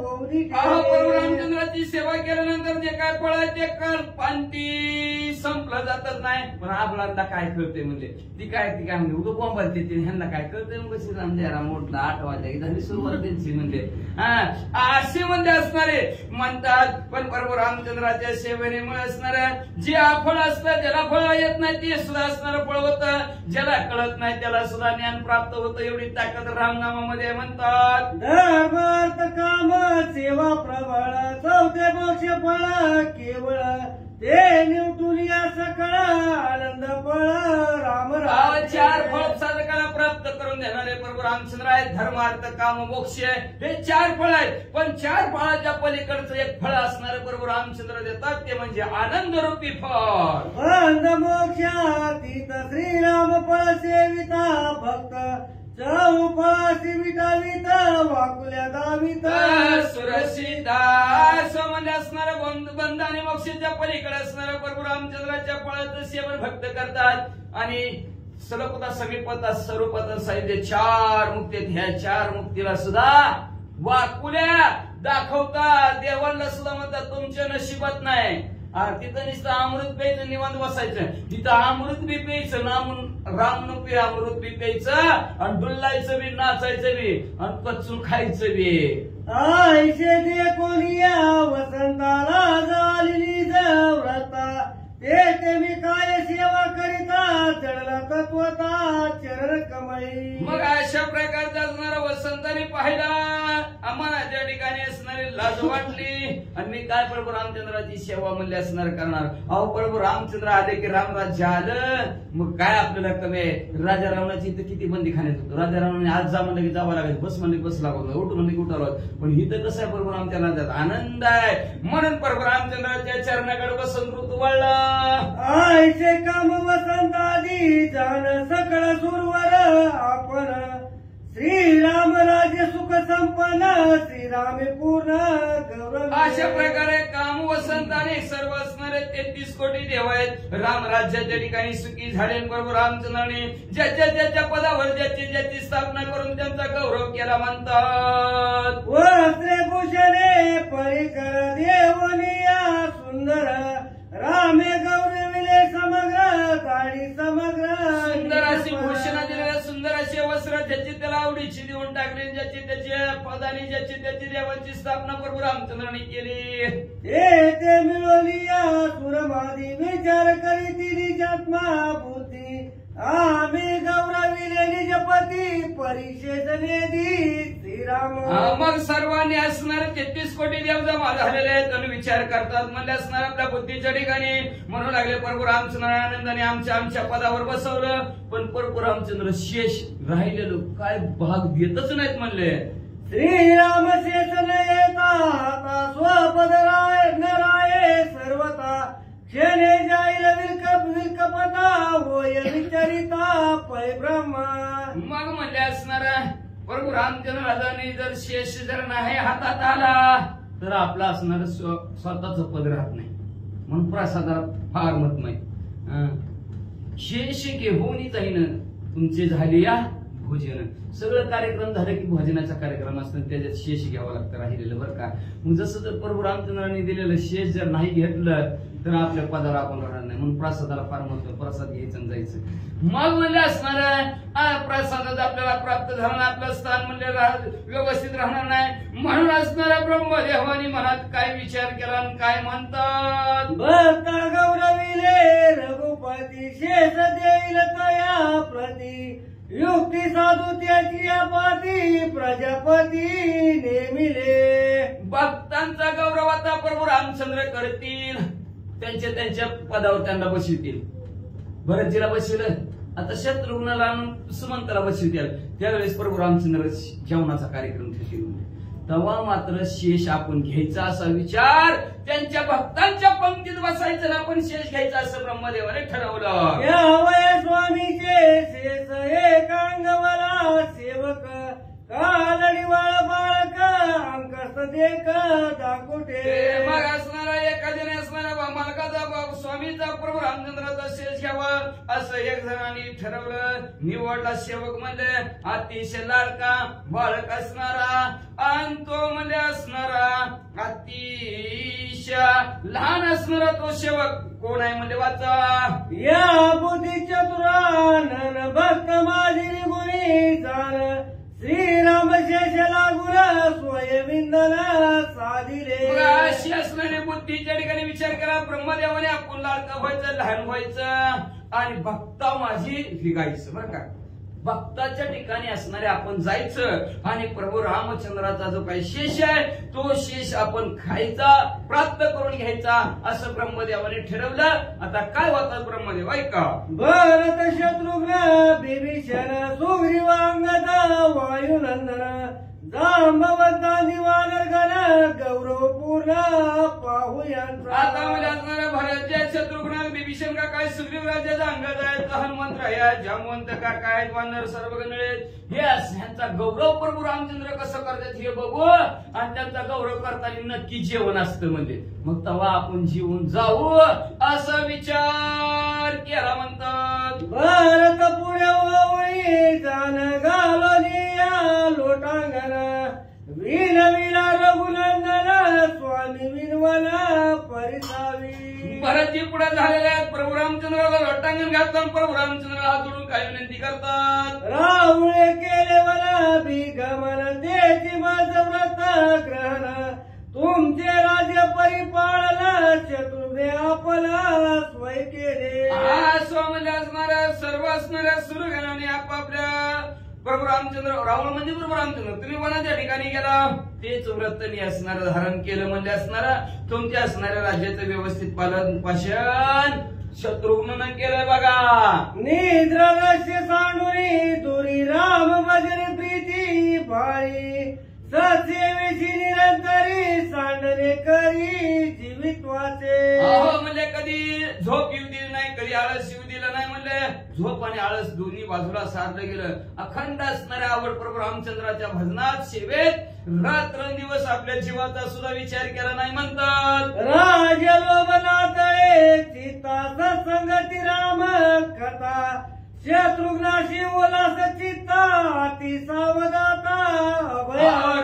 Speaker 6: ओवली.
Speaker 4: प्रभू रामचंद्राची सेवा केल्यानंतर जे काय फळ आहे ते कल्पांती संपलं जातच नाही. पण आबळांना काय कळते म्हणजे ती काय म्हणजे उगं बोंबालते ह्यांना काय कळतंय मग श्रीराम जय राम मोठला 8 वाजता झाली सुरुवात त्यांची म्हणजे असे म्हणजे असणारे म्हणतात. पण प्रभू रामचंद्राच्या सेवेने असणाऱ्या जे फळ असतं ज्याला फळ येत नाही ते सुद्धा असणारं फळ होतं. ज्याला कळत नाही त्याला सुद्धा ज्ञान प्राप्त होतं. एवढी ताकद रामनामामध्ये म्हणतात.
Speaker 6: धर्मार्थ काम सेवा प्रबळ चौथे मोक्ष फळ केवळ ते निवटून या सकळ आनंद फळ राम राम.
Speaker 4: 4 फळ साधकाला प्राप्त करून देणारे प्रभू रामचंद्र आहेत. धर्मार्थ काम मोक्ष हे 4 फळ आहेत. पण 4 फळाच्या पलीकडचं एक फळ असणारे प्रभू रामचंद्र देतात ते म्हणजे आनंद रूपी फळ.
Speaker 6: बंद मोक्षातीत श्रीराम फळ सेविता भक्त चौफळासी विटावित वाकुल्या दावित.
Speaker 4: सुरक्षिता म्हणजे असणारा बंध आणि मोक्षाच्या पलीकडे असणाऱ्या प्रभू रामचंद्राच्या फळाचं सेवन भक्त करतात. आणि सलकुता समीपता स्वरूपात साहित्य 4 मुक्ती ह्या 4 मुक्तीला सुद्धा वाकुल्या दाखवतात. देवांना सुद्धा म्हणतात तुमच्या नशिबात नाही. तिथं नुसतं अमृत प्यायचं निवांत बसायचं. तिथं अमृत बी प्यायचं राम नुपी अमृत बी प्यायचं आणि डुल्लायचं बी नाचायचं बी आणि कच्चून खायचं बी.
Speaker 6: आयशे दे कोणिया वसंताला झाली व्रता ते मी काय सेवा करिता चढला तत्वता चरण कमळी.
Speaker 4: मग अशा प्रकारचा असणारा वसंताने पाहिला आम्हाला त्या ठिकाणी असणारी लाज वाटली आणि मी काय प्रभू रामचंद्राची सेवा म्हणले असणार करणार. अहो प्रभू रामचंद्र आले की रामराज्य आलं मग काय आपल्याला कमी आहे. राजा रावणाची इथं किती बंदी खाण्यात होतो. राजा रावणाने आज जा म्हणलं की जावं लागायचं. बस म्हणले बस लागत उठ म्हणले की उठावं लागत. पण इथं कसं आहे प्रभू रामचंद्राचा आनंद आहे म्हणून प्रभू रामचंद्राच्या चरणाकडे वसंत ऋतू वळला.
Speaker 6: आयचे काम वसंत आधी जाण सकळ सुरवर आपण श्रीराम राज्य सुख संपन्न श्रीराम पूर्ण गौरव.
Speaker 4: अशा प्रकारे काम वसंत आणि सर्व असणारे 33 कोटी देव आहेत. राम राज्याच्या ठिकाणी सुखी झाले. प्रभू रामचंद्राने ज्याच्या पदावर ज्याची स्थापना करून त्यांचा गौरव केला म्हणतात.
Speaker 6: वस्त्रे भूषणे परिकर देवनिया सुंदर रामे गौरविले समग्र गाडी समग्र.
Speaker 4: सुंदर अशी भूषणा दिलेल्या सुंदर असे वस्त्र ज्याची त्याला आवडीची देऊन टाकली. ज्याची त्याच्या पदाने ज्याची त्याची देवांची स्थापना प्रभू रामचंद्राने केली.
Speaker 6: ते मिळवलिया सुरमादी विचार करीती निजात्मा बुद्धी आम्ही गौरविले निजपती परिशेष नेदी श्रीराम.
Speaker 4: मग सर्वांनी असणारे 33 कोटी देव जमा झालेले आहेत आणि विचार करतात म्हणले असणार आपल्या बुद्धीच्या ठिकाणी म्हणू लागले प्रभू रामचंद्र आनंदाने आमच्या पदावर बसवलं. पण प्रभू रामचंद्र शेष राहिलेलो काय भाग देतच नाहीत म्हणले.
Speaker 6: श्रीराम शेष न येता हाता स्वपद राय नराये सर्वता क्षणे जाईल विलकपता होय विचारिता पै ब्रह्मा.
Speaker 4: मग म्हणले असणार प्रभू रामचंद्र राजाने जर शेष जर नाही हातात आला तर आपला असणार स्वतःच पद राहत नाही म्हणून प्रसादाला फार मत नाही. शेष घेऊन जाईन तुमचे झाले या भोजन. सगळं कार्यक्रम झालं की भोजनाचा कार्यक्रम असतो त्याच्यात शेष घ्यावं लागतं राहिलेलं बरं का. मग जसं जर प्रभू रामचंद्रांनी दिलेलं शेष जर नाही घेतलं तर आपल्या पदावर आपण राहणार नाही म्हणून प्रसादाला फार महत्व. प्रसाद घ्यायचं आणि जायचं. मग म्हणजे असणार प्रसादात आपल्याला प्राप्त झाला नाही आपलं स्थान म्हणजे व्यवस्थित राहणार नाही म्हणून असणाऱ्या ब्रह्मदेवानी मनात काय विचार केला आणि काय म्हणतात.
Speaker 6: भक्ता गौरविले रघुपती शेष देईल तया युक्ती साधू त्याची अपाती प्रजापती नेमिले.
Speaker 4: भक्तांचा गौरव आता प्रभू रामचंद्र करतील. त्यांच्या पदावर त्यांना बसवितील. भरतजीला बसविलं, आता शत्रुघ्नला सुमंतला बसवितील. त्यावेळेस प्रभू रामचंद्र जेवणाचा कार्यक्रम ठेवतील. तेव्हा मात्र शेष आपण घ्यायचा असा विचार, त्यांच्या भक्तांच्या पंक्तीत बसायचं ना आपण शेष घ्यायचा असं ब्रह्मदेवाने ठरवलं.
Speaker 6: या वय स्वामीचे शेष एक अंगवला सेवक कालडी वाळ बाळक अंकस्त देख दाकुटे.
Speaker 4: मग असणारा एखाद्याने असणारा मालकाचा स्वामीचा प्रभू रामचंद्राचा शेष घ्यावा असं एक जणांनी ठरवलं. निवडला सेवक म्हणजे अतिशय लाडका बाळक असणारा आणि तो म्हणजे असणारा अतिशय लहान असणारा तो सेवक कोण आहे म्हणजे वाचा.
Speaker 6: या बुद्धी चतुरानन भक्त माझी गुणी जाण श्रीराम शेष लागुन स्वयंविंदन साधिले.
Speaker 4: अशी असणारी बुद्धीच्या ठिकाणी विचार करा. ब्रह्मदेवाने आपण लाडका व्हायचं, लहान व्हायचं आणि भक्ता माझी हिगायचं. बरं का, भक्ताच्या ठिकाणी असणारे आपण जायचं आणि प्रभू रामचंद्राचा जो काही शेष आहे तो शेष आपण खायचा, प्राप्त करून घ्यायचा असं ब्रह्मदेवाने ठरवलं. आता काय होतं ब्रह्मदेव ऐका.
Speaker 6: भरत शत्रुघ्न बिभीषण सुग्रीवांगद वायुनंदन जांबवंता दिवानर्गण गौरव पूर्ण पाहूयांचा.
Speaker 4: आता मला असणाऱ्या भरतच्या शत्रुघ्न बिभीषण का काय सुग्रीव राज्याचा अंगद आहेत, हनुमंत राया जामवंत का काय वानर सर्वगण हे ह्यांचा गौरव प्रभू रामचंद्र कसं करतात हे बघू आणि त्यांचा गौरव करताना नक्की जेवण असतं म्हणजे. मग तेव्हा आपण जीवन जाऊ असा विचार केला म्हणतात.
Speaker 6: भरत पुढे ओळी जाण घालोनिया लोटांगण विनविला रघुनंदन स्वामी विनवन परिसावी.
Speaker 4: भरतजी पुढे झालेले आहेत. प्रभू रामचंद्राला लोटांगण घालतात. प्रभू रामचंद्राला हात जोडून काही विनंती करतात.
Speaker 6: रावळे केले मला भिगमन देती माझ व्रत ग्रहण तुमचे राज्य परिपाळला शत्रुघ्ने आपला स्वय केले.
Speaker 4: हा स्वामी असणाऱ्या सर्व असणाऱ्या सुरगणाने आपापल्या प्रभू रामचंद्र रावण म्हणजे प्रभू रामचंद्र तुम्ही वनाच्या ठिकाणी गेला तेच व्रतनी असणारं धारण केलं म्हणजे असणारा तुमच्या असणाऱ्या राज्याचं व्यवस्थित पालन पोषण शत्रुघ्न केलंय बघा.
Speaker 6: निद्रगस्य सांडुरी दुरी राम भजन प्रीती भाळी ससेवेची निरंतरी सांडणे करी जीवित्वाचे.
Speaker 4: म्हणजे कधी झोप येऊ दिली नाही, कधी आळस येऊ दिला नाही. म्हणले झोप आणि आळस दोन्ही बाजूला साधलं गेलं. अखंड असणाऱ्या आवड प्रभू रामचंद्राच्या भजनात सेवेत रात्रंदिवस आपल्या जीवाचा सुद्धा विचार केला नाही म्हणतात.
Speaker 6: राज लोभनातळे चित्ता सत्संगती राम कथा शत्रुघ्नाशी उल्हास चित्ता अति सावधाता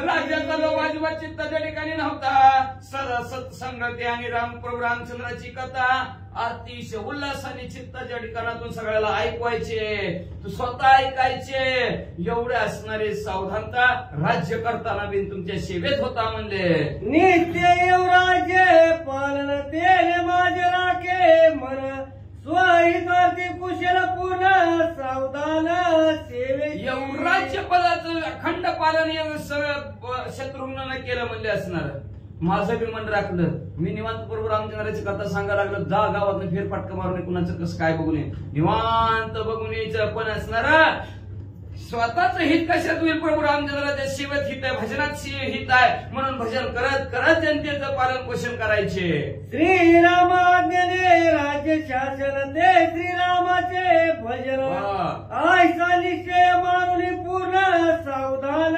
Speaker 4: राज्याचा लोभ अजिबात चित्ताच्या ठिकाणी नव्हता. सदा सत्संगती आणि प्रभू रामचंद्राची कथा अतिशय उल्हासाने चित्ताच्या ठिकाणातून सगळ्याला ऐकवायचे, तू स्वतः ऐकायचे. एवढे असणारे सावधानता राज्य करताना बिन तुमच्या सेवेत होता म्हणजे.
Speaker 6: नित्य येऊ राज्य पालन तेने माझे राखे मन स्वहितार्थी कुशल पूर्ण सावधान सेवे.
Speaker 4: एवढं राज्यपदाचं अखंड पालन शत्रुघ्न केलं म्हणजे असणार. माझं बी मन राखलं. मी निवांत प्रभू रामचंद्राची कथा सांगायला लागलो. जा गावात फेरफाटका मारून कुणाचं कसं काय बघून ये, निवांत बघून यायचं. पण असणारा स्वतःच हित कशात होईल. प्रभू रामचंद्राच्या सेवेत हित आहे, भजनात हित आहे म्हणून भजन करत करत जनतेचं पालन पोषण करायचे.
Speaker 6: श्रीराम आज्ञेने राज्य शासन ते श्रीरामाचे भजन आयसा निश्चय मानुनी पूर्ण सावधान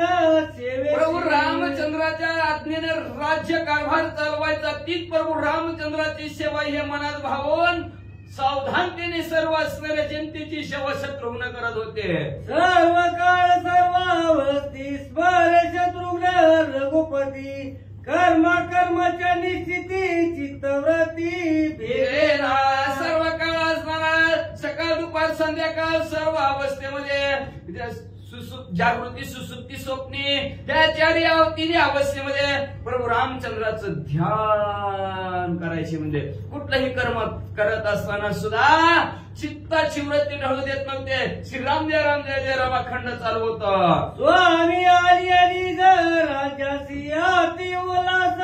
Speaker 6: सेवे.
Speaker 4: प्रभू रामचंद्राच्या आज्ञेने राज्य कारभार चालवायचा तीच प्रभू रामचंद्राची सेवा हे मनात भावून सावधानतेने सर्व असणाऱ्या जनतेची सेवा शत्रुघ्न करत होते.
Speaker 6: सर्व काळ सर्वावस्थी स्मर शत्रुघ्न रघुपती कर्मा कर्माच्या निश्चिती चित्तव्रती भेदेना.
Speaker 4: सर्व काळ असणारा सकाळ दुपार संध्याकाळ सर्व अवस्थेमध्ये जागृती सुसुप्ती स्वप्नी त्या चार तिन्ही अवस्थेमध्ये प्रभू रामचंद्राचं ध्यान करायचे. म्हणजे कुठलंही कर्म करत असताना सुद्धा चित्ताची वृत्ती ढळू देत नव्हते. श्रीराम जय राम जय जय राम अखंड चालू होता.
Speaker 6: स्वामी आली आली राजासी आती उल्हास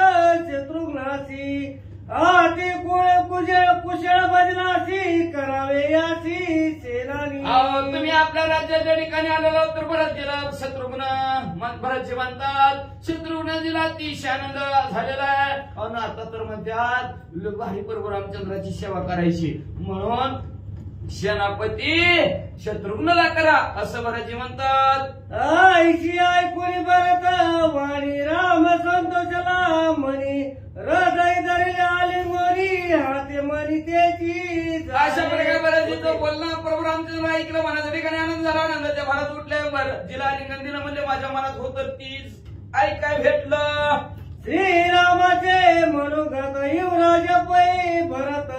Speaker 6: शत्रुघ्नासी आती कुशळ भजनासी करावे यासी सेनानी.
Speaker 4: तुम्ही आपल्या राज्याच्या ठिकाणी आलेला तर भरतजीला शत्रुघ्न भरतजी म्हणतात. शत्रुघ्नजीला अतिशय आनंद झालेला आहे. आणि आता तर म्हणतात भारी प्रभू रामचंद्राची सेवा करायची म्हणून सेनापती शत्रुघ्नला करा असं भरतजी म्हणतात.
Speaker 6: आईची ऐकून भरत वाणी राम संतोषला म्हणी हृदय धरले आले मोरी हाते मनी त्याची.
Speaker 4: अशा प्रकारे भरतजीचं बोलणं प्रभू रामचंद्र ऐकलं. मनाच्या ठिकाणी आनंद झाला. आनंदाच्या भरात उठल्यावर जिला आलिंगन दिलं म्हणजे माझ्या मनात होतं तीच ऐकाय भेटलं.
Speaker 6: श्रीरामाचे मनोगत युवराज पै भरत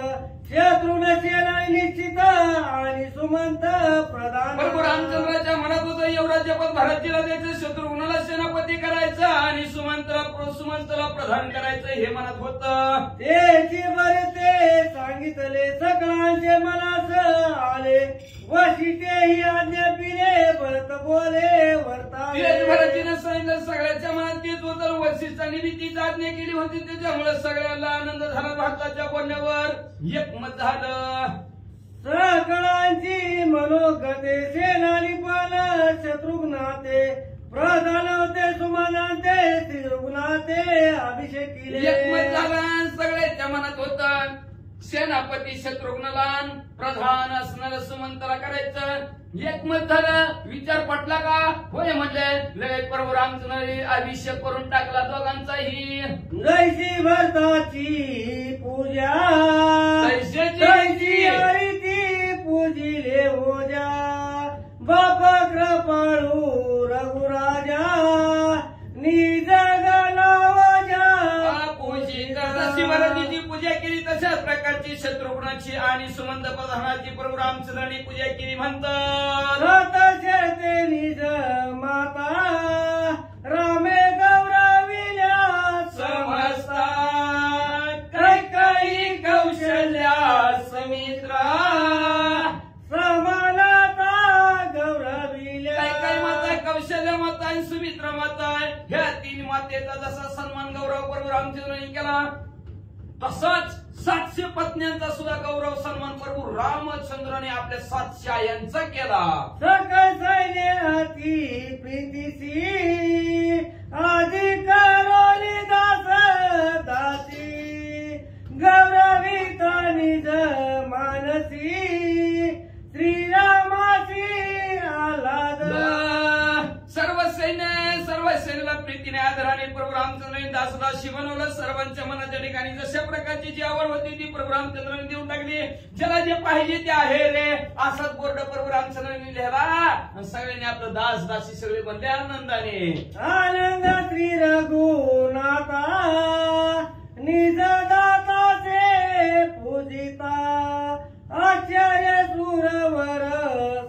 Speaker 6: शत्रुघ्न सेना निश्चित आणि सुमंत प्रधान.
Speaker 4: प्रभू रामचंद्राच्या मनात होतं युवराज्य पद भरतजीला द्यायचं, शत्रुघ्नाला सेनापती करायचं आणि सुमंतला प्रधान करायचं हे मनात होतं.
Speaker 6: त्याची बरे ते सांगितले सकळांचे मनास आले वशितेही आज्ञा पिले भरत बोले वर्ताले.
Speaker 4: भरतजीने सांगितलं सगळ्याच्या मनात तेच होतं. वशिष्ठांनी तीच आज्ञा केली होती त्याच्यामुळे सगळ्यांना आनंद झाला. भारताच्या बोलण्यावर एकमत झालं.
Speaker 6: सकळांची मनोगते सेनानी पण शत्रुघ्नाते प्रधान होते सुमनाते शत्रुघ्नाते अभिषेक केले.
Speaker 4: एकमत झालं. सगळ्याच्या मनात होतं सेनापती शत्रुघ्नला प्रधान असणारं सुमंतला करायचं. एकमत झालं. विचार पटला का? होय म्हणले. लगेच प्रभू रामचंद्राने अभिषेक करून टाकला दोघांचाही.
Speaker 6: जैसी भरताची पूजा
Speaker 4: तैसेची
Speaker 6: रीती पूजिले ओजा बाबा कृपाळू रघुराजा निज गणावाजा.
Speaker 4: जशी भरतीची पूजा केली तशाच प्रकारची शत्रुघ्नाची आणि सुमंत प्रधानाची प्रभू रामचंद्रांनी पूजा केली म्हणतात.
Speaker 6: शरते निज माता रामे गौरविल्या
Speaker 4: समस्ता कैकई कौशल्या समित्रा.
Speaker 6: समानता गौरविल्या.
Speaker 4: कैकई माता, कौशल्य माता आणि सुमित्रा माता ह्या तीन मातेचा जसा सन्मान गौरव प्रभू रामचंद्रांनी केला तसाच 700 पत्न्यांचा सुद्धा गौरव सन्मान प्रभू रामचंद्राने आपल्या 700 आयांचा केला.
Speaker 6: सकळ सैन्य हाती प्रीतीसी आधी करोली दास दासी गौरविता निज मानसी श्रीरामाची आल्हाद.
Speaker 4: सर्व सैन्याला प्रीतीने आदराने प्रभू रामचंद्रांनी दासदासी बनवलं. सर्वांच्या मनाच्या ठिकाणी जशा प्रकारची जी आवड होती ती प्रभू रामचंद्रांनी देऊन टाकली. ज्याला जे पाहिजे ते आहे रे असाच बोर्ड प्रभू रामचंद्रांनी लिहिला आणि सगळ्यांनी आपलं दासदासी सगळे बनले आनंदाने.
Speaker 6: आनंद श्री रघुनाथा निज दाताचे पूजिता आचार्य सुरवर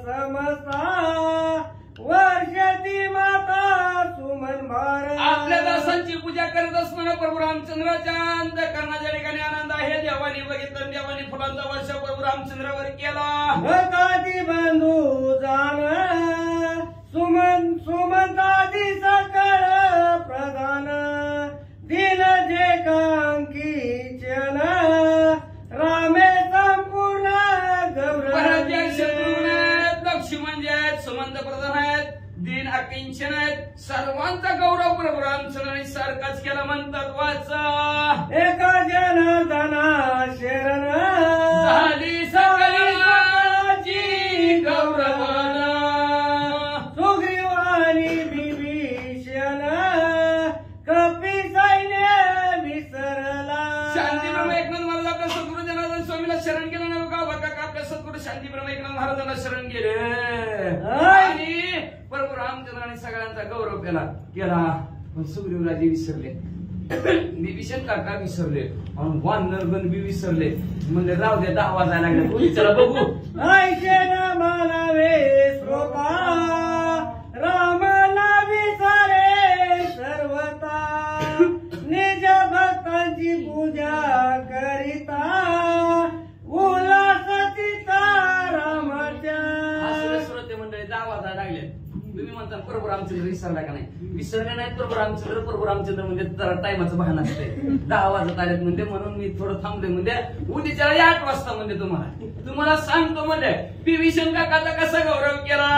Speaker 6: समस्ता वर्षती माता सुमन भारत.
Speaker 4: आपल्या दासांची पूजा करत असताना प्रभू रामचंद्राच्या अंतःकरणाच्या ठिकाणी आनंद आहे. देवानी बघितलं. देवानी फुलांचा वर्षा प्रभू रामचंद्रावर केला.
Speaker 6: भक्ताची बंधू जाण सुमंताची सकळ प्रधान दिन जे कांकीचन रामे संपूर्ण
Speaker 4: भरत जय
Speaker 6: गौरव.
Speaker 4: शत्रुघ्न आहेत, लक्ष्मण जे आहेत, सुमंत प्रधान आहेत, दिन अकिंचन आहेत. सर्वांचा गौरव प्रभू रामचंद्रांनी सारखाच केला म्हणतात. वाचा
Speaker 6: एका जनार्दना शरण
Speaker 4: झाली सगळ्याची गौरवन.
Speaker 6: सुग्रीव आणि विभीषण कपी सैन्य विसरला.
Speaker 4: शांतीब्रह्म एकनाथ महाराज आपल्या सद्गुरु जनार्दन स्वामीला शरण गेलं नाही का? बघा का आपल्या सद्गुरु शांतीब्रह्म एकनाथ महाराजांना शरण गेले आणि प्रभू रामचंद्राने सगळ्यांचा गौरव केला. पण सुग्रीवराजे विसरले. विभीषण काका विसरले आणि वानरगण बी विसरले. म्हणजे राहू द्या 10 वाजायला लागले. चला बघू.
Speaker 6: ऐशेन मानावे श्रोता राम नावी सारे सर्वता निज भक्तांची पूजा करिता उल्हास चित्ता रामाच्या.
Speaker 4: श्रोते मंडळी 10 वाजायला लागले. तुम्ही म्हणता प्रभू रामचंद्र विसरला का नाही? विसरले नाही प्रभू रामचंद्र म्हणजे जरा टायमाचं बहाणं असते. 10 वाजत आलेत म्हणजे म्हणून मी थोडं थांबलोय म्हणजे उद्याच्या 8 वाजता म्हणजे तुम्हाला सांगतो म्हणजे पी.व्ही. काकाचा कसा गौरव केला,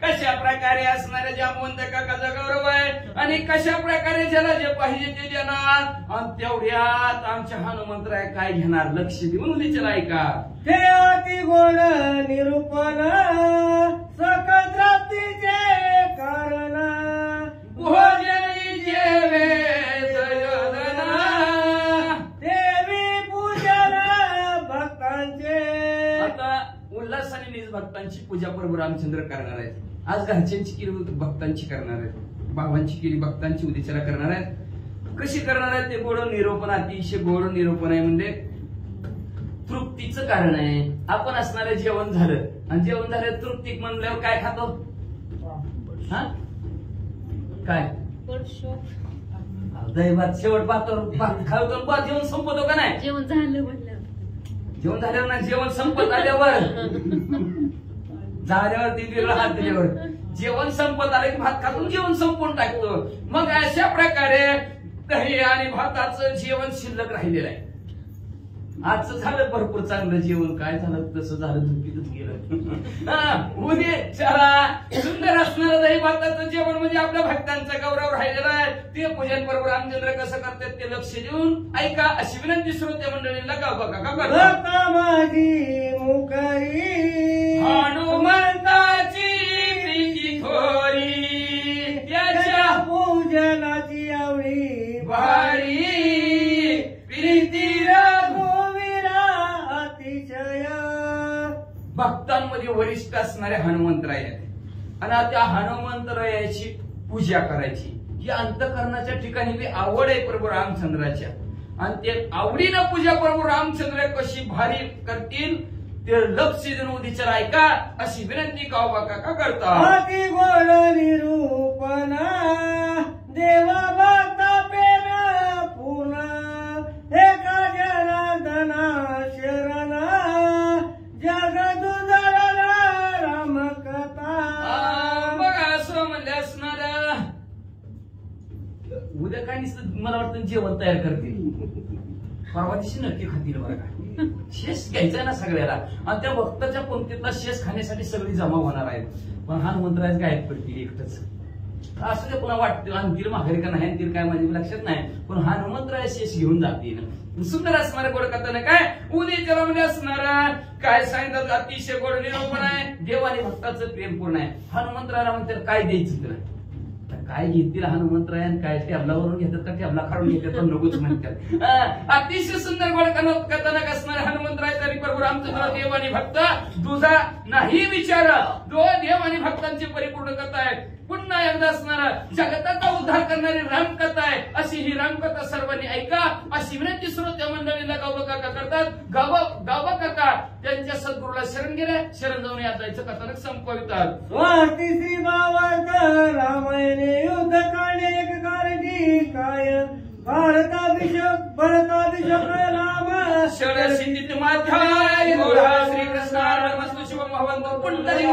Speaker 4: कशा प्रकारे असणाऱ्या जामवंत काकाचा गौरव आहे आणि कशा प्रकारे ज्याला जे पाहिजे ते देणार. आणि तेवढ्यात आमच्या हनुमंतराय काय घेणार लक्ष देऊन उद्याच्या ऐका.
Speaker 6: ते अति गोड निरूपण सकल प्राप्तीचे कारण
Speaker 4: भोजनी जेवे दयोदना
Speaker 6: देवी पूजन भक्तांचे.
Speaker 4: आता उल्हासाने निज भक्तांची पूजा प्रभू रामचंद्र करणार आहेत. आज घरच्यांची केली भक्तांची करणार आहेत, भावांची केली भक्तांची उद्याच्याला करणार आहेत. कशी करणार आहेत ते गोड निरूपण, अतिशय गोड निरूपण आहे म्हणजे तृप्तीचं कारण आहे. आपण असणारे जेवण झालं आणि जेवण झालं तृप्तीक म्हणल्यावर काय खातो? हा काय दैवात शेवट भात खातो भात जेवण संपतो का नाही?
Speaker 5: जेवण झालं म्हणलं,
Speaker 4: जेवण झाल्यावर ना जेवण संपत आल्यावर झाल्यावर दिदीला हात दिल्यावर जेवण संपत आलं की भात खातून जेवण संपवून टाकतो. मग अशा प्रकारे दही आणि भाताचं जेवण शिल्लक राहिलेलं आहे. आजचं झालं भरपूर चांगलं जेवण, काय झालं तसं झालं झुकीतच गेलं. उद्या चला सुंदर असणारं दही भाताचं जेवण म्हणजे आपल्या भक्तांचा गौरव राहिलेला आहे. ते पूजन प्रभू रामचंद्र कसं करतात ते लक्ष देऊन ऐका अशी विनंती श्रोते मंडळींना का बघा
Speaker 6: भक्त माझी मुखरी
Speaker 4: हनुमंताची प्रीती थोरी त्याच्या
Speaker 6: पूजनाची आवडी
Speaker 4: भारी प्रीती
Speaker 6: रघुवीरा अतिशय.
Speaker 4: भक्तांमध्ये वरिष्ठ असणारे हनुमंतराय आहेत आणि त्या हनुमंतरायाची पूजा करायची ही अंतःकरणाच्या ठिकाणी बी आवड आहे प्रभू रामचंद्राच्या. आणि ते आवडीनं पूजा प्रभू रामचंद्र कशी भारी करतील ते लक्ष देऊन उद्याच्या ऐका अशी विनंती काका करतात.
Speaker 6: अति गोड निरूपण देवा भक्ता प्रेम पूर्ण एका जनार्दना शरण जगदुदरण रामकथा.
Speaker 4: बघा असं म्हणले असणार उद्या काय नुसतं मला वाटतं जेवण तयार करतील, परवा दिवशी नक्की खातील. बघा शेष घ्यायचा ना सगळ्याला आणि त्या भक्ताच्या पंक्तीतला शेष खाण्यासाठी सगळी जमा होणार आहेत. पण हनुमंतरायच गायब पडतील एकटच असं ते पुन्हा वाटतं. आणतील माघारी का नाही आणतील काय माझ्या लक्षात नाही, पण हनुमंतराय शेष घेऊन जातील. सुंदर असणाऱ्या गोड कथाने काय उद्याच्याला म्हणजे असणारा काय सांगितलं अतिशय गोड निरूपण आहे. देव आणि भक्ताचं प्रेम पूर्ण आहे. हनुमंतरायला म्हणतात काय द्यायचं तुला, काय घेतील हनुमंतराय काय टेबलावरून घेतात का टेबला काढून घेतात पण नकोच म्हणतात. अतिशय सुंदर गोड कथानक असणारे हनुमंतराय तरी प्रभू रामचंद्र देव आणि भक्त तुझा नाही विचार दो देव आणि भक्तांची परिपूर्ण कथा आहे. पुन्हा एकदा असणारा जगताचा उद्धार करणारी रामकथा आहे. अशी ही रामकथा सर्वांनी ऐका अशी विनंती श्रोत्या मंडळीला गावबा काका करतात. गावबा काका त्यांच्या सद्गुरूला शरण गेले, शरण जाऊन याचं कथानक संपवितात.
Speaker 6: स्वाती श्री भावार्थ रामायणे युद्ध कांडे एक कारणी काय भरताभिषेक राम
Speaker 4: शरण सिद्धित माध्याय श्री कृष्ण मस्तु शिवम भवंतु पुंडलिक